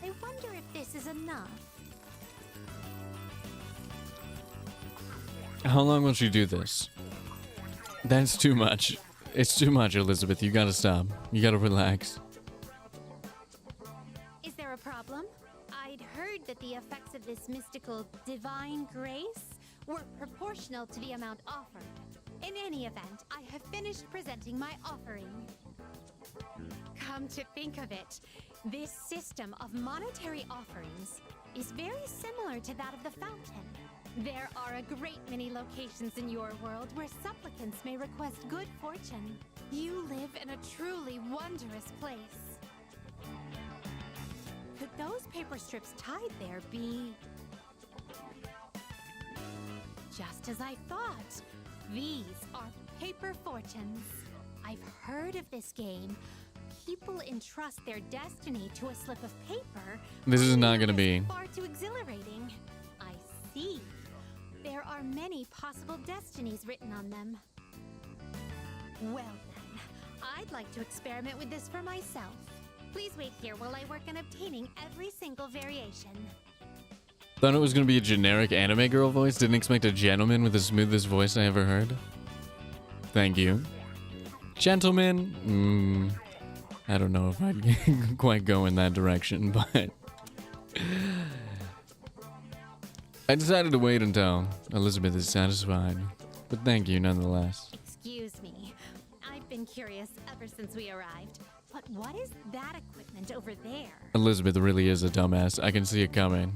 I wonder if this is enough. How long will she do this? That's too much. It's too much, Elizabeth. You gotta stop. You gotta relax. Is there a problem? I'd heard that the effects of this mystical divine grace were proportional to the amount offered. In any event, I have finished presenting my offering. Come to think of it, this system of monetary offerings is very similar to that of the fountain. There are a great many locations in your world where supplicants may request good fortune. You live in a truly wondrous place. Could those paper strips tied there be... Just as I thought. These are paper fortunes. I've heard of this game. People entrust their destiny to a slip of paper. This is not gonna be. Far too exhilarating. I see. There are many possible destinies written on them. Well then, I'd like to experiment with this for myself. Please wait here while I work on obtaining every single variation. Thought it was gonna be a generic anime girl voice. Didn't expect a gentleman with the smoothest voice I ever heard. Thank you. Gentleman? I don't know if I'd quite go in that direction, but... I decided to wait until Elizabeth is satisfied. But thank you nonetheless. Excuse me. I've been curious ever since we arrived. But what is that equipment over there? Elizabeth really is a dumbass. I can see it coming.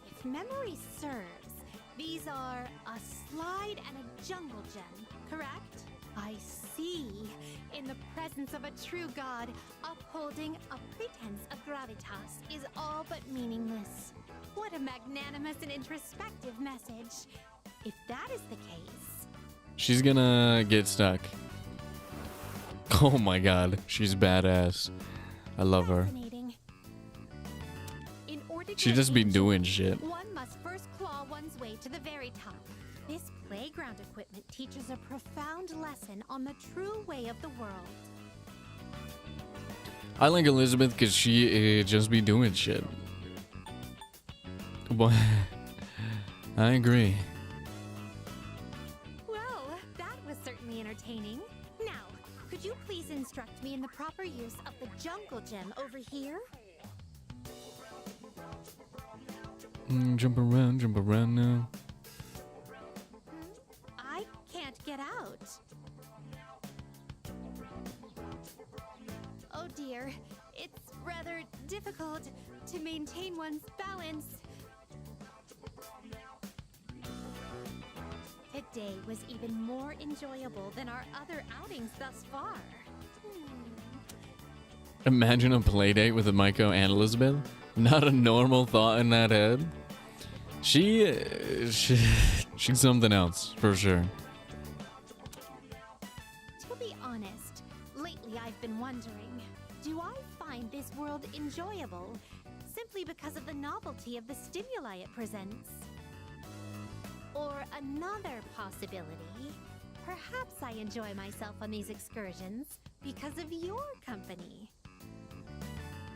If memory serves, these are a slide and a jungle gem, correct? I see. In the presence of a true god, upholding a pretense of gravitas is all but meaningless. What a magnanimous and introspective message. If that is the case... She's gonna get stuck. Oh my god, she's badass. I love her. Fascinating. She just be doing shit. One must first claw one's way to the very top. This playground equipment teaches a profound lesson on the true way of the world. I like Elizabeth because she just be doing shit. What? I agree. Well, that was certainly entertaining. Now, could you please instruct me in the proper use of the jungle gem over here? Jump around now. I can't get out. Oh dear, it's rather difficult to maintain one's balance. Today was even more enjoyable than our other outings thus far. Imagine a playdate with Maiko and Elizabeth. Not a normal thought in that head. She's something else, for sure. To be honest, lately I've been wondering, do I find this world enjoyable simply because of the novelty of the stimuli it presents? Or another possibility, perhaps I enjoy myself on these excursions because of your company.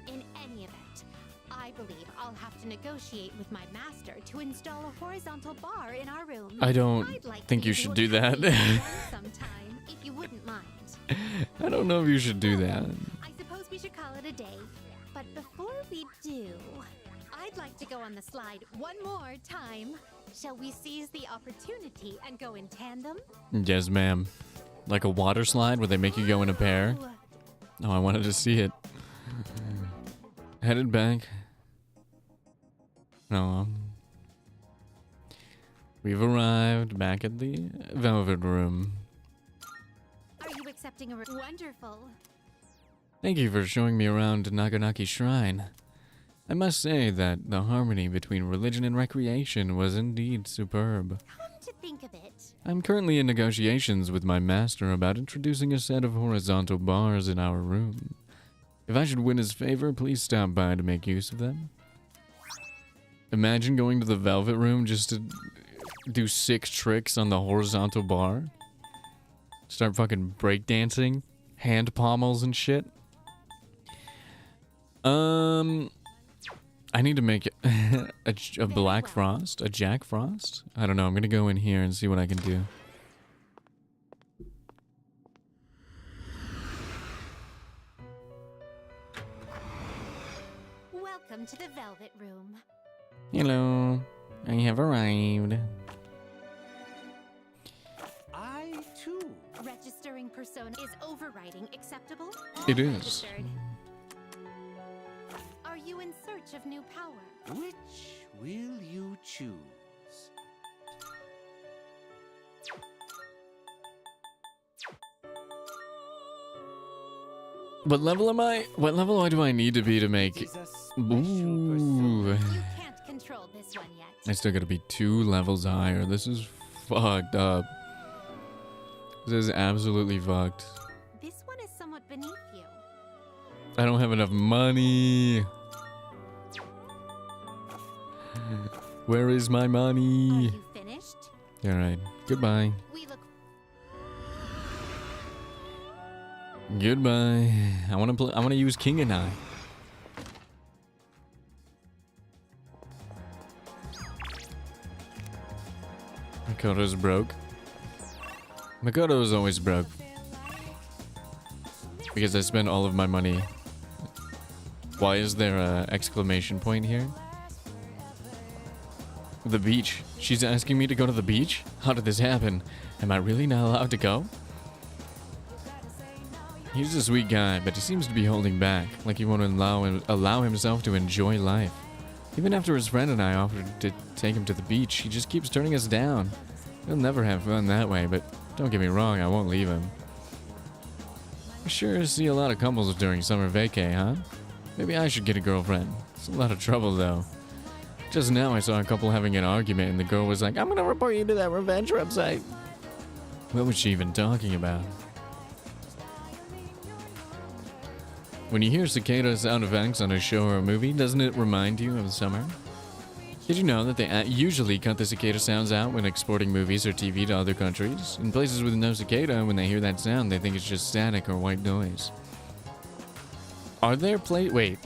In any event, I believe I'll have to negotiate with my master to install a horizontal bar in our room. I don't think you should do that. Sometime, if you wouldn't mind. I don't know if you should do that. I suppose we should call it a day. But before we do, I'd like to go on the slide one more time. Shall we seize the opportunity and go in tandem? Yes, ma'am. Like a water slide where they make you go in a pair? Oh, I wanted to see it. Headed back. No. We've arrived back at the Velvet Room. Are you accepting a wonderful? Thank you for showing me around Naganaki Shrine. I must say that the harmony between religion and recreation was indeed superb. Come to think of it. I'm currently in negotiations with my master about introducing a set of horizontal bars in our room. If I should win his favor, please stop by to make use of them. Imagine going to the Velvet Room just to do 6 tricks on the horizontal bar. Start fucking breakdancing, hand pommels and shit. I need to make a Black Frost, a Jack Frost. I don't know. I'm gonna go in here and see what I can do. Welcome to the Velvet Room. Hello, I have arrived. I too. Registering persona is overriding acceptable? It All is. registered. Are you in search of new power? Which will you choose? What level am I? What level do I need to be to make? Ooh. You can't control this one yet. I still gotta be 2 levels higher. This is fucked up. This is absolutely fucked. This one is somewhat beneath you. I don't have enough money. Where is my money? Are you finished? Alright. Goodbye. We look. Goodbye. I wanna use King and I. Makoto's broke. Makoto is always broke. Because I spent all of my money. Why is there a exclamation point here? The beach. She's asking me to go to the beach? How did this happen? Am I really not allowed to go? He's a sweet guy, but he seems to be holding back, like he won't allow himself to enjoy life. Even after his friend and I offered to take him to the beach, he just keeps turning us down. He'll never have fun that way, but don't get me wrong, I won't leave him. I sure see a lot of couples during summer vacay, huh? Maybe I should get a girlfriend. It's a lot of trouble, though. Just now I saw a couple having an argument and the girl was like, I'm gonna report you to that revenge website. What was she even talking about? When you hear cicada sound effects on a show or a movie, doesn't it remind you of summer? Did you know that they usually cut the cicada sounds out when exporting movies or TV to other countries? In places with no cicada, when they hear that sound, they think it's just static or white noise. Are there wait.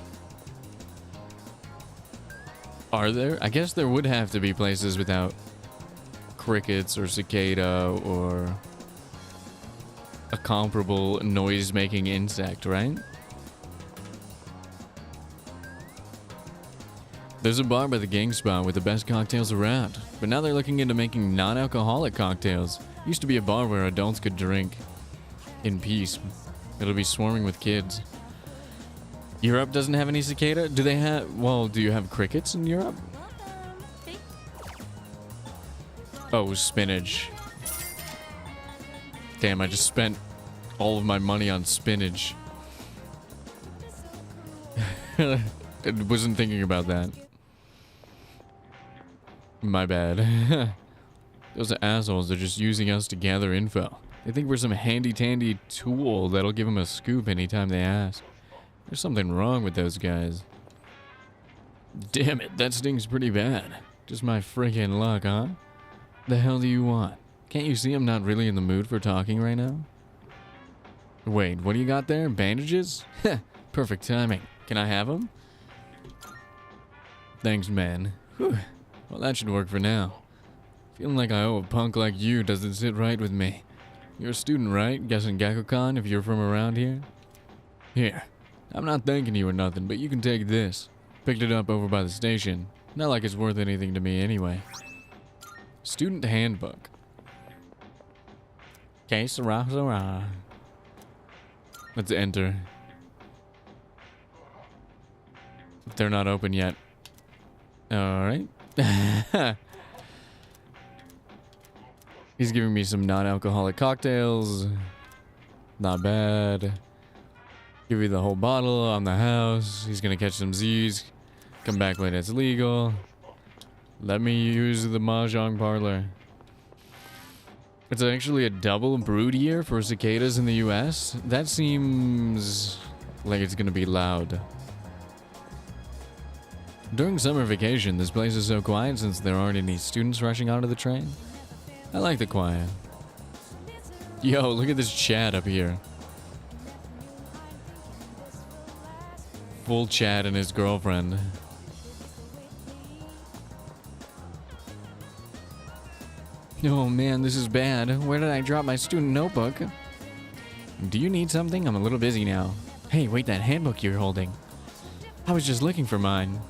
Are there? I guess there would have to be places without crickets or cicada or a comparable noise-making insect, right? There's a bar by the gang spot with the best cocktails around, but now they're looking into making non-alcoholic cocktails. Used to be a bar where adults could drink in peace. It'll be swarming with kids. Europe doesn't have any cicada? Do they have, well, do you have crickets in Europe? Oh, spinach. Damn, I just spent all of my money on spinach. I wasn't thinking about that. My bad. Those assholes, they're just using us to gather info. They think we're some handy-tandy tool that'll give them a scoop anytime they ask. There's something wrong with those guys. Damn it, that stings pretty bad. Just my freaking luck, huh? The hell do you want? Can't you see I'm not really in the mood for talking right now? Wait, what do you got there? Bandages? Heh, perfect timing. Can I have them? Thanks, man. Whew. Well, that should work for now. Feeling like I owe a punk like you doesn't sit right with me. You're a student, right? Guessing Gekko-Con if you're from around here? Here. I'm not thanking you or nothing, but you can take this. Picked it up over by the station. Not like it's worth anything to me anyway. Student handbook. Okay, Sarah. Let's enter. They're not open yet. Alright. He's giving me some non-alcoholic cocktails. Not bad. Give you the whole bottle on the house. He's gonna catch some Z's. Come back when it's legal. Let me use the Mahjong parlor. It's actually a double brood year for cicadas in the US. That seems like it's gonna be loud. During summer vacation, this place is so quiet since there aren't any students rushing onto the train. I like the quiet. Yo, look at this Chad up here. Full Chad and his girlfriend. Oh man, this is bad. Where did I drop my student notebook? Do you need something? I'm a little busy now. Hey, wait, that handbook you're holding. I was just looking for mine.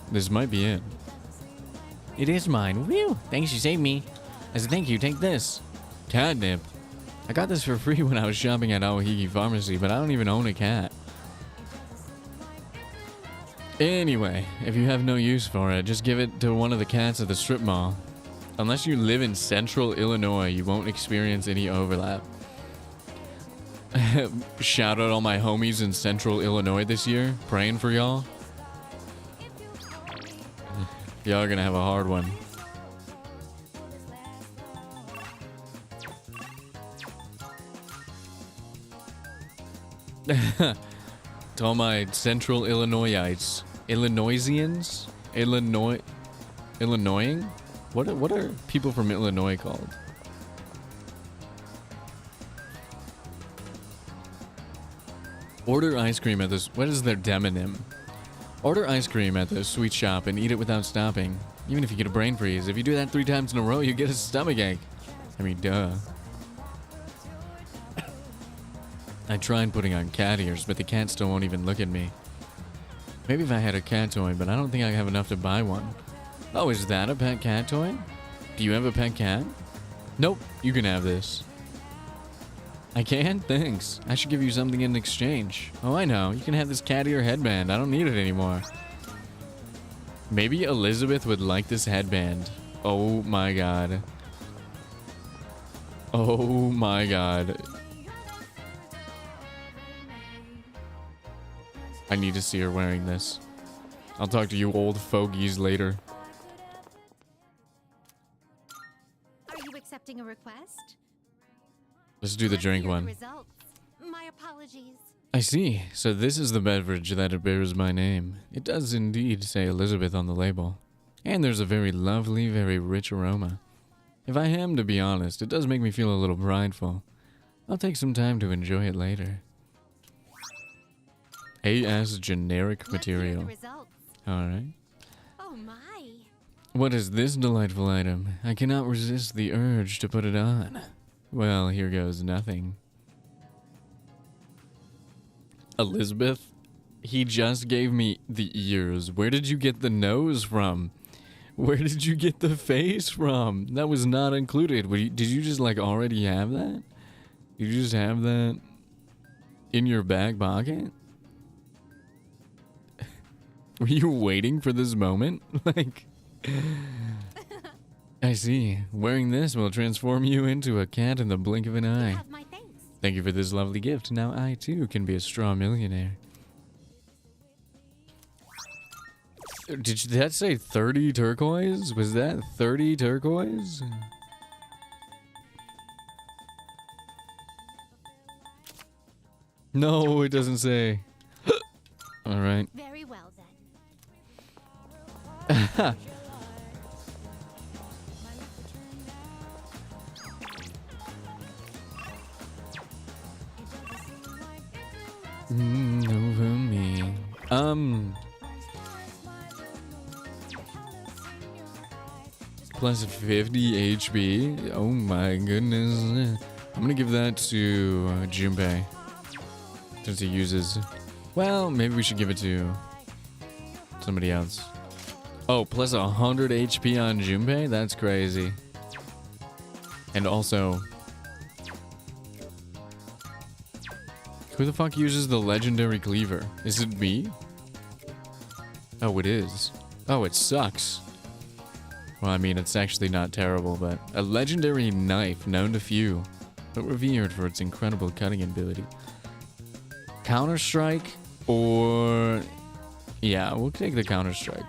This might be it. It is mine. Whew! Thanks, you saved me. As a thank you, take this. Catnip. I got this for free when I was shopping at Aohigi Pharmacy, but I don't even own a cat. Anyway, if you have no use for it, just give it to one of the cats at the strip mall. Unless you live in central Illinois, you won't experience any overlap. Shout out all my homies in central Illinois this year. Praying for y'all. Y'all are gonna have a hard one. To all my central Illinoisites. Illinoisians? Illinoising? What are people from Illinois called? Order ice cream at this. What is their demonym? Order ice cream at the sweet shop and eat it without stopping. Even if you get a brain freeze. If you do that 3 times in a row, you get a stomachache. I mean, duh. I tried putting on cat ears, but the cat still won't even look at me. Maybe if I had a cat toy, but I don't think I have enough to buy one. Oh, is that a pet cat toy? Do you have a pet cat? Nope, you can have this. I can? Thanks. I should give you something in exchange. Oh, I know. You can have this cat ear headband. I don't need it anymore. Maybe Elizabeth would like this headband. Oh my god. Oh my god. I need to see her wearing this. I'll talk to you old fogies later. Are you accepting a request? Let's do the drink one. Results. My apologies. I see. So this is the beverage that it bears my name. It does indeed say Elizabeth on the label. And there's a very lovely, very rich aroma. If I am to be honest, it does make me feel a little prideful. I'll take some time to enjoy it later. AS generic material. Alright. Oh my. What is this delightful item? I cannot resist the urge to put it on. Well, here goes nothing. Elizabeth, he just gave me the ears. Where did you get the nose from? Where did you get the face from? That was not included. Did you just like already have that? Did you just have that in your back pocket? Were you waiting for this moment? Like, I see. Wearing this will transform you into a cat in the blink of an eye. Thank you for this lovely gift. Now I too can be a straw millionaire. Did that say 30 turquoise? Was that 30 turquoise? No, it doesn't say. All right. Very well then. Over me. Plus 50 HP. Oh my goodness. I'm gonna give that to Junpei. Since he uses... Well, maybe we should give it to somebody else. Oh, plus 100 HP on Junpei? That's crazy. And also... Who the fuck uses the legendary cleaver? Is it me? Oh, it is. Oh, it sucks. Well, I mean, it's actually not terrible, but a legendary knife known to few, but revered for its incredible cutting ability. Counter-Strike or... Yeah, we'll take the Counter-Strike.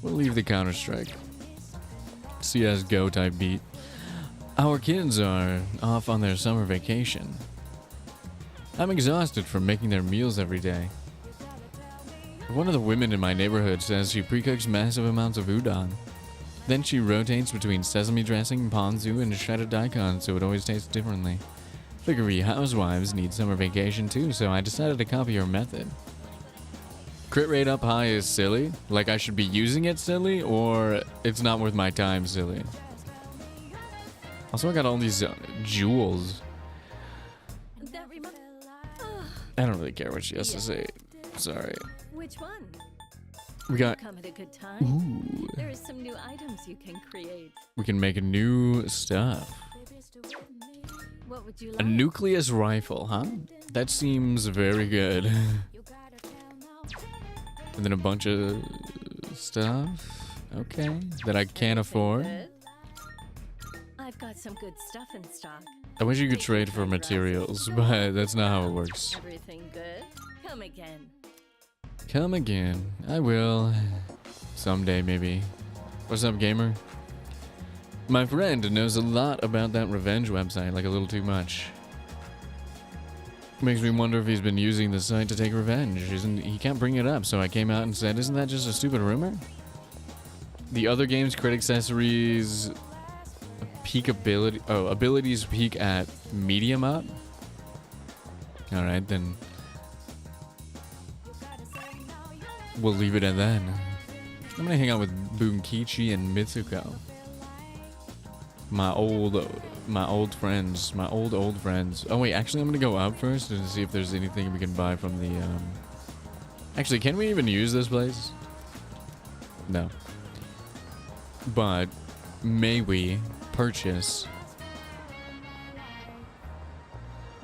We'll leave the Counter-Strike. CSGO type beat. Our kids are off on their summer vacation. I'm exhausted from making their meals every day. One of the women in my neighborhood says she pre-cooks massive amounts of udon. Then she rotates between sesame dressing, ponzu, and shredded daikon so it always tastes differently. Figure we housewives need summer vacation too, so I decided to copy her method. Crit rate up high is silly? Like I should be using it silly, or it's not worth my time silly? Also, I got all these jewels. I don't really care what she has to say. Sorry. Which one? We got... Come at a good time. Ooh. There is some new items you can create. We can make new stuff. What would you A like? nucleus rifle, huh? That seems very good. And then a bunch of stuff. Okay. That I can't afford. Good. I've got some good stuff in stock. I wish you could trade for materials, but that's not how it works. Everything good? Come again. Come again. I will. Someday, maybe. What's up, gamer? My friend knows a lot about that revenge website, like a little too much. Makes me wonder if he's been using the site to take revenge. He can't bring it up, so I came out and said, isn't that just a stupid rumor? The other game's crit accessories peak ability... Oh, abilities peak at medium up? Alright, then... We'll leave it at that. I'm gonna hang out with Bunkichi and Mitsuko. My old friends. My old friends. Oh wait, actually I'm gonna go up first and see if there's anything we can buy from the, Actually, can we even use this place? No. But, may we purchase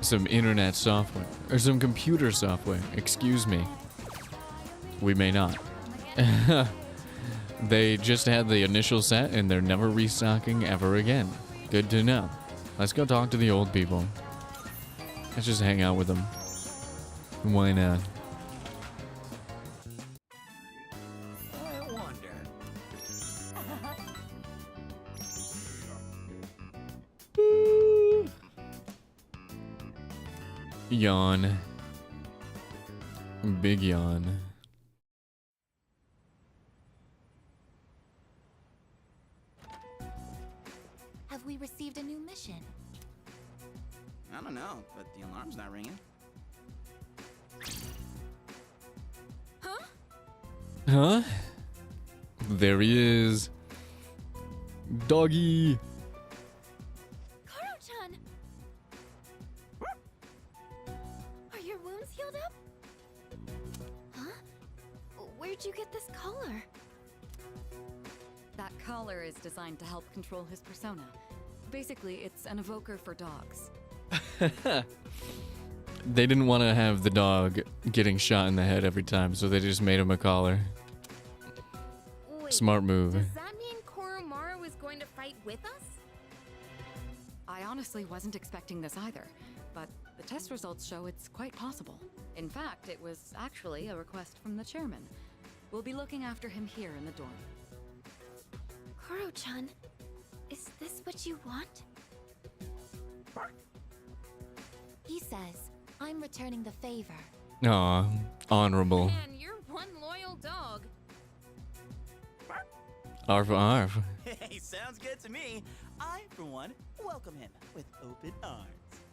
some internet software, or some computer software, excuse me. We may not. They just had the initial set and they're never restocking ever again. Good to know. Let's go talk to the old people. Let's just hang out with them. Why not? I wonder. Yawn. Big yawn. Have we received a new mission? I don't know, but the alarm's not ringing. Huh? There he is. Doggy. Koro-chan! Are your wounds healed up? Huh? Where'd you get this collar? That collar is designed to help control his persona. Basically, it's an evoker for dogs. They didn't want to have the dog getting shot in the head every time, so they just made him a collar. Wait, Smart move. Does that mean Koromaru is going to fight with us? I honestly wasn't expecting this either, but the test results show it's quite possible. In fact, it was actually a request from the chairman. We'll be looking after him here in the dorm. Koro-chan, is this what you want? He says, I'm returning the favor. Aw, honorable. Man, you're one loyal dog. Arf arf. Hey, sounds good to me. I, for one, welcome him with open arms.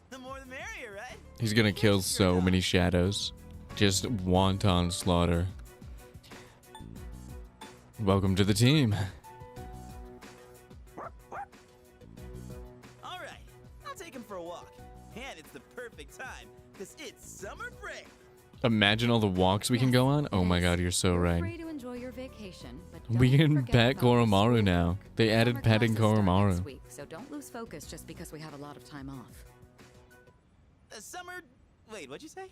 The more the merrier, right? He's gonna kill so many shadows. Just wanton slaughter. Welcome to the team. All right, I'll take him for a walk. And it's the perfect time, because it's summer break. Imagine all the walks we can go on. Oh my god, you're so right. Free to enjoy your vacation, but We don't can forget pet about Koromaru school. now. They added Summer petting classes start next Koromaru. week, so don't lose focus just because we have a lot of time off. Summer... Wait, what'd you say?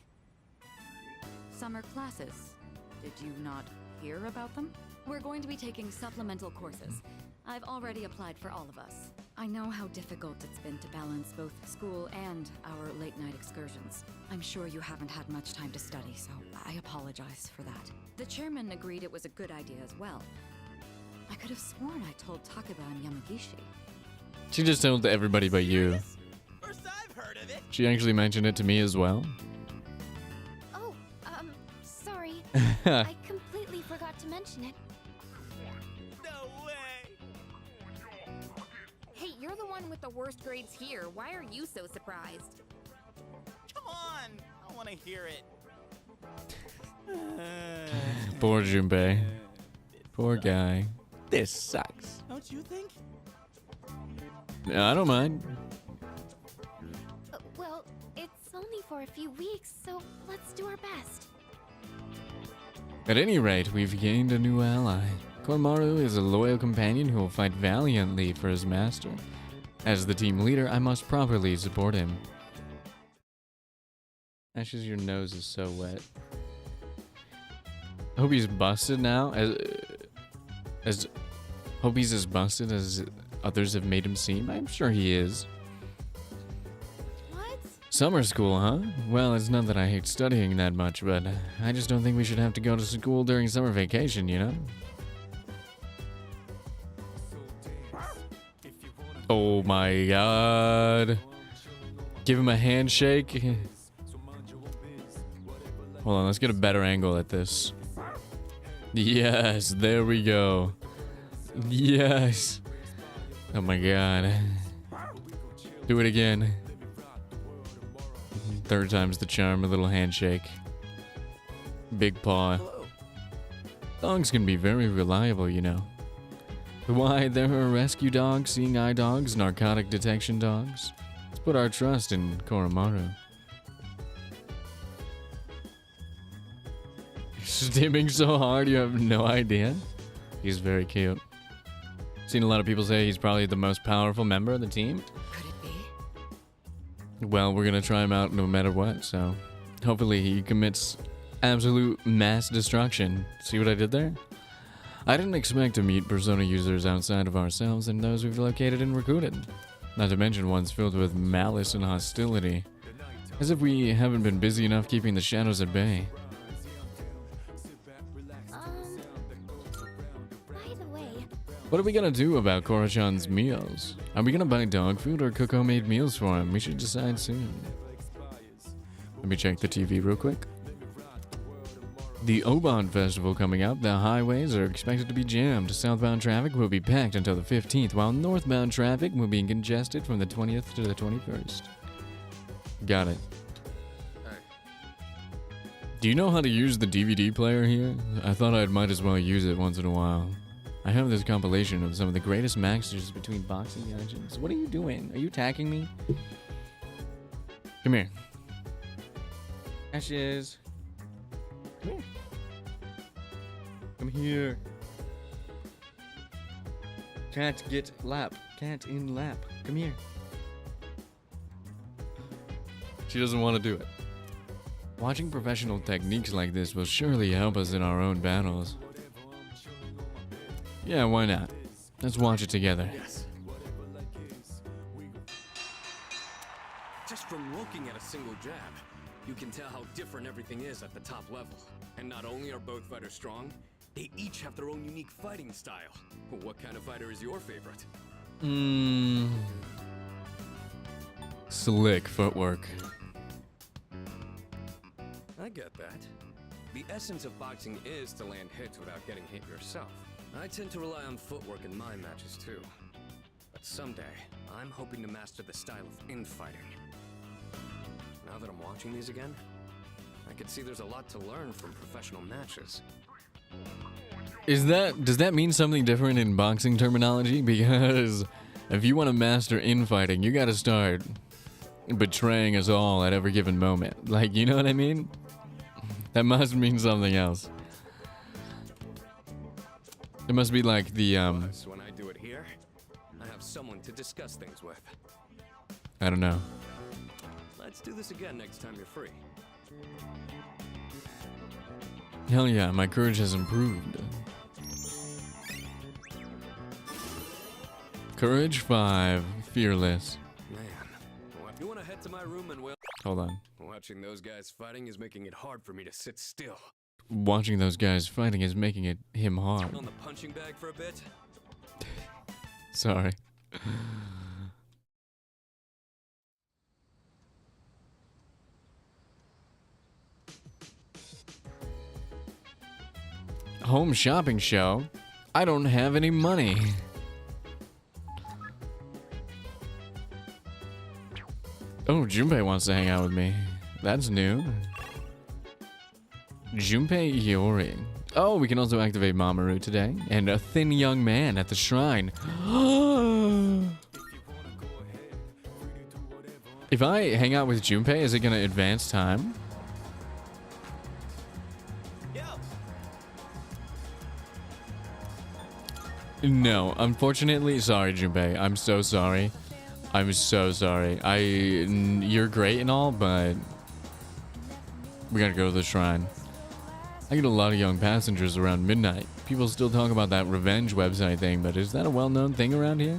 Summer classes. Did you not hear about them? We're going to be taking supplemental courses. I've already applied for all of us. I know how difficult it's been to balance both school and our late-night excursions. I'm sure you haven't had much time to study, so I apologize for that. The chairman agreed it was a good idea as well. I could have sworn I told Takeba and Yamagishi. She just told everybody but you. First I've heard of it. She actually mentioned it to me as well. Oh, sorry. I completely forgot to mention it. No way. Hey, you're the one with the worst grades here. Why are you so surprised? Come on, I want to hear it. Poor Junpei. Poor guy. This sucks. Don't you think? I don't mind. Well, it's only for a few weeks, so let's do our best. At any rate, we've gained a new ally. Koromaru is a loyal companion who will fight valiantly for his master. As the team leader, I must properly support him. Ashes, your nose is so wet. I hope he's busted now. Hope he's as busted as others have made him seem. I'm sure he is. What? Summer school, huh? Well, it's not that I hate studying that much, but I just don't think we should have to go to school during summer vacation, you know? Oh my god. Give him a handshake. Hold on, let's get a better angle at this. Yes, there we go. Yes. Oh my god. Do it again. Third time's the charm, a little handshake. Big paw. Dogs can be very reliable, you know. Why, there are rescue dogs, seeing eye dogs, narcotic detection dogs. Let's put our trust in Koromaru. Stimming so hard you have no idea. He's very cute. Seen a lot of people say he's probably the most powerful member of the team. Could it be? Well, we're gonna try him out no matter what, so hopefully he commits absolute mass destruction. See what I did there? I didn't expect to meet Persona users outside of ourselves and those we've located and recruited. Not to mention ones filled with malice and hostility. As if we haven't been busy enough keeping the shadows at bay. By the way, What are we gonna do about Koro-chan's meals? Are we gonna buy dog food or cook homemade meals for him? We should decide soon. Let me check the TV real quick. The Oban Festival coming up. The highways are expected to be jammed. Southbound traffic will be packed until the 15th, while northbound traffic will be congested from the 20th to the 21st. Got it. Do you know how to use the DVD player here? I thought I might as well use it once in a while. I have this compilation of some of the greatest matches between boxing legends. What are you doing? Are you attacking me? Come here. Ashes. Come here. Come here. Cat get lap. Cat in lap. Come here. She doesn't want to do it. Watching professional techniques like this will surely help us in our own battles. Yeah, why not? Let's watch it together. Yes. Just from looking at a single jab, you can tell how different everything is at the top level. And not only are both fighters strong, they each have their own unique fighting style. What kind of fighter is your favorite? Slick footwork. I get that. The essence of boxing is to land hits without getting hit yourself. I tend to rely on footwork in my matches too. But someday, I'm hoping to master the style of infighting. Now that I'm watching these again, I can see there's a lot to learn from professional matches. Does that mean something different in boxing terminology? Because if you want to master infighting, you gotta start betraying us all at every given moment. Like, you know what I mean? That must mean something else. It must be like the Plus, when I do it here, I have someone to discuss things with. I don't know. Let's do this again next time you're free. Hell yeah, my courage has improved. Courage 5, fearless. Man, you want to head to my room and Hold on. Watching those guys fighting is making it hard for me to sit still. Watching those guys fighting is making him hard. On the punching bag for a bit. Sorry. Home shopping show? I don't have any money. Oh, Junpei wants to hang out with me. That's new. Junpei Iori. Oh, we can also activate Mamoru today. And a thin young man at the shrine. If I hang out with Junpei, is it going to advance time? No, unfortunately. Sorry, Junpei. I'm so sorry. I'm so sorry. You're great and all, but we gotta go to the shrine. I get a lot of young passengers around midnight. People still talk about that revenge website thing, but is that a well-known thing around here?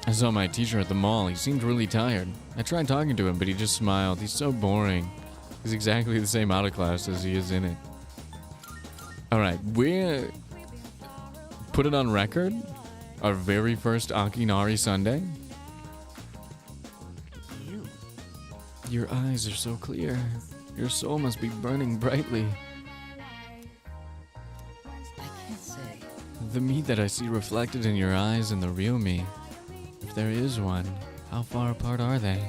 I saw my teacher at the mall. He seemed really tired. I tried talking to him, but he just smiled. He's so boring. He's exactly the same out of class as he is in it. Alright, we put it on record. Our very first Akinari Sunday. Your eyes are so clear. Your soul must be burning brightly. I can't say. The me that I see reflected in your eyes and the real me. If there is one, how far apart are they?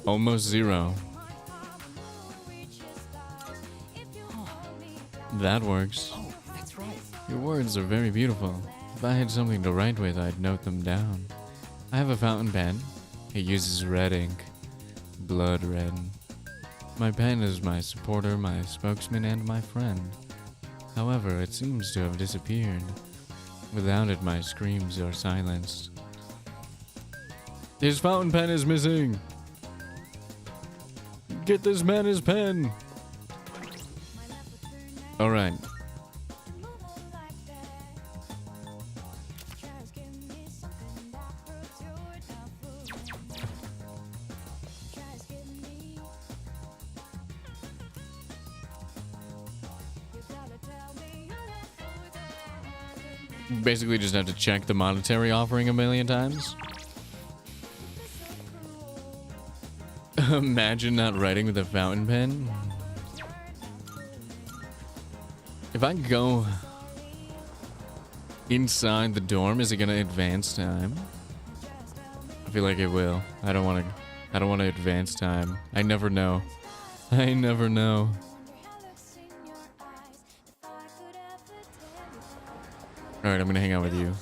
Almost zero. That works. Oh, that's right. Your words are very beautiful. If I had something to write with, I'd note them down. I have a fountain pen. It uses red ink. Blood red. My pen is my supporter, my spokesman, and my friend. However, it seems to have disappeared. Without it, my screams are silenced. His fountain pen is missing! Get this man his pen! Alright. Basically just have to check the monetary offering a million times. Imagine not writing with a fountain pen. If I go inside the dorm, is it gonna advance time? I feel like it will. I don't want to advance time. I never know. I never know. All right, I'm gonna hang out with you.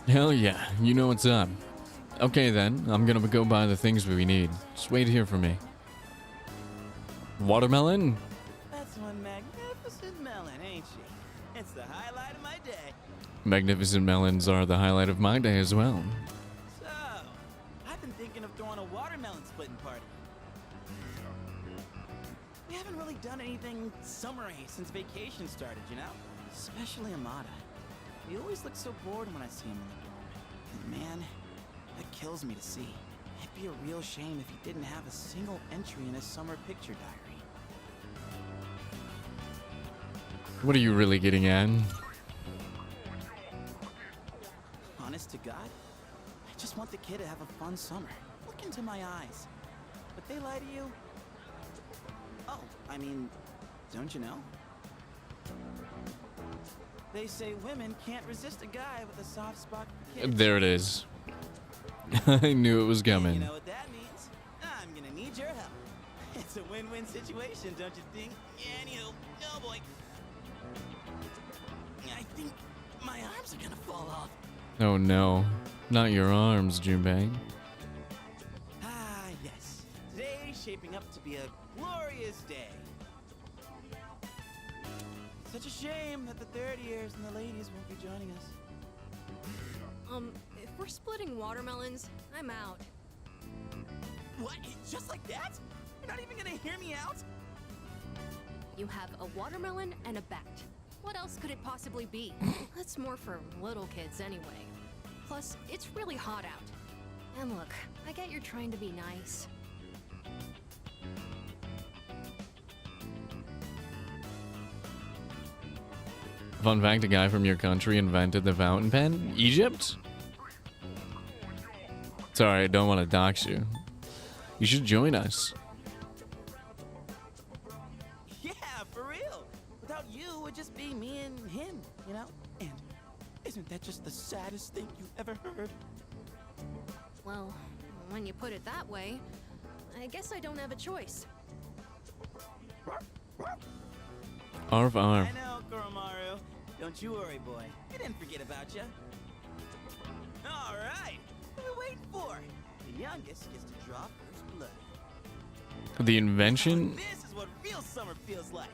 Hell yeah, you know what's up. Okay then, I'm gonna go buy the things we need. Just wait here for me. Watermelon? That's one magnificent melon, ain't she? It's the highlight of my day. Magnificent melons are the highlight of my day as well. So, I've been thinking of throwing a watermelon splitting party. We haven't really done anything summery since vacation started, you know? Especially Amada. He always looks so bored when I see him in the dorm. And man, that kills me to see. It'd be a real shame if he didn't have a single entry in his summer picture diary. What are you really getting at? Honest to God, I just want the kid to have a fun summer. Look into my eyes. But they lie to you? Oh, I mean, don't you know? They say women can't resist a guy with a soft spot for kids. There it is. I knew it was coming. You know what that means? I'm gonna need your help. It's a win-win situation, don't you think? Anywho, no boy. I think my arms are gonna fall off. Oh no, not your arms, Junpei. Ah, yes. Today's shaping up to be a glorious day. Such a shame that the third years and the ladies won't be joining us. If we're splitting watermelons, I'm out. What? Just like that? You're not even gonna hear me out? You have a watermelon and a bat. What else could it possibly be? That's more for little kids anyway. Plus, it's really hot out. And look, I get you're trying to be nice. Fun fact, a guy from your country invented the fountain pen? Egypt? Sorry, I don't want to dox you. You should join us. Yeah, for real. Without you, it would just be me and him, you know? And isn't that just the saddest thing you've ever heard? Well, when you put it that way, I guess I don't have a choice. Arf, arf. I know, Koromaru. Don't you worry, boy. I didn't forget about you. All right. What are we waiting for? The youngest gets to draw first blood. The invention? This is what real summer feels like.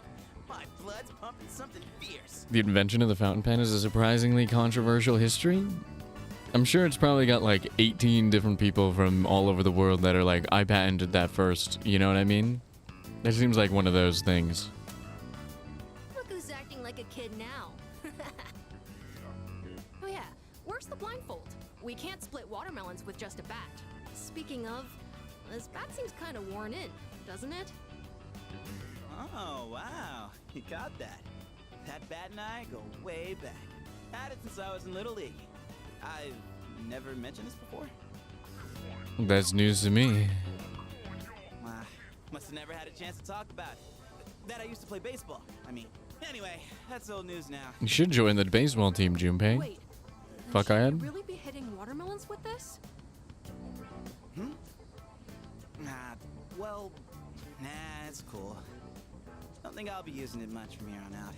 My blood's pumping something fierce. The invention of the fountain pen is a surprisingly controversial history. I'm sure it's probably got like 18 different people from all over the world that are like, I patented that first. You know what I mean? That seems like one of those things. Look who's acting like a kid now. Oh yeah, where's the blindfold? We can't split watermelons with just a bat. Speaking of, this bat seems kind of worn in, doesn't it? Oh, wow. You got that. That bat and I go way back. Had it since I was in Little League. I've never mentioned this before. That's news to me. Must have never had a chance to talk about it. That I used to play baseball, I mean. Anyway, that's old news now. You should join the baseball team, Junpei. Wait, Fuck I had. really be hitting watermelons with this? Well, nah, it's cool. Don't think I'll be using it much from here on out.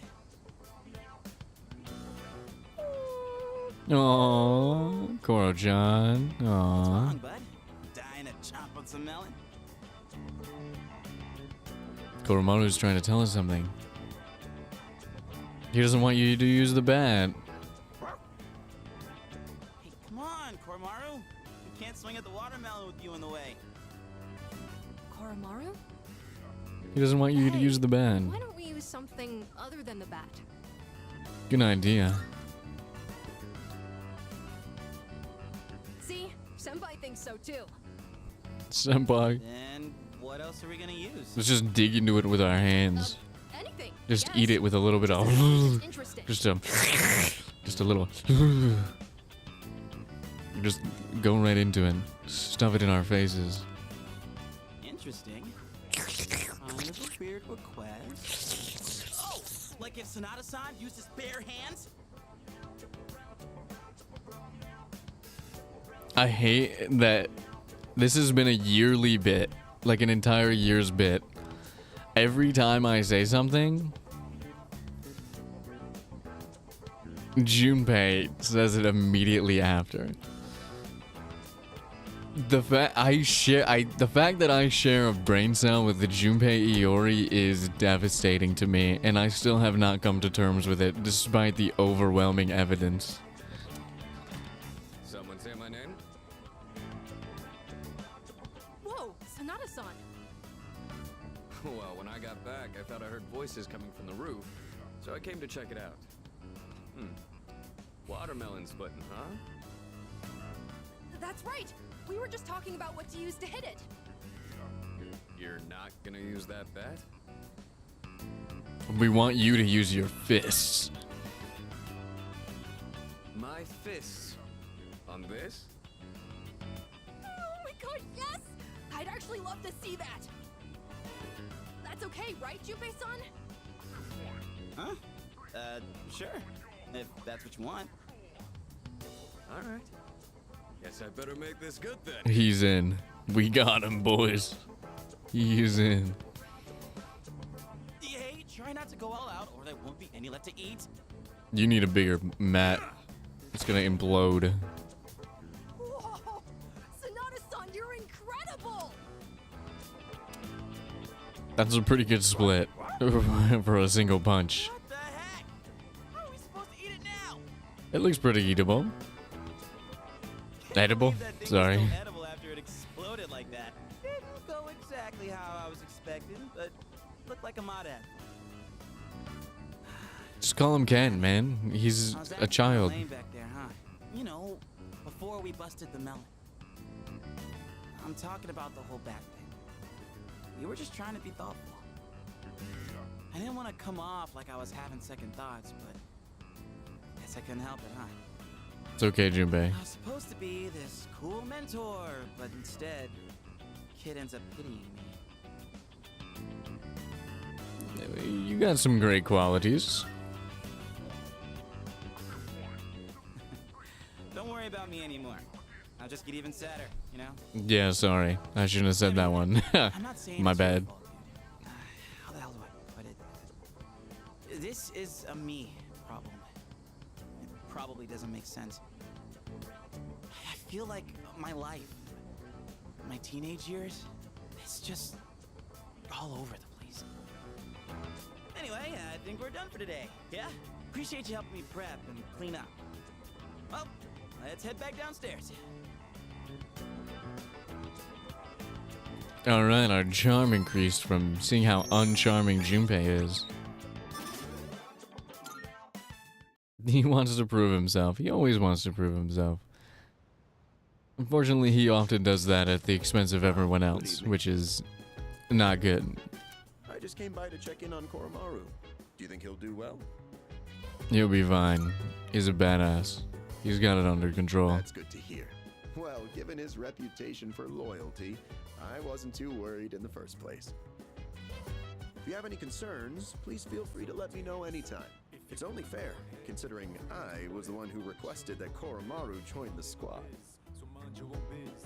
Aww, Koro-chan. What's Aww. wrong, bud? Dying to chomp on some melon? Koromaru's trying to tell us something. He doesn't want you to use the bat. Hey, come on, Koromaru. You can't swing at the watermelon with you in the way. Koromaru? He doesn't want you to use the bat. Why don't we use something other than the bat? Good idea. See? Senpai thinks so too. Senpai. Then what else are we gonna use? Let's just dig into it with our hands. Anything. Just eat it with a little bit of... just a little... Just go right into it. Stuff it in our faces. Interesting. Kind of a weird request. Oh, like if Sonata-san used his bare hands? I hate that this has been a yearly bit, like an entire year's bit. Every time I say something, Junpei says it immediately after. The fact that I share a brain cell with the Junpei Iori is devastating to me, and I still have not come to terms with it, despite the overwhelming evidence. Someone say my name? Whoa, Sonata-san. Well, when I got back, I thought I heard voices coming from the roof, so I came to check it out. Watermelon splitting, huh? That's right. We were just talking about what to use to hit it. You're not gonna use that bat? We want you to use your fists. My fists? On this? Oh my god, yes! I'd actually love to see that. That's okay, right, Junpei-san? Huh? Sure. If that's what you want. Alright. Guess I better make this good then. He's in. We got him, boys. He's in. Hey, try not to go all out or there won't be any left to eat. You need a bigger mat. It's gonna implode. Whoa! Sonata-san, you're incredible! That's a pretty good split for a single punch. What the heck? How are we supposed to eat it now? It looks pretty eatable. Edible? Sorry. So edible after it exploded like that. Didn't go exactly how I was expecting, but looked like a mod ad. Just call him Ken, man. He's a child. Lame back there, huh? You know, before we busted the melon. I'm talking about the whole back thing. You were just trying to be thoughtful. I didn't want to come off like I was having second thoughts, but guess I couldn't help it, huh? It's okay, Junpei. I was supposed to be this cool mentor, but instead, kid ends up pitying me. You got some great qualities. Don't worry about me anymore. I'll just get even sadder, you know? Yeah, sorry. I shouldn't have said that one. I'm not saying My it's your bad. fault, dude. How the hell do I put it? This is a me problem. It probably doesn't make sense. I feel like my life, my teenage years, it's just all over the place. Anyway, I think we're done for today. Yeah? Appreciate you helping me prep and clean up. Well, let's head back downstairs. Alright, our charm increased from seeing how uncharming Junpei is. He wants to prove himself. He always wants to prove himself. Unfortunately, he often does that at the expense of everyone else, which is not good. I just came by to check in on Koromaru. Do you think he'll do well? He'll be fine. He's a badass. He's got it under control. That's good to hear. Well, given his reputation for loyalty, I wasn't too worried in the first place. If you have any concerns, please feel free to let me know anytime. It's only fair, considering I was the one who requested that Koromaru join the squad.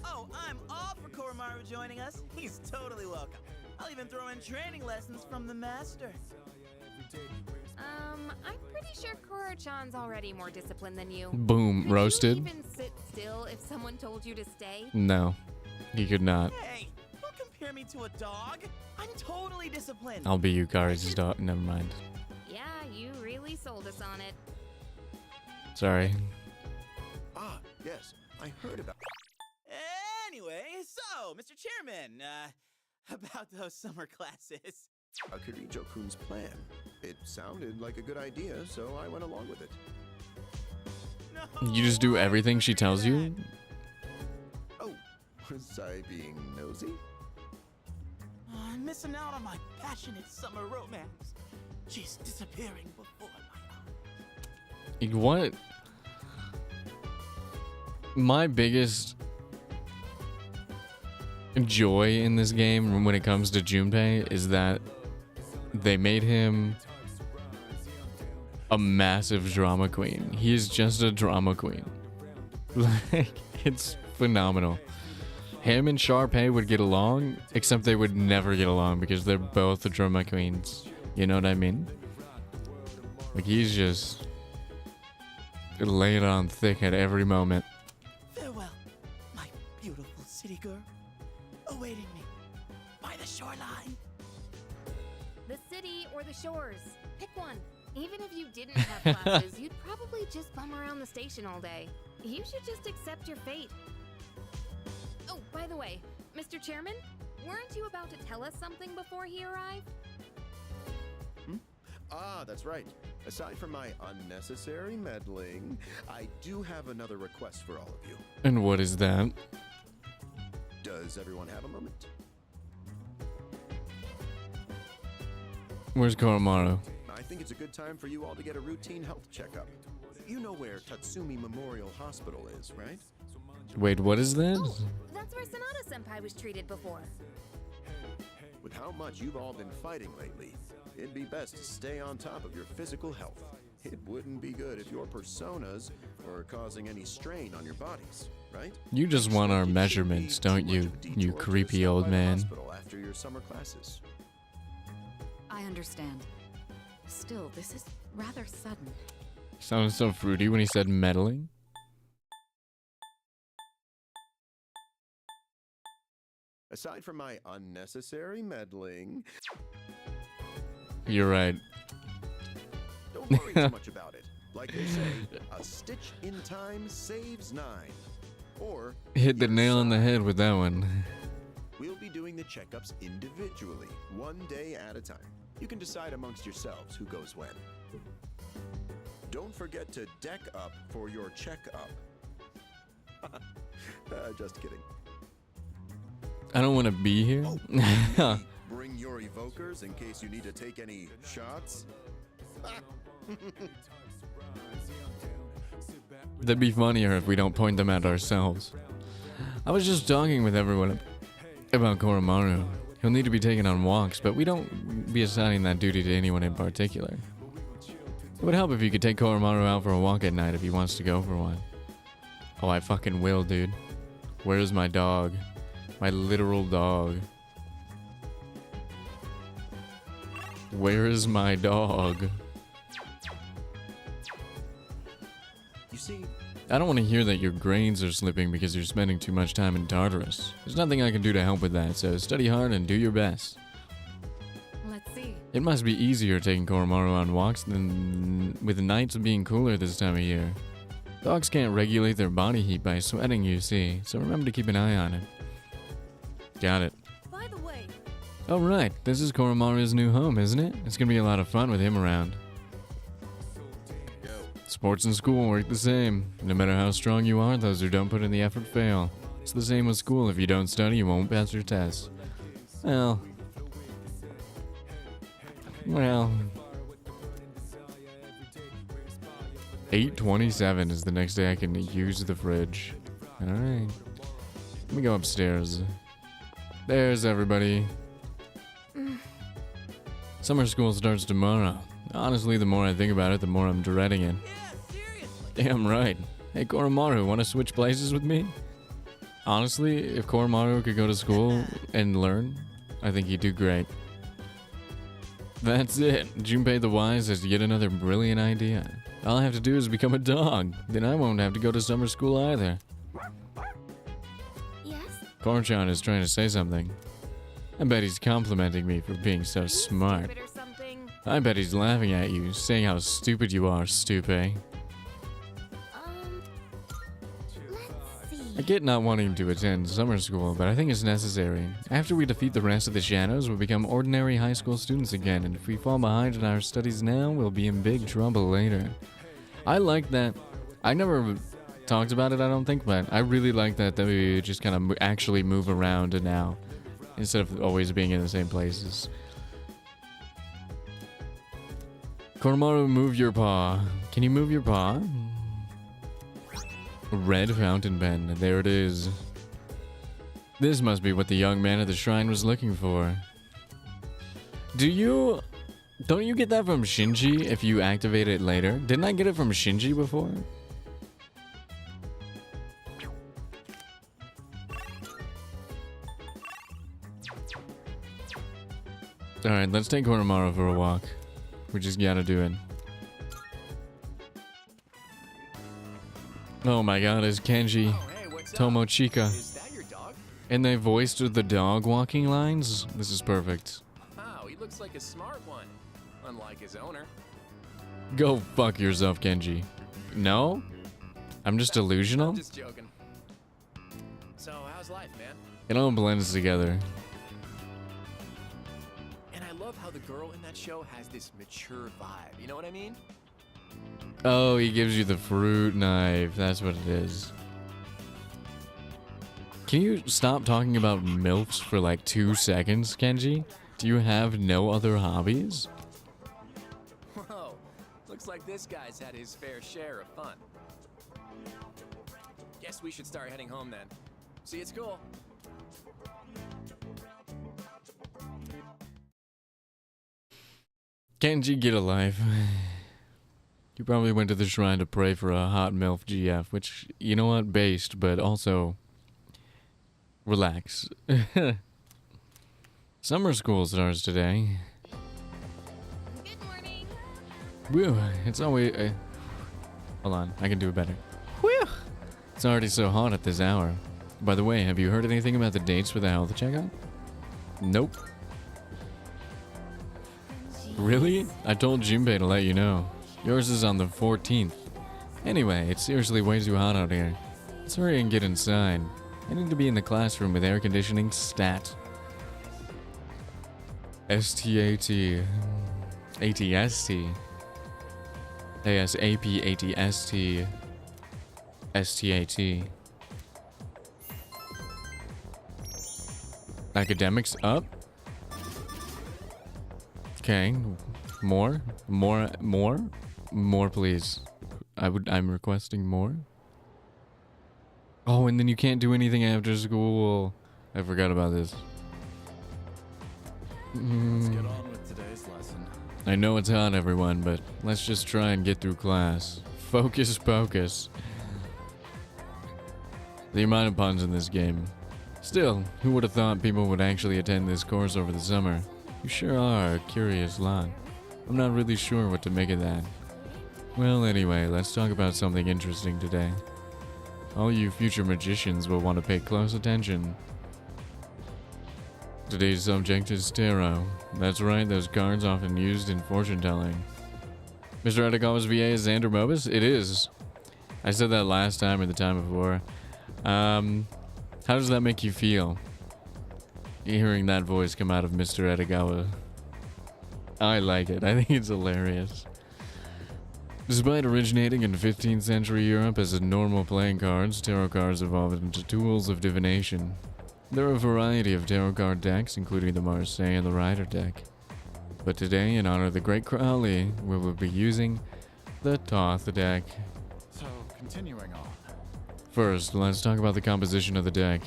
Oh, I'm all for Koromaru joining us. He's totally welcome. I'll even throw in training lessons from the master. I'm pretty sure Koro-chan's already more disciplined than you. Boom, Could roasted. you even sit still if someone told you to stay? No, he could not. Hey, don't compare me to a dog. I'm totally disciplined. I'll be Yukari's dog. Never mind. Yeah, you really sold us on it. Sorry. Ah, yes, I heard about. Anyway, so, Mr. Chairman, about those summer classes. Akirijo-kun's plan. It sounded like a good idea, so I went along with it. You just do everything she tells you? Oh, was I being nosy? I'm missing out on my passionate summer romance. She's disappearing before my eyes. What? My biggest joy in this game when it comes to Junpei is that they made him a massive drama queen. He is just a drama queen. Like, it's phenomenal. Him and Sharpay would get along, except they would never get along because they're both drama queens. You know what I mean? Like, he's just laying on thick at every moment. Farewell, my beautiful city girl, awaiting me by the shoreline. The city or the shores. Pick one. Even if you didn't have classes, you'd probably just bum around the station all day. You should just accept your fate. Oh, by the way, Mr. Chairman, weren't you about to tell us something before he arrived? Ah, that's right. Aside from my unnecessary meddling, I do have another request for all of you. And what is that? Does everyone have a moment? Where's Koromaru? I think it's a good time for you all to get a routine health checkup. You know where Tatsumi Memorial Hospital is, right? Wait, what is that? Oh, that's where Sonata-senpai was treated before. With how much you've all been fighting lately, it'd be best to stay on top of your physical health. It wouldn't be good if your personas were causing any strain on your bodies, right? You just want our measurements, don't you, you creepy old man? After your summer classes. I understand. Still, this is rather sudden. Sounded so fruity when he said meddling. Aside from my unnecessary meddling, you're right. Don't worry too much about it. Like they say, a stitch in time saves 9. Or hit the nail on the head with that one. We'll be doing the checkups individually, one day at a time. You can decide amongst yourselves who goes when. Don't forget to deck up for your checkup. Just kidding. I don't want to be here. Oh, bring your evokers in case you need to take any shots. That'd be funnier if we don't point them at ourselves. I was just talking with everyone about Koromaru. He'll need to be taken on walks, but we don't be assigning that duty to anyone in particular. It would help if you could take Koromaru out for a walk at night if he wants to go for one. Oh, I fucking will, dude. Where's my dog? My literal dog. Where is my dog? You see, I don't want to hear that your grades are slipping because you're spending too much time in Tartarus. There's nothing I can do to help with that, so study hard and do your best. Let's see. It must be easier taking Koromaru on walks than with nights being cooler this time of year. Dogs can't regulate their body heat by sweating, you see, so remember to keep an eye on it. Got it. By the way. Oh right, this is Koromaru's new home, isn't it? It's gonna be a lot of fun with him around. Sports and school work the same. No matter how strong you are, those who don't put in the effort fail. It's the same with school. If you don't study, you won't pass your test. Well. 8:27 is the next day I can use the fridge. Alright. Let me go upstairs. There's everybody. Summer school starts tomorrow. Honestly, the more I think about it, the more I'm dreading it. Damn right. Hey, Koromaru, want to switch places with me? Honestly, if Koromaru could go to school and learn, I think he'd do great. That's it. Junpei the Wise has yet another brilliant idea. All I have to do is become a dog. Then I won't have to go to summer school either. Yes? Korchan is trying to say something. I bet he's complimenting me for being so smart. I bet he's laughing at you, saying how stupid you are, Stupe. I get not wanting to attend summer school, but I think it's necessary. After we defeat the rest of the Shadows, we'll become ordinary high school students again, and if we fall behind in our studies now, we'll be in big trouble later. I like that. I never talked about it, I don't think, but I really like that we just kind of actually move around now, instead of always being in the same places. Koromaru, move your paw. Can you move your paw? Red fountain pen. There it is. This must be what the young man at the shrine was looking for. Don't you get that from Shinji if you activate it later? Didn't I get it from Shinji before? Alright, let's take Koromaru for a walk. We just gotta do it. Oh my god, it's Kenji. Tomochika. Is that your dog? And they voiced the dog walking lines? This is perfect. Wow, he looks like a smart one. Unlike his owner. Go fuck yourself, Kenji. No? I'm just delusional? I'm just joking. So, how's life, man? It all blends together. And I love how the girl in that show has this mature vibe. You know what I mean? Oh, he gives you the fruit knife. That's what it is. Can you stop talking about MILFs for like 2 seconds, Kenji? Do you have no other hobbies? Whoa, looks like this guy's had his fair share of fun. Guess we should start heading home then. See, it's cool. Kenji, get a life. You probably went to the shrine to pray for a hot MILF GF, which, you know what, based, but also relax. Summer school starts today. Good morning. Whew, it's always... hold on, I can do it better. Whew! It's already so hot at this hour. By the way, have you heard anything about the dates for the health checkup? Nope. Really? I told Junpei to let you know. Yours is on the 14th. Anyway, it's seriously way too hot out here. Let's hurry and get inside. I need to be in the classroom with air conditioning stat. STAT. ATST. ASAP ATST. STAT. Academics up. Okay. More, please. I'm requesting more. Oh, and then you can't do anything after school. I forgot about this. Let's get on with today's lesson. I know it's hot, everyone, but let's just try and get through class. Focus pocus. The amount of puns in this game. Still, who would have thought people would actually attend this course over the summer? You sure are a curious lot. I'm not really sure what to make of that. Well, anyway, let's talk about something interesting today. All you future magicians will want to pay close attention. Today's subject is tarot. That's right, those cards often used in fortune telling. Mr. Edegawa's VA is Xander Mobus? It is. I said that last time or the time before. How does that make you feel? Hearing that voice come out of Mr. Edegawa. I like it. I think it's hilarious. Despite originating in 15th century Europe as normal playing cards, tarot cards evolved into tools of divination. There are a variety of tarot card decks, including the Marseille and the Rider deck. But today, in honor of the great Crowley, we will be using the Thoth deck. So, continuing on. First, let's talk about the composition of the deck.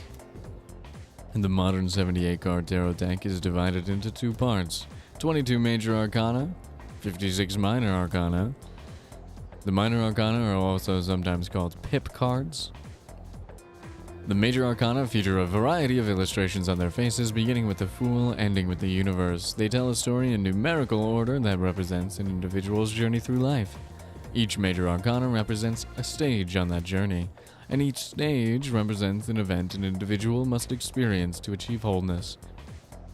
The modern 78-card tarot deck is divided into 2 parts. 22 major arcana, 56 minor arcana. The minor arcana are also sometimes called pip cards. The major arcana feature a variety of illustrations on their faces, beginning with the Fool, ending with the Universe. They tell a story in numerical order that represents an individual's journey through life. Each major arcana represents a stage on that journey, and each stage represents an event an individual must experience to achieve wholeness.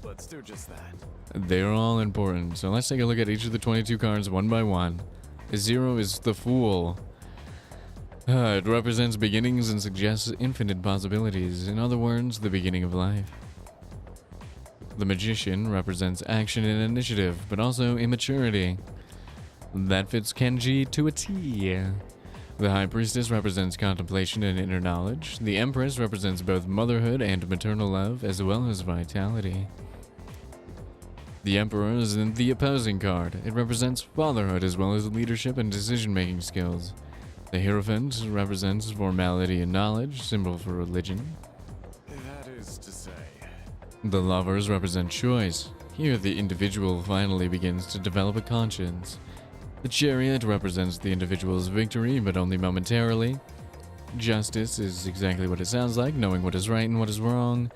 Let's do just that. They're all important, so let's take a look at each of the 22 cards one by one. 0 is the Fool. It represents beginnings and suggests infinite possibilities. In other words, the beginning of life. The Magician represents action and initiative, but also immaturity. That fits Kenji to a T. The High Priestess represents contemplation and inner knowledge. The Empress represents both motherhood and maternal love, as well as vitality. The Emperor is the opposing card. It represents fatherhood as well as leadership and decision-making skills. The Hierophant represents formality and knowledge, symbol for religion. That is to say. The Lovers represent choice. Here the individual finally begins to develop a conscience. The Chariot represents the individual's victory, but only momentarily. Justice is exactly what it sounds like, knowing what is right and what is wrong.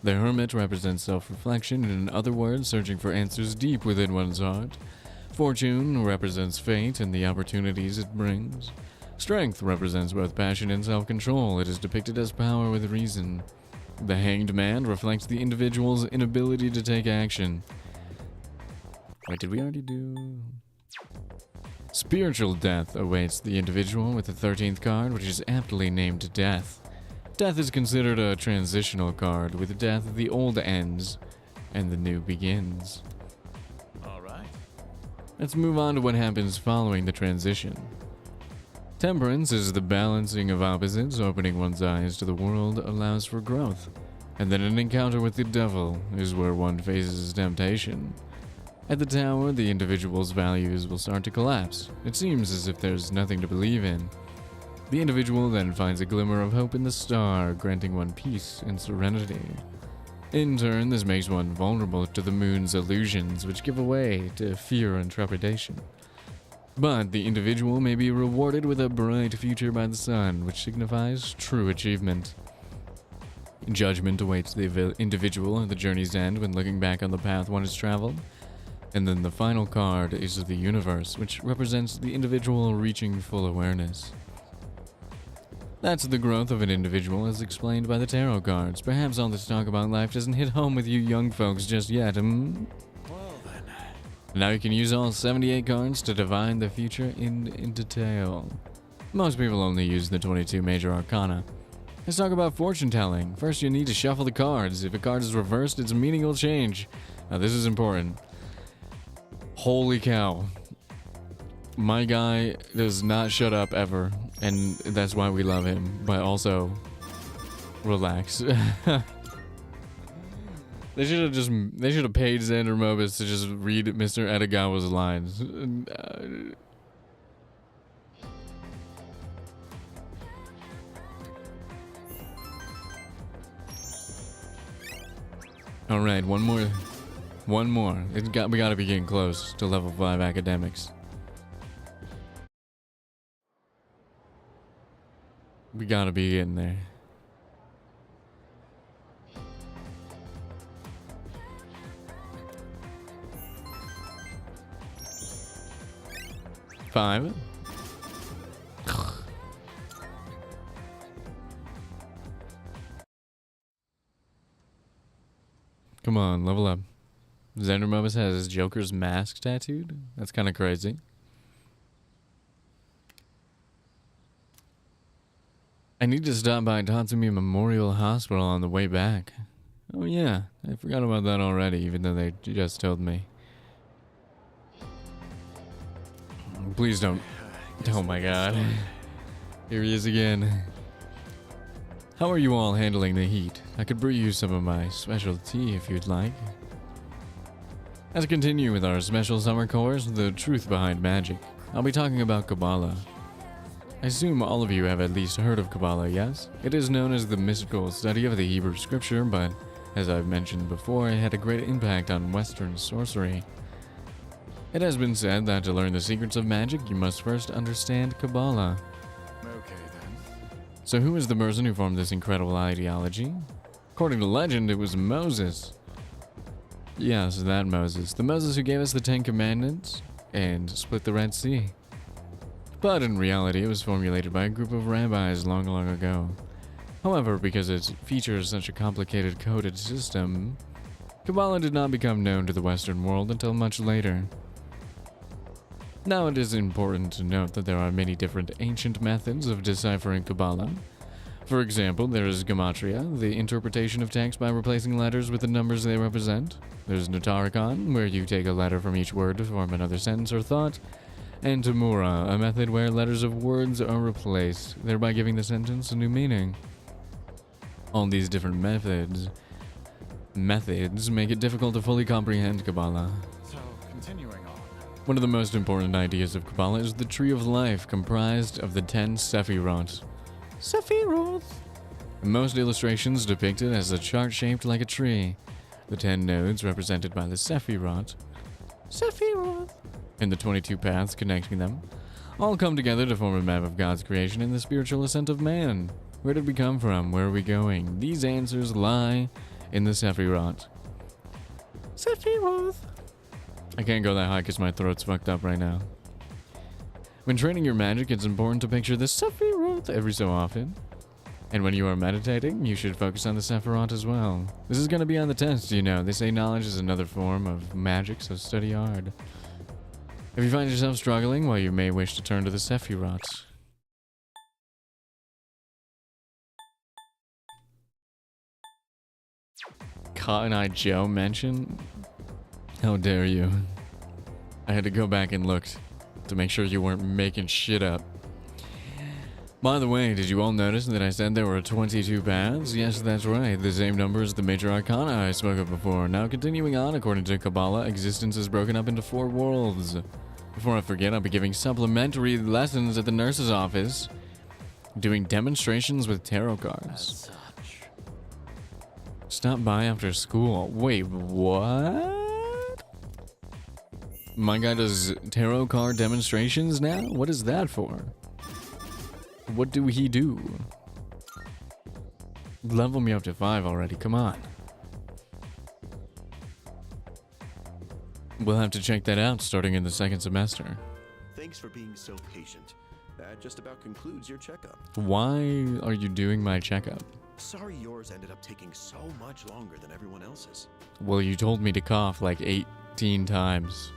The Hermit represents self-reflection, and in other words, searching for answers deep within one's heart. Fortune represents fate and the opportunities it brings. Strength represents both passion and self-control. It is depicted as power with reason. The Hanged Man reflects the individual's inability to take action. Wait, did we already do... Spiritual death awaits the individual with the 13th card, which is aptly named Death. Death is considered a transitional card. With death, the old ends and the new begins. Alright. Let's move on to what happens following the transition. Temperance is the balancing of opposites. Opening one's eyes to the world allows for growth. And then an encounter with the devil is where one faces temptation. At the tower, the individual's values will start to collapse. It seems as if there's nothing to believe in. The individual then finds a glimmer of hope in the star, granting one peace and serenity. In turn, this makes one vulnerable to the moon's illusions, which give way to fear and trepidation. But the individual may be rewarded with a bright future by the sun, which signifies true achievement. Judgment awaits the individual at the journey's end when looking back on the path one has traveled. And then the final card is the universe, which represents the individual reaching full awareness. That's the growth of an individual as explained by the tarot cards. Perhaps all this talk about life doesn't hit home with you young folks just yet, Well then. Now you can use all 78 cards to divine the future in detail. Most people only use the 22 major arcana. Let's talk about fortune telling. First you need to shuffle the cards. If a card is reversed, its meaning will change. Now this is important. Holy cow. My guy does not shut up ever, and that's why we love him, but also relax. They should have paid Xander Mobus to just read Mr. Edogawa's lines. All right, one more. We gotta be getting close to level 5 academics. We gotta be getting there. Five. Come on, level up. Xander Mobus has his Joker's mask tattooed? That's kind of crazy. I need to stop by Tatsumi Memorial Hospital on the way back. Oh yeah, I forgot about that already, even though they just told me. Please don't. Oh my god. Here he is again. How are you all handling the heat? I could brew you some of my special tea if you'd like. Let's continue with our special summer course, The Truth Behind Magic. I'll be talking about Kabbalah. I assume all of you have at least heard of Kabbalah, yes? It is known as the mystical study of the Hebrew scripture, but as I've mentioned before, it had a great impact on Western sorcery. It has been said that to learn the secrets of magic, you must first understand Kabbalah. Okay then. So who is the person who formed this incredible ideology? According to legend, it was Moses. Yes, that Moses. The Moses who gave us the 10 Commandments and split the Red Sea. But in reality, it was formulated by a group of rabbis long, long ago. However, because it features such a complicated coded system, Kabbalah did not become known to the Western world until much later. Now it is important to note that there are many different ancient methods of deciphering Kabbalah. For example, there is Gematria, the interpretation of text by replacing letters with the numbers they represent. There's Notarikon, where you take a letter from each word to form another sentence or thought. And Tamura, a method where letters of words are replaced, thereby giving the sentence a new meaning. All these different methods make it difficult to fully comprehend Kabbalah. So, continuing on. One of the most important ideas of Kabbalah is the Tree of Life, comprised of the 10 Sephirot. Sephirot! In most illustrations depicted as a chart shaped like a tree. The 10 nodes represented by the Sephirot. Sephirot! And the 22 paths connecting them all come together to form a map of God's creation and the spiritual ascent of man. Where did we come from? Where are we going? These answers lie in the Sephirot. Sephiroth. I can't go that high because my throat's fucked up right now. When training your magic, it's important to picture the Sephiroth every so often. And when you are meditating, you should focus on the Sephiroth as well. This is going to be on the test, you know. They say knowledge is another form of magic, so study hard. If you find yourself struggling, well, you may wish to turn to the Sephiroth. Cotton Eye Joe mention? How dare you? I had to go back and look to make sure you weren't making shit up. By the way, did you all notice that I said there were 22 paths? Yes, that's right. The same number as the major arcana I spoke of before. Now, continuing on, according to Kabbalah, existence is broken up into 4 worlds. Before I forget, I'll be giving supplementary lessons at the nurse's office, doing demonstrations with tarot cards. Stop by after school. Wait, what? My guy does tarot card demonstrations now? What is that for? What do he do? Level me up to 5 already, come on. We'll have to check that out starting in the 2nd semester. Thanks for being so patient. That just about concludes your checkup. Why are you doing my checkup? Sorry yours ended up taking so much longer than everyone else's. Well, you told me to cough like 18 times.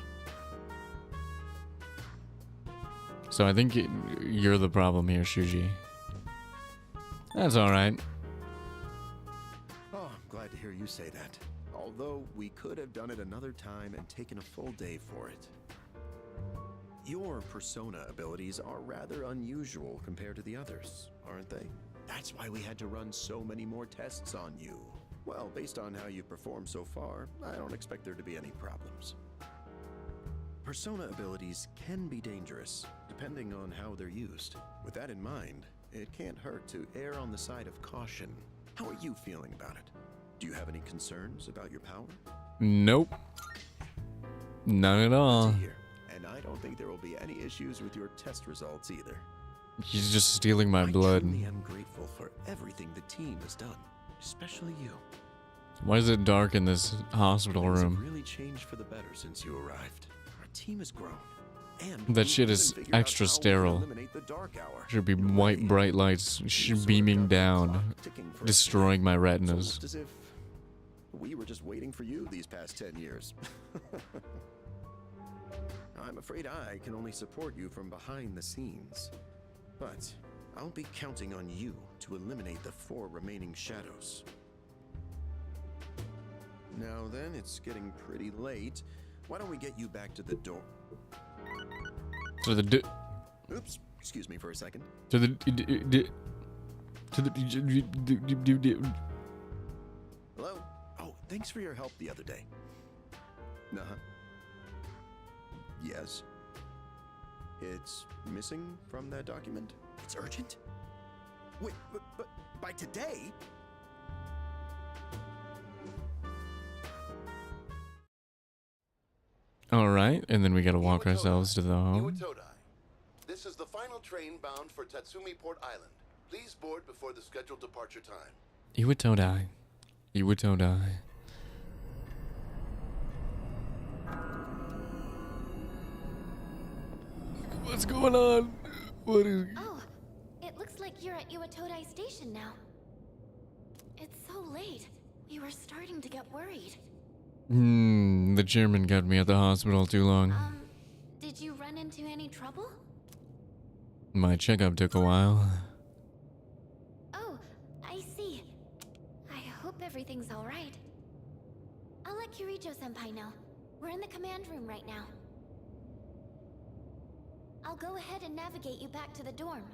So I think you're the problem here, Shinji. That's alright. Oh, I'm glad to hear you say that. Although we could have done it another time and taken a full day for it. Your persona abilities are rather unusual compared to the others, aren't they? That's why we had to run so many more tests on you. Well, based on how you've performed so far, I don't expect there to be any problems. Persona abilities can be dangerous, depending on how they're used. With that in mind, it can't hurt to err on the side of caution. How are you feeling about it? Do you have any concerns about your power? Nope. None at all. And I don't think there will be any issues with your test results either. He's just stealing my blood. I truly am grateful for everything the team has done, especially you. Why is it dark in this hospital Things have room? really changed for the better since you arrived. Our team has grown. And That shit is extra sterile. Should be white bright lights beaming down, destroying my retinas. Almost as if we were just waiting for you these past 10 years. I'm afraid I can only support you from behind the scenes. But I'll be counting on you to eliminate the 4 remaining shadows. Now then, it's getting pretty late. Why don't we get you back to the door? To the Oops, excuse me for a second. to the Hello? Oh, thanks for your help the other day. Uh-huh. Yes. It's missing from that document? It's urgent? Wait, but by today? Alright, and then we gotta walk ourselves to the home. This is the final train bound for Tatsumi Port Island. Please board before the scheduled departure time. Iwatodai. Iwatodai. What's going on? What is... Oh, it looks like you're at Iwatodai Station now. It's so late. We were starting to get worried. The chairman got me at the hospital too long. Did you run into any trouble? My checkup took a while. Oh, I see. I hope everything's alright. I'll let Kirijo-senpai know. We're in the command room right now. I'll go ahead and navigate you back to the dorm.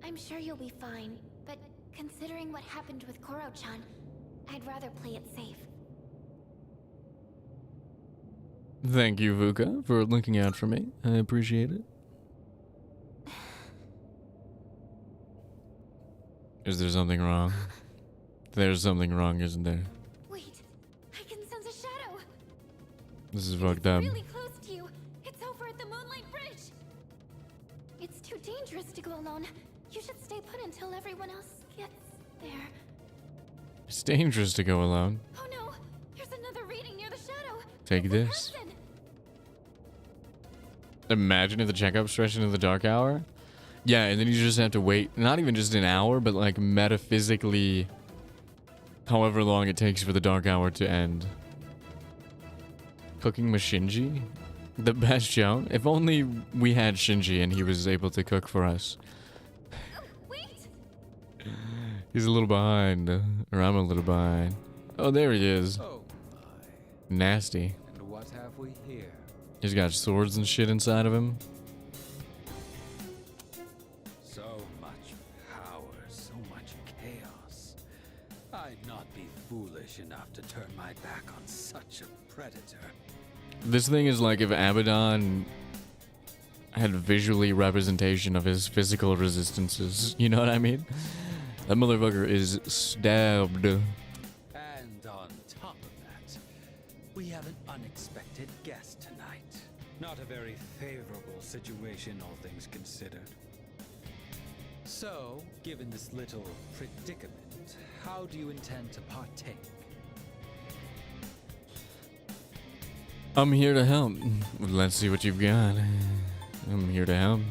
I'm sure you'll be fine, but considering what happened with Koro-chan, I'd rather play it safe. Thank you, Vuka, for looking out for me. I appreciate it. Is there something wrong? There's something wrong, isn't there? Wait, I can sense a shadow. This is fucked up. Really close to you. It's over at the Moonlight Bridge. It's too dangerous to go alone. You should stay put until everyone else gets there. It's dangerous to go alone. Oh no, there's another reading near the shadow. Take It's a this. person. Imagine if the checkup stretched into the dark hour. Yeah, and then you just have to wait, not even just an hour, but like metaphysically, however long it takes for the dark hour to end. Cooking with Shinji? The best show? If only we had Shinji and he was able to cook for us. He's a little behind, or I'm a little behind. Oh, there he is. Oh Nasty. And what have we here? He's got swords and shit inside of him. So much power, so much chaos. I'd not be foolish enough to turn my back on such a predator. This thing is like if Abaddon had visually representation of his physical resistances. You know what I mean? That motherfucker is stabbed. And on top of that, we have an unexpected guest tonight. Not a very favorable situation, all things considered. So, given this little predicament, how do you intend to partake? I'm here to help. Let's see what you've got. I'm here to help.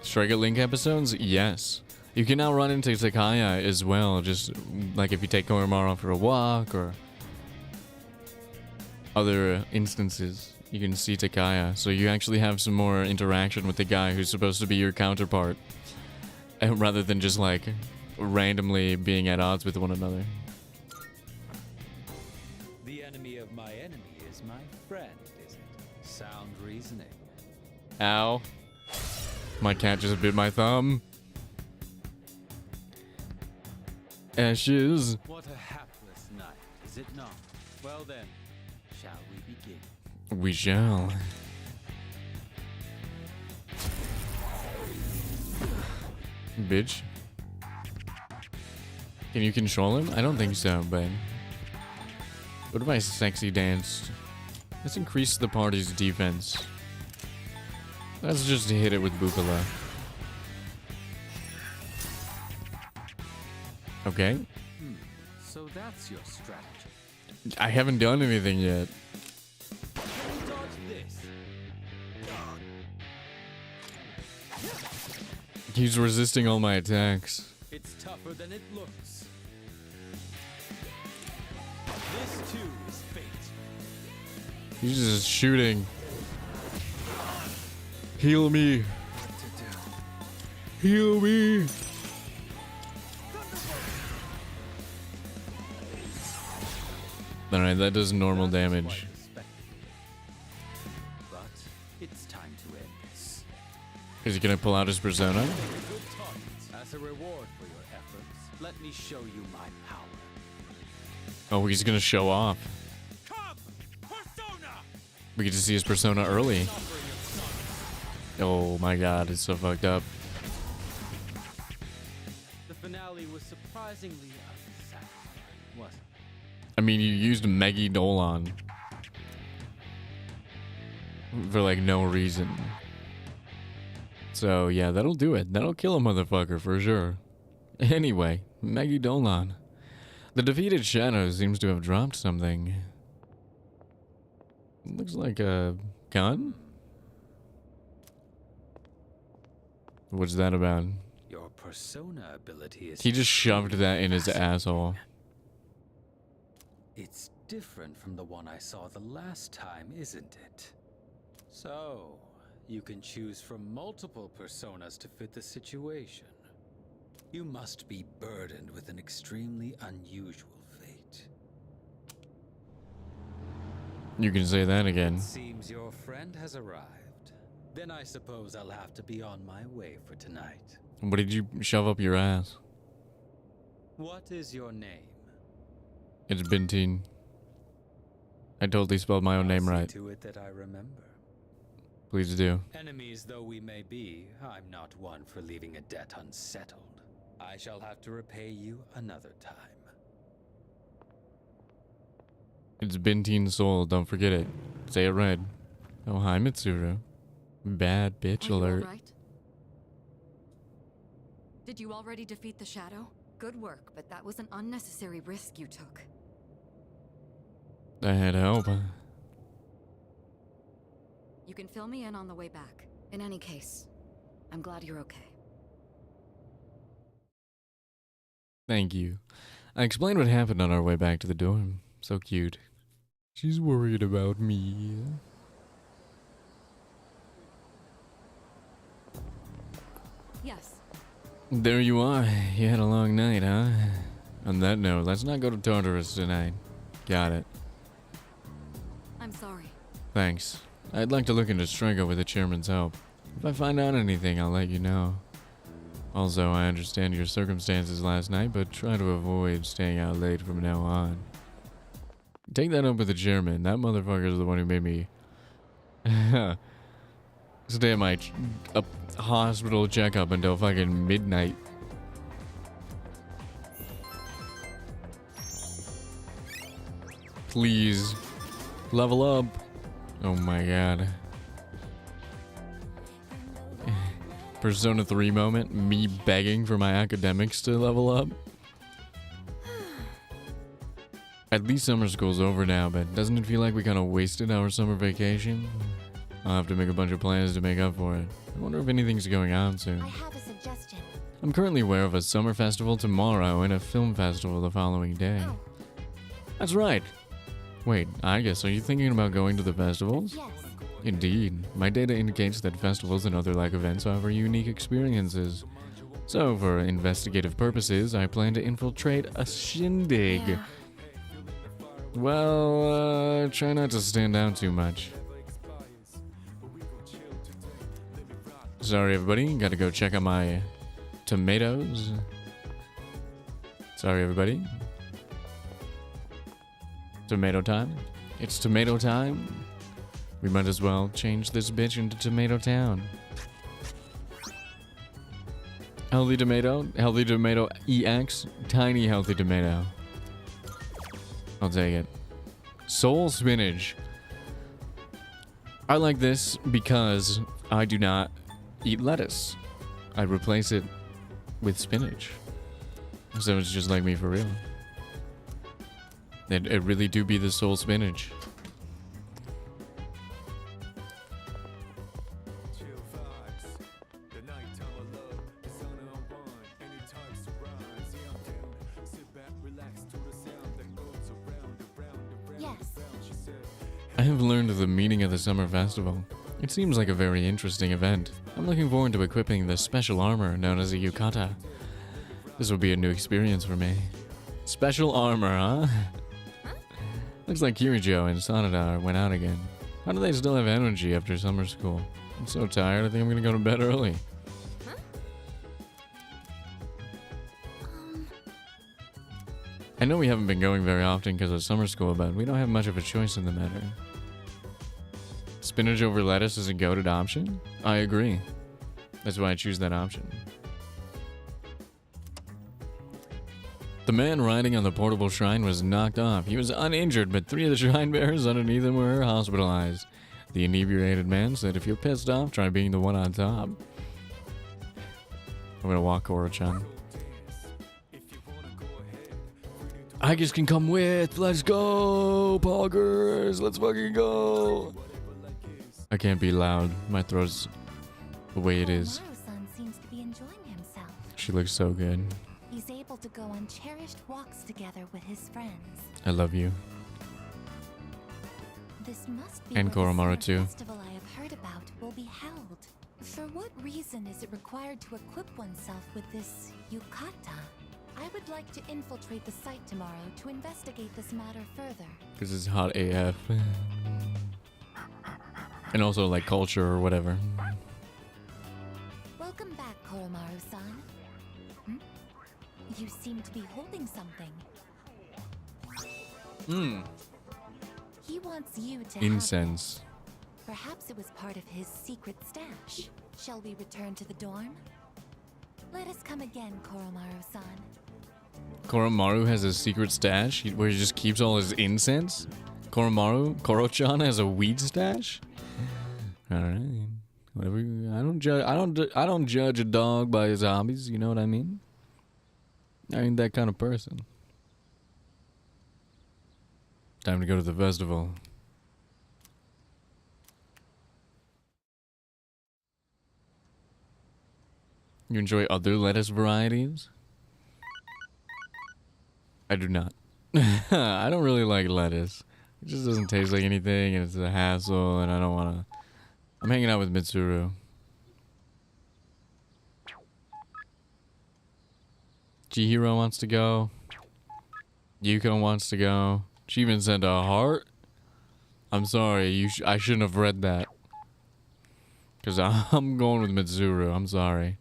Strike a Link episodes? Yes. You can now run into Takaya as well, just like if you take Koromaru for a walk or other instances, you can see Takaya. So you actually have some more interaction with the guy who's supposed to be your counterpart, rather than just like randomly being at odds with one another. The enemy of my enemy is my friend, is it? Sound reasoning. Ow. My cat just bit my thumb. Ashes. What a hapless night, is it not? Well then, shall we begin? We shall. Bitch. Can you control him? I don't think so, but... What if I sexy danced? Let's increase the party's defense. Let's just hit it with Bukala. Okay. So that's your strategy. I haven't done anything yet. Dodge this. He's resisting all my attacks. It's tougher than it looks. This too is fate. He's just shooting. Heal me. Heal me. Alright, that does normal damage. But it's time to end this. Is he gonna pull out his persona? Good targets. As a reward for your efforts, let me show you my power. Oh, he's gonna show off. We get to see his persona early. Oh my god, it's so fucked up. The finale was surprisingly unsatisfying, wasn't it? I mean, you used Meggy Dolan for like no reason. So yeah, that'll do it. That'll kill a motherfucker for sure. Anyway, Meggy Dolan. The defeated shadow seems to have dropped something. Looks like a gun? What's that about? Your persona ability is... He just shoved that in his asshole. It's different from the one I saw the last time, isn't it? So, you can choose from multiple personas to fit the situation. You must be burdened with an extremely unusual fate. You can say that again. It seems your friend has arrived. Then I suppose I'll have to be on my way for tonight. What did you shove up your ass? What is your name? It's Bintine. I totally spelled my own name See right. to it that I remember. Please do. Enemies though we may be, I'm not one for leaving a debt unsettled. I shall have to repay you another time. It's byzantinesoul, don't forget it. Say it right. Oh, hi, Mitsuru. Bad bitch Are you alert. all right? Did you already defeat the shadow? Good work, but that was an unnecessary risk you took. I had help. You can fill me in on the way back. In any case, I'm glad you're okay. Thank you. I explained what happened on our way back to the dorm. So cute. She's worried about me. Yes. There you are. You had a long night, huh? On that note, let's not go to Tartarus tonight. Got it. I'm sorry. Thanks. I'd like to look into Strega with the chairman's help. If I find out anything, I'll let you know. Also, I understand your circumstances last night, but try to avoid staying out late from now on. Take that up with the chairman. That motherfucker is the one who made me stay at my hospital checkup until fucking midnight. Please. Level up. Oh my god. Persona 3 moment. Me begging for my academics to level up. At least summer school's over now, but doesn't it feel like we kind of wasted our summer vacation? I'll have to make a bunch of plans to make up for it. I wonder if anything's going on soon. I have a suggestion. I'm currently aware of a summer festival tomorrow and a film festival the following day. Oh. That's right. Wait, I guess, are you thinking about going to the festivals? Yes. Indeed. My data indicates that festivals and other like events offer unique experiences. So, for investigative purposes, I plan to infiltrate a shindig. Yeah. Well, try not to stand out too much. Sorry, everybody. Gotta go check on my tomatoes. Sorry, everybody. Tomato time. It's tomato time. We might as well change this bitch into Tomato Town. Healthy tomato EX, tiny healthy tomato. I'll take it. Soul spinach. I like this because I do not eat lettuce. I replace it with spinach. So it's just like me for real. It really do be the soul spinach. Yes. I have learned the meaning of the summer festival. It seems like a very interesting event. I'm looking forward to equipping the special armor known as a yukata. This will be a new experience for me. Special armor, huh? Looks like Kirijo and Sanada went out again. How do they still have energy after summer school? I'm so tired, I think I'm gonna go to bed early. I know we haven't been going very often because of summer school, but we don't have much of a choice in the matter. Spinach over lettuce is a goated option? I agree. That's why I choose that option. The man riding on the portable shrine was knocked off. He was uninjured, but 3 of the shrine bearers underneath him were hospitalized. The inebriated man said, if you're pissed off, try being the one on top. I'm gonna walk Koro-chan. I just can come with. Let's go, poggers. Let's fucking go. I can't be loud. My throat's the way it is. Maru-san seems to be enjoying himself. She looks so good. He's able to go on cherished walks together with his friends. I love you. This must be And where the Koromaru summer too. festival I have heard about will be held. For what reason is it required to equip oneself with this yukata? I would like to infiltrate the site tomorrow to investigate this matter further. Because it's hot AF. And also like culture or whatever. Welcome back, Koromaru-san. You seem to be holding something. He wants you to Incense. have this. Perhaps it was part of his secret stash. Shall we return to the dorm? Let us come again, Koromaru-san. Koromaru has a secret stash where he just keeps all his incense? Koro-chan has a weed stash? Alright. Whatever. I don't judge a dog by his hobbies, you know what I mean? I ain't that kind of person. Time to go to the festival. You enjoy other lettuce varieties? I do not. I don't really like lettuce. It just doesn't taste like anything, and it's a hassle, and I don't want to... I'm hanging out with Mitsuru. Chihiro wants to go. Yuko wants to go. She even sent a heart. I'm sorry, I shouldn't have read that. Because I'm going with Mitsuru, I'm sorry.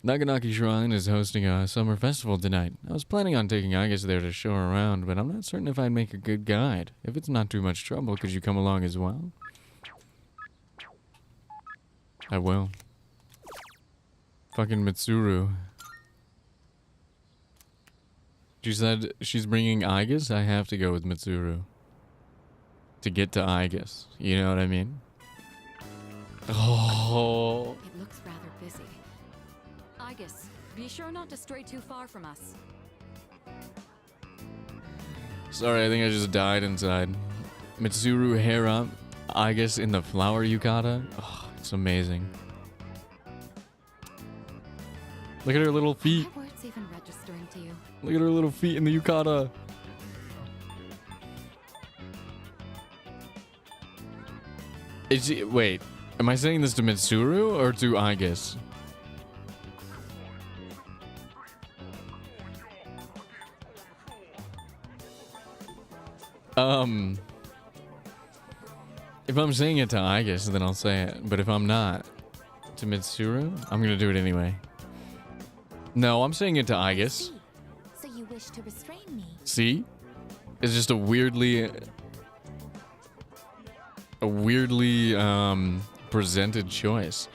Naganaki Shrine is hosting a summer festival tonight. I was planning on taking Agus there to show her around, but I'm not certain if I'd make a good guide. If it's not too much trouble, could you come along as well? I will. Fucking Mitsuru. She said she's bringing Agus. I have to go with Mitsuru. To get to Agus. You know what I mean? Oh. It looks rather busy. Agus, be sure not to stray too far from us. Sorry, I think I just died inside. Mitsuru hair up. Agus in the flower yukata. Oh, it's amazing. Look at her little feet. Are my words even registering to you? Look at her little feet in the yukata. Wait, am I saying this to Mitsuru or to Agus? If I'm saying it to Agus, then I'll say it. But if I'm not, to Mitsuru, I'm gonna do it anyway. No, I'm saying it to Agus. So you wish to restrain me? See? It's just a weirdly presented choice.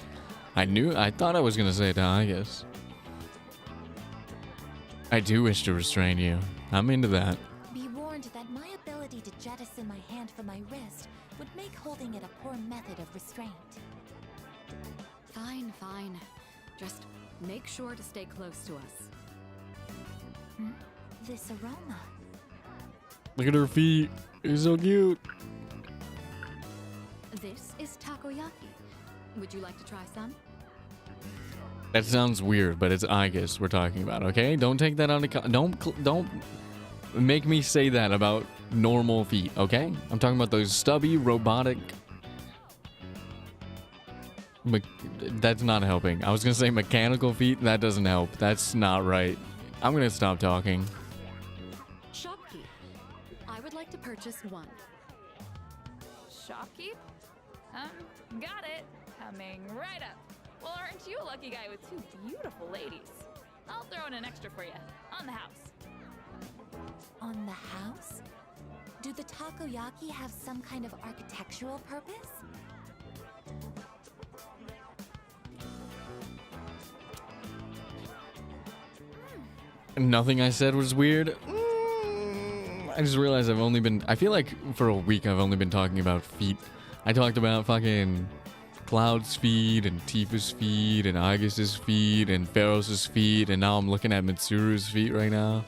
I thought I was gonna say it to Agus. I do wish to restrain you. I'm into that. Be warned that my ability to jettison my hand from my wrist would make holding it a poor method of restraint. Fine, fine. Just make sure to stay close to us. This aroma. Look at her feet. It's so cute. This is takoyaki. Would you like to try some? That sounds weird, but it's Agus we're talking about, okay? Don't take that on don't make me say that about normal feet, okay? I'm talking about those stubby, robotic... That's not helping. I was gonna say mechanical feet. That doesn't help. That's not right. I'm gonna stop talking. Shopkeep. I would like to purchase one. Shopkeep? Got it. Coming right up. Well, aren't you a lucky guy with two beautiful ladies? I'll throw in an extra for you. On the house. On the house? Do the takoyaki have some kind of architectural purpose? Nothing I said was weird. I just realized I feel like for a week I've only been talking about feet. I talked about fucking Cloud's feet and Tifa's feet and Agus's feet and Pharos' feet, and now I'm looking at Mitsuru's feet right now.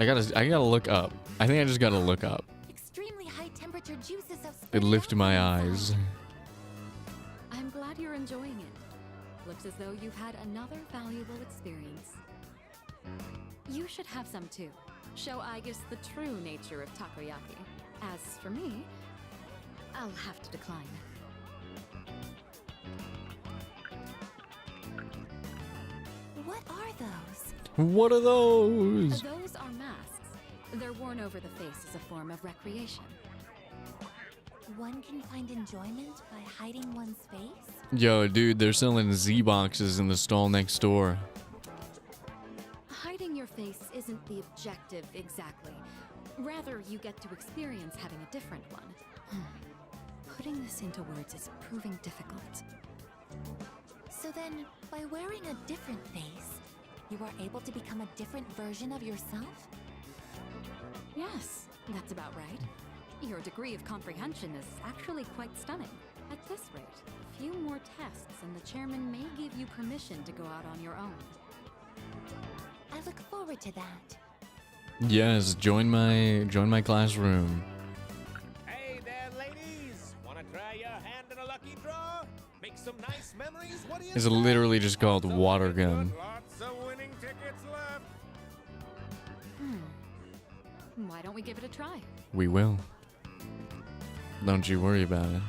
I gotta look up. I think I just gotta look up. Extremely high temperature juices of It lifted my eyes. I'm glad you're enjoying it. Looks as though you've had another valuable experience. You should have some too. Show Agus the true nature of takoyaki. As for me, I'll have to decline. What are those? What are those? Those are masks. They're worn over the face as a form of recreation. One can find enjoyment by hiding one's face? Yo, dude, they're selling Z-boxes in the stall next door. Hiding your face isn't the objective exactly. Rather, you get to experience having a different one. Putting this into words is proving difficult. So then, by wearing a different face, you are able to become a different version of yourself? Yes, that's about right. Your degree of comprehension is actually quite stunning. At this rate, a few more tests and the chairman may give you permission to go out on your own. I look forward to that. Yes, join my classroom. Hey there, ladies! Wanna try your hand in a lucky draw? Make some nice memories? What do you It's literally just called water gun. Lots of winning tickets left. Why don't we give it a try? We will. Don't you worry about it.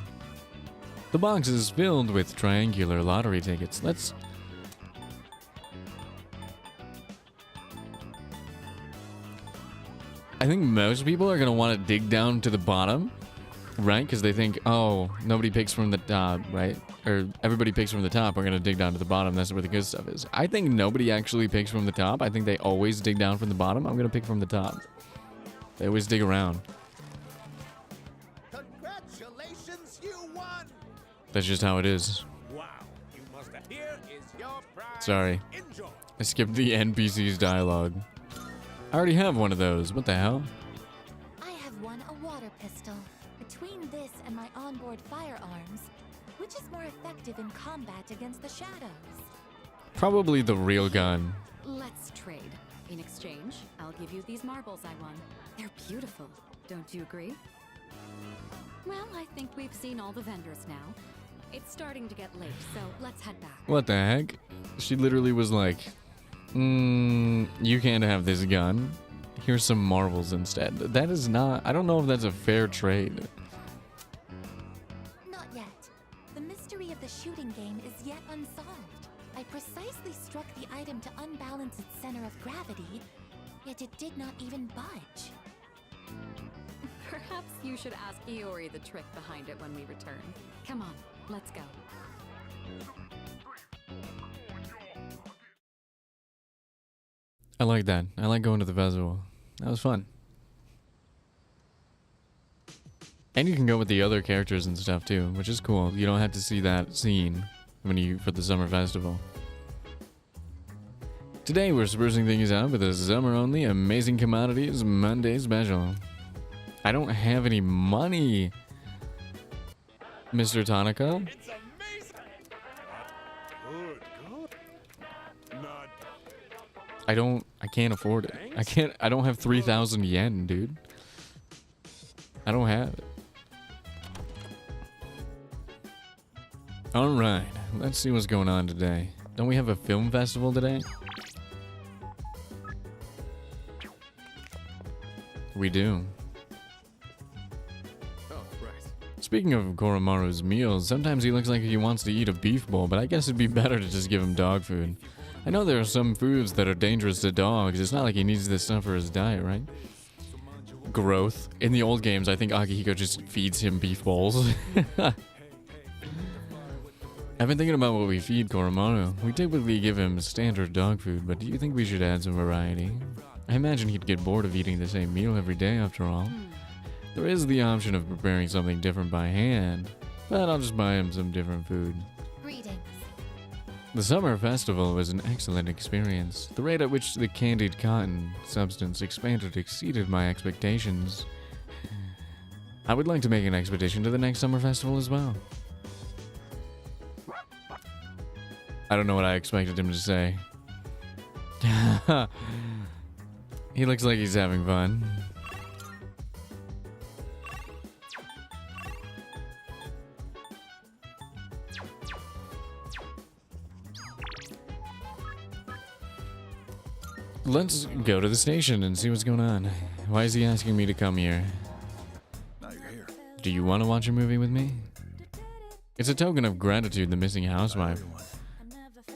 The box is filled with triangular lottery tickets. Let's... I think most people are going to want to dig down to the bottom, right? Because they think, oh, nobody picks from the top, right? Or everybody picks from the top. We're going to dig down to the bottom. That's where the good stuff is. I think nobody actually picks from the top. I think they always dig down from the bottom. I'm going to pick from the top. They always dig around. Congratulations, you won! That's just how it is. Wow, you must have. Here is your prize. Sorry. Enjoy. I skipped the NPC's dialogue. I already have one of those. What the hell? I have won a water pistol. Between this and my onboard firearms, which is more effective in combat against the shadows? Probably the real gun. Let's trade. In exchange, I'll give you these marbles I won. They're beautiful. Don't you agree? Well, I think we've seen all the vendors now. It's starting to get late, so let's head back. What the heck? She literally was like, you can't have this gun. Here's some marbles instead. That is not... I don't know if that's a fair trade. Not yet. The mystery of the shooting game is yet unsolved. I precisely struck the item to unbalance its center of gravity, yet it did not even budge. Perhaps you should ask Iori the trick behind it when we return. Come on, let's go. I like that. I like going to the festival. That was fun. And you can go with the other characters and stuff too, which is cool. You don't have to see that scene for the summer festival. Today we're sprucing things up with a summer-only Amazing Commodities Monday special. I don't have any money, Mr. Tanaka. I can't afford it. I don't have 3,000 yen, dude. I don't have it. Alright, let's see what's going on today. Don't we have a film festival today? We do. Oh, right. Speaking of Koromaru's meals, sometimes he looks like he wants to eat a beef bowl, but I guess it'd be better to just give him dog food. I know there are some foods that are dangerous to dogs. It's not like he needs this stuff for his diet, right? Growth. In the old games, I think Akihiko just feeds him beef bowls. I've been thinking about what we feed Koromaru. We typically give him standard dog food, but do you think we should add some variety? I imagine he'd get bored of eating the same meal every day after all. There is the option of preparing something different by hand, but I'll just buy him some different food. Greetings. The summer festival was an excellent experience. The rate at which the candied cotton substance expanded exceeded my expectations. I would like to make an expedition to the next summer festival as well. I don't know what I expected him to say. He looks like he's having fun. Let's go to the station and see what's going on. Why is he asking me to come here? Now you're here. Do you want to watch a movie with me? It's a token of gratitude the missing housewife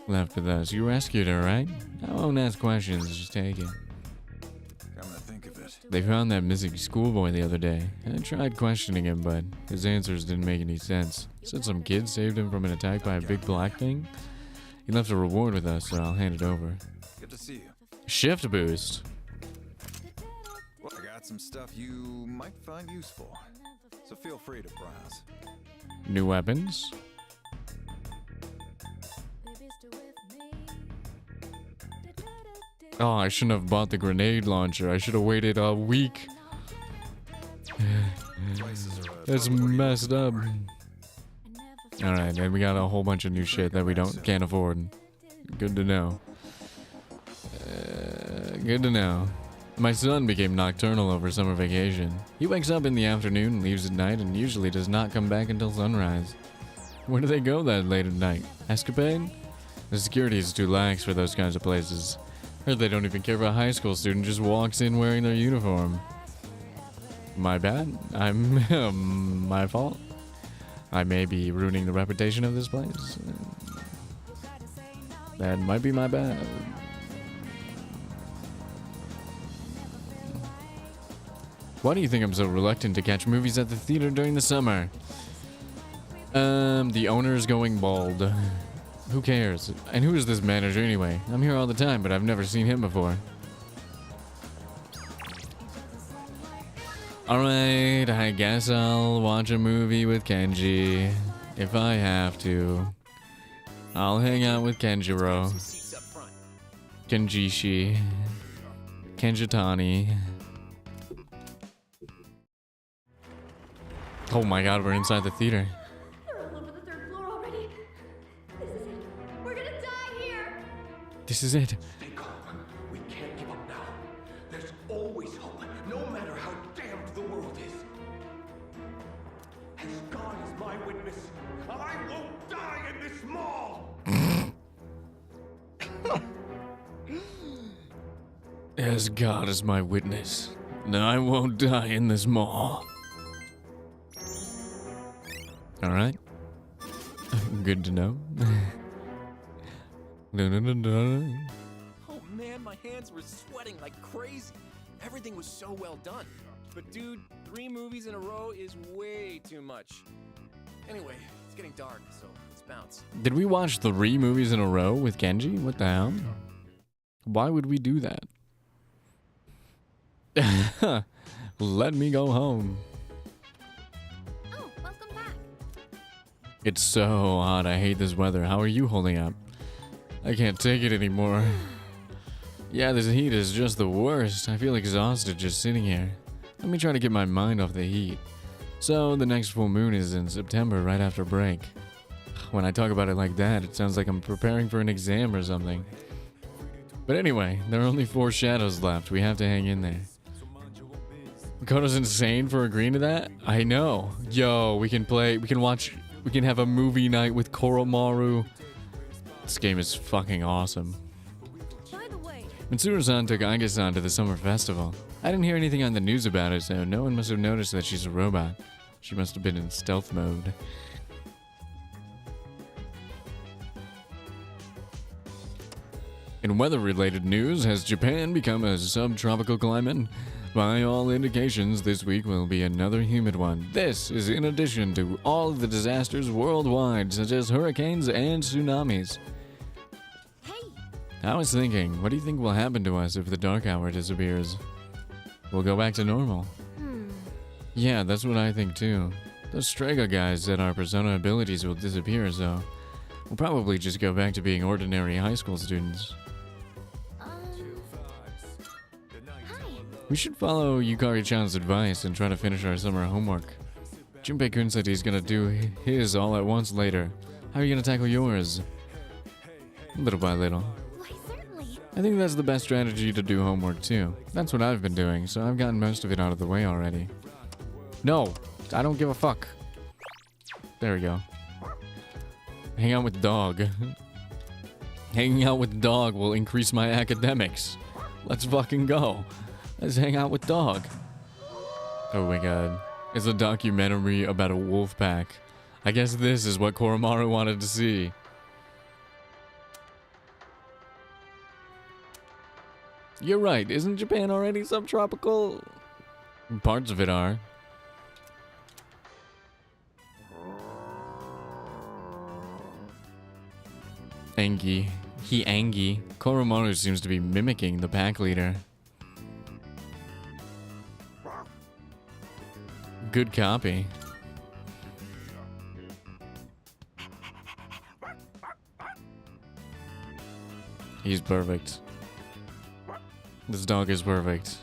left with us. You rescued her, right? I won't ask questions, just take it. I'm gonna think of it. They found that missing schoolboy the other day. I tried questioning him, but his answers didn't make any sense. Said some kid saved him from an attack by a big black thing. He left a reward with us, so I'll hand it over. Good to see you. Shift boost. Well, I got some stuff you might find useful, so feel free to browse. New weapons. Oh, I shouldn't have bought the grenade launcher. I should have waited a week. That's messed up. Alright, and we got a whole bunch of new shit that we can't afford. Good to know. Good to know. My son became nocturnal over summer vacation. He wakes up in the afternoon, leaves at night, and usually does not come back until sunrise. Where do they go that late at night? Escapade? The security is too lax for those kinds of places. Heard they don't even care if a high school student just walks in wearing their uniform. My bad. I'm my fault. I may be ruining the reputation of this place. That might be my bad. Why do you think I'm so reluctant to catch movies at the theater during the summer? The owner's going bald. Who cares? And who is this manager anyway? I'm here all the time, but I've never seen him before. Alright, I guess I'll watch a movie with Kenji. If I have to. I'll hang out with Kenjiro. Kenjishi. Kenjitani. Oh my god, we're inside the theater. They're all over the 3rd floor already. This is it. We're gonna die here. This is it. Stay calm. We can't give up now. There's always hope, no matter how damned the world is. As God is my witness, I won't die in this mall. As God is my witness, I won't die in this mall. Alright. Good to know. Oh man, my hands were sweating like crazy. Everything was so well done. But dude, 3 movies in a row is way too much. Anyway, it's getting dark, so let's bounce. Did we watch 3 movies in a row with Kenji? What the hell? Why would we do that? Let me go home. Oh, welcome back. It's so hot. I hate this weather. How are you holding up? I can't take it anymore. Yeah, this heat is just the worst. I feel exhausted just sitting here. Let me try to get my mind off the heat. So, the next full moon is in September, right after break. When I talk about it like that, it sounds like I'm preparing for an exam or something. But anyway, there are only 4 shadows left. We have to hang in there. Koto's insane for agreeing to that? I know. Yo, we can have a movie night with Koromaru. This game is fucking awesome. By the way, Mitsuru-san took Aige-san to the summer festival. I didn't hear anything on the news about it, so no one must have noticed that she's a robot. She must have been in stealth mode. In weather-related news, has Japan become a subtropical climate? By all indications, this week will be another humid one. This is in addition to all of the disasters worldwide, such as hurricanes and tsunamis. Hey! I was thinking, what do you think will happen to us if the dark hour disappears? We'll go back to normal. Yeah, that's what I think too. Those Strega guys said our Persona abilities will disappear, so we'll probably just go back to being ordinary high school students. We should follow Yukari-chan's advice and try to finish our summer homework. Junpei-kun said he's gonna do his all at once later. How are you gonna tackle yours? Little by little. Why, certainly. I think that's the best strategy to do homework too. That's what I've been doing, so I've gotten most of it out of the way already. No, I don't give a fuck. There we go. Hang out with dog. Hanging out with dog will increase my academics. Let's fucking go. Let's hang out with dog. Oh my god. It's a documentary about a wolf pack. I guess this is what Koromaru wanted to see. You're right, isn't Japan already subtropical? Parts of it are. Enki. Angie. Koromaru seems to be mimicking the pack leader. Good copy. He's perfect. This dog is perfect.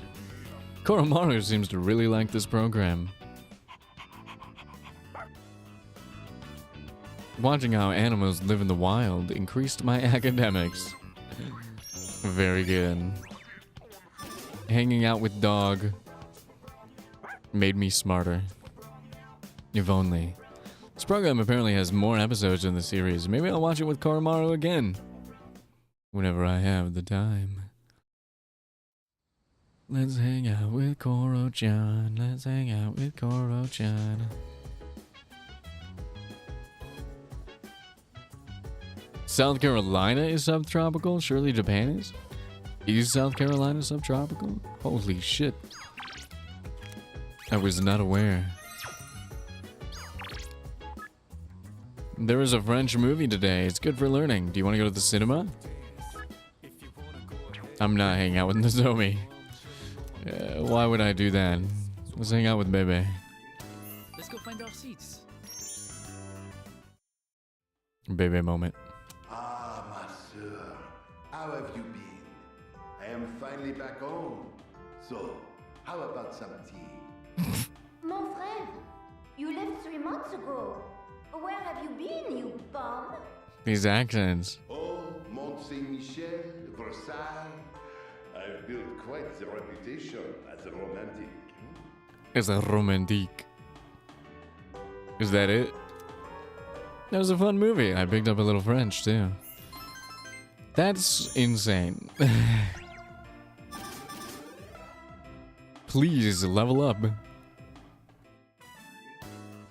Koromaru seems to really like this program. Watching how animals live in the wild increased my academics. Very good. Hanging out with dog made me smarter. If only. This program apparently has more episodes in the series. Maybe I'll watch it with Koromaru again. Whenever I have the time. Let's hang out with Koro-chan. Let's hang out with Koro-chan. South Carolina is subtropical? Surely Japan is? Is South Carolina subtropical? Holy shit. I was not aware. There is a French movie today. It's good for learning. Do you want to go to the cinema? I'm not hanging out with Nozomi. Why would I do that? Let's hang out with Bebe. Let's go find our seats. Bebe moment. Ah, ma soeur. How have you been? I am finally back home. So, how about some tea? Mon frère, you left 3 months ago. Where have you been, you bum? These accents. Oh, Mont Saint-Michel, Versailles. I've built quite the reputation as a romantic. As a romantique. Is that it? That was a fun movie. I picked up a little French, too. That's insane. Please, level up.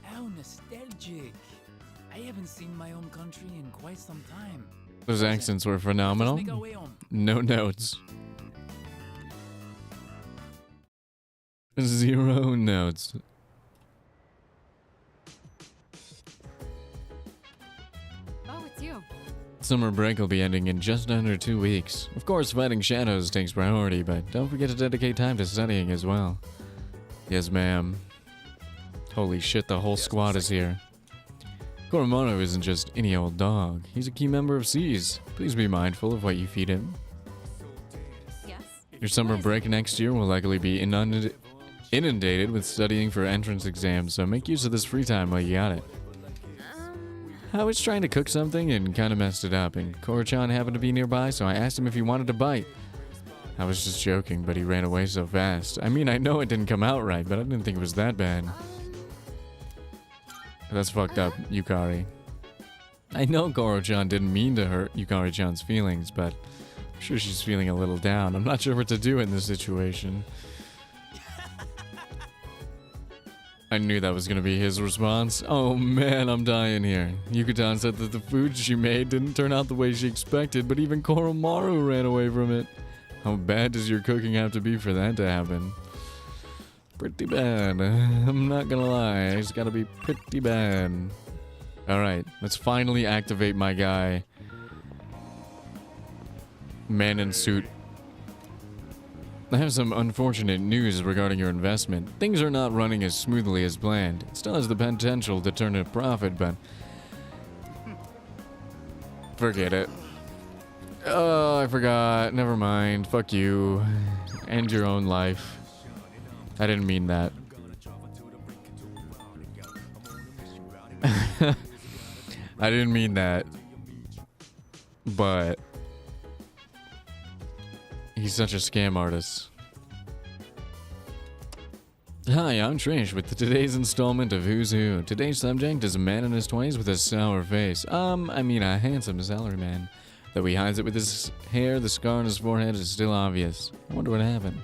How nostalgic. I haven't seen my home country in quite some time. Those accents were phenomenal. No notes. 0 notes. Oh, it's you. Summer break will be ending in just under 2 weeks. Of course, fighting shadows takes priority, but don't forget to dedicate time to studying as well. Yes, ma'am. Holy shit, the whole squad is here. Koromaru isn't just any old dog. He's a key member of SEAS. Please be mindful of what you feed him. Yes? Your summer break next year will likely be inundated with studying for entrance exams, so make use of this free time while you got it. I was trying to cook something and kind of messed it up, and Koro-chan happened to be nearby, so I asked him if he wanted to bite. I was just joking, but he ran away so fast. I mean, I know it didn't come out right, but I didn't think it was that bad. That's fucked up, Yukari. I know Koro-chan didn't mean to hurt Yukari-chan's feelings, but I'm sure she's feeling a little down. I'm not sure what to do in this situation. I knew that was going to be his response. Oh man, I'm dying here. Yuka-tan said that the food she made didn't turn out the way she expected, but even Koromaru ran away from it. How bad does your cooking have to be for that to happen? Pretty bad. I'm not gonna lie, it's gotta be pretty bad. Alright, let's finally activate my guy. Man in suit. I have some unfortunate news regarding your investment. Things are not running as smoothly as planned. It still has the potential to turn a profit, but... forget it. Oh, I forgot. Never mind. Fuck you. End your own life. I didn't mean that. I didn't mean that. But... he's such a scam artist. Hi, I'm Trish with today's installment of Who's Who. Today's subject is a man in his 20s with a sour face. I mean a handsome salaryman. Though he hides it with his hair, the scar on his forehead is still obvious. I wonder what happened.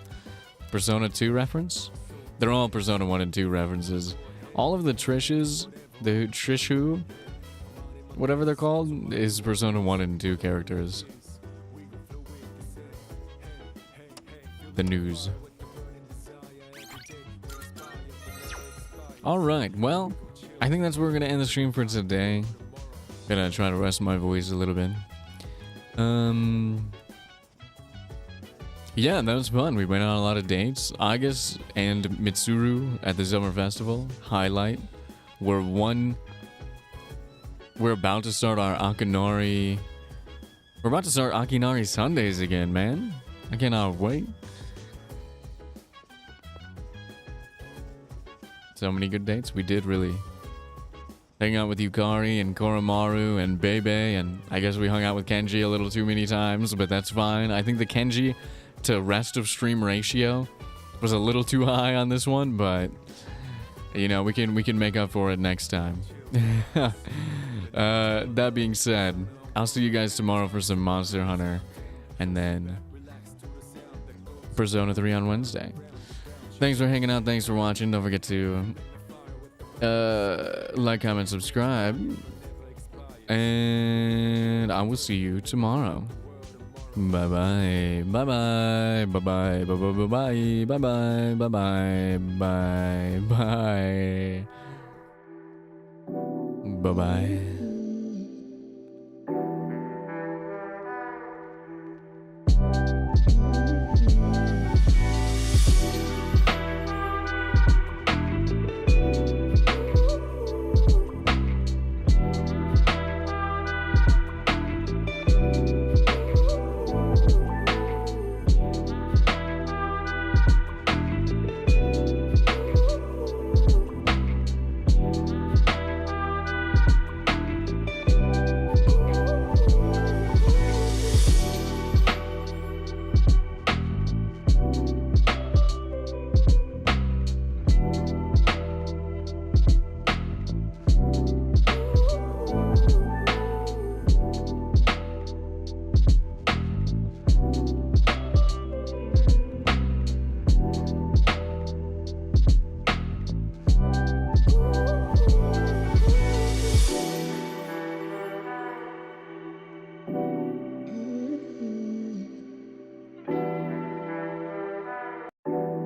Persona 2 reference? They're all Persona 1 and 2 references. All of the Trishes, the Trish Who, whatever they're called, is Persona 1 and 2 characters. The news. Alright, well, I think that's where we're going to end the stream for today. Gonna try to rest my voice a little bit. Yeah, that was fun. We went on a lot of dates. Agus and Mitsuru at the Summer Festival. Highlight. We're about to start our Akinari. We're about to start Akinari Sundays again, man. I cannot wait. So many good dates. We did really hang out with Yukari and Koromaru and Bebe, and I guess we hung out with Kenji a little too many times, but that's fine. I think the Kenji to rest of stream ratio was a little too high on this one, but you know, we can make up for it next time. That being said, I'll see you guys tomorrow for some Monster Hunter, and then Persona 3 on Wednesday. Thanks for hanging out. Thanks for watching. Don't forget to like, comment, subscribe, and I will see you tomorrow. Bye bye. Bye bye. Bye bye. Bye bye. Bye bye. Bye bye. Bye bye. Bye bye.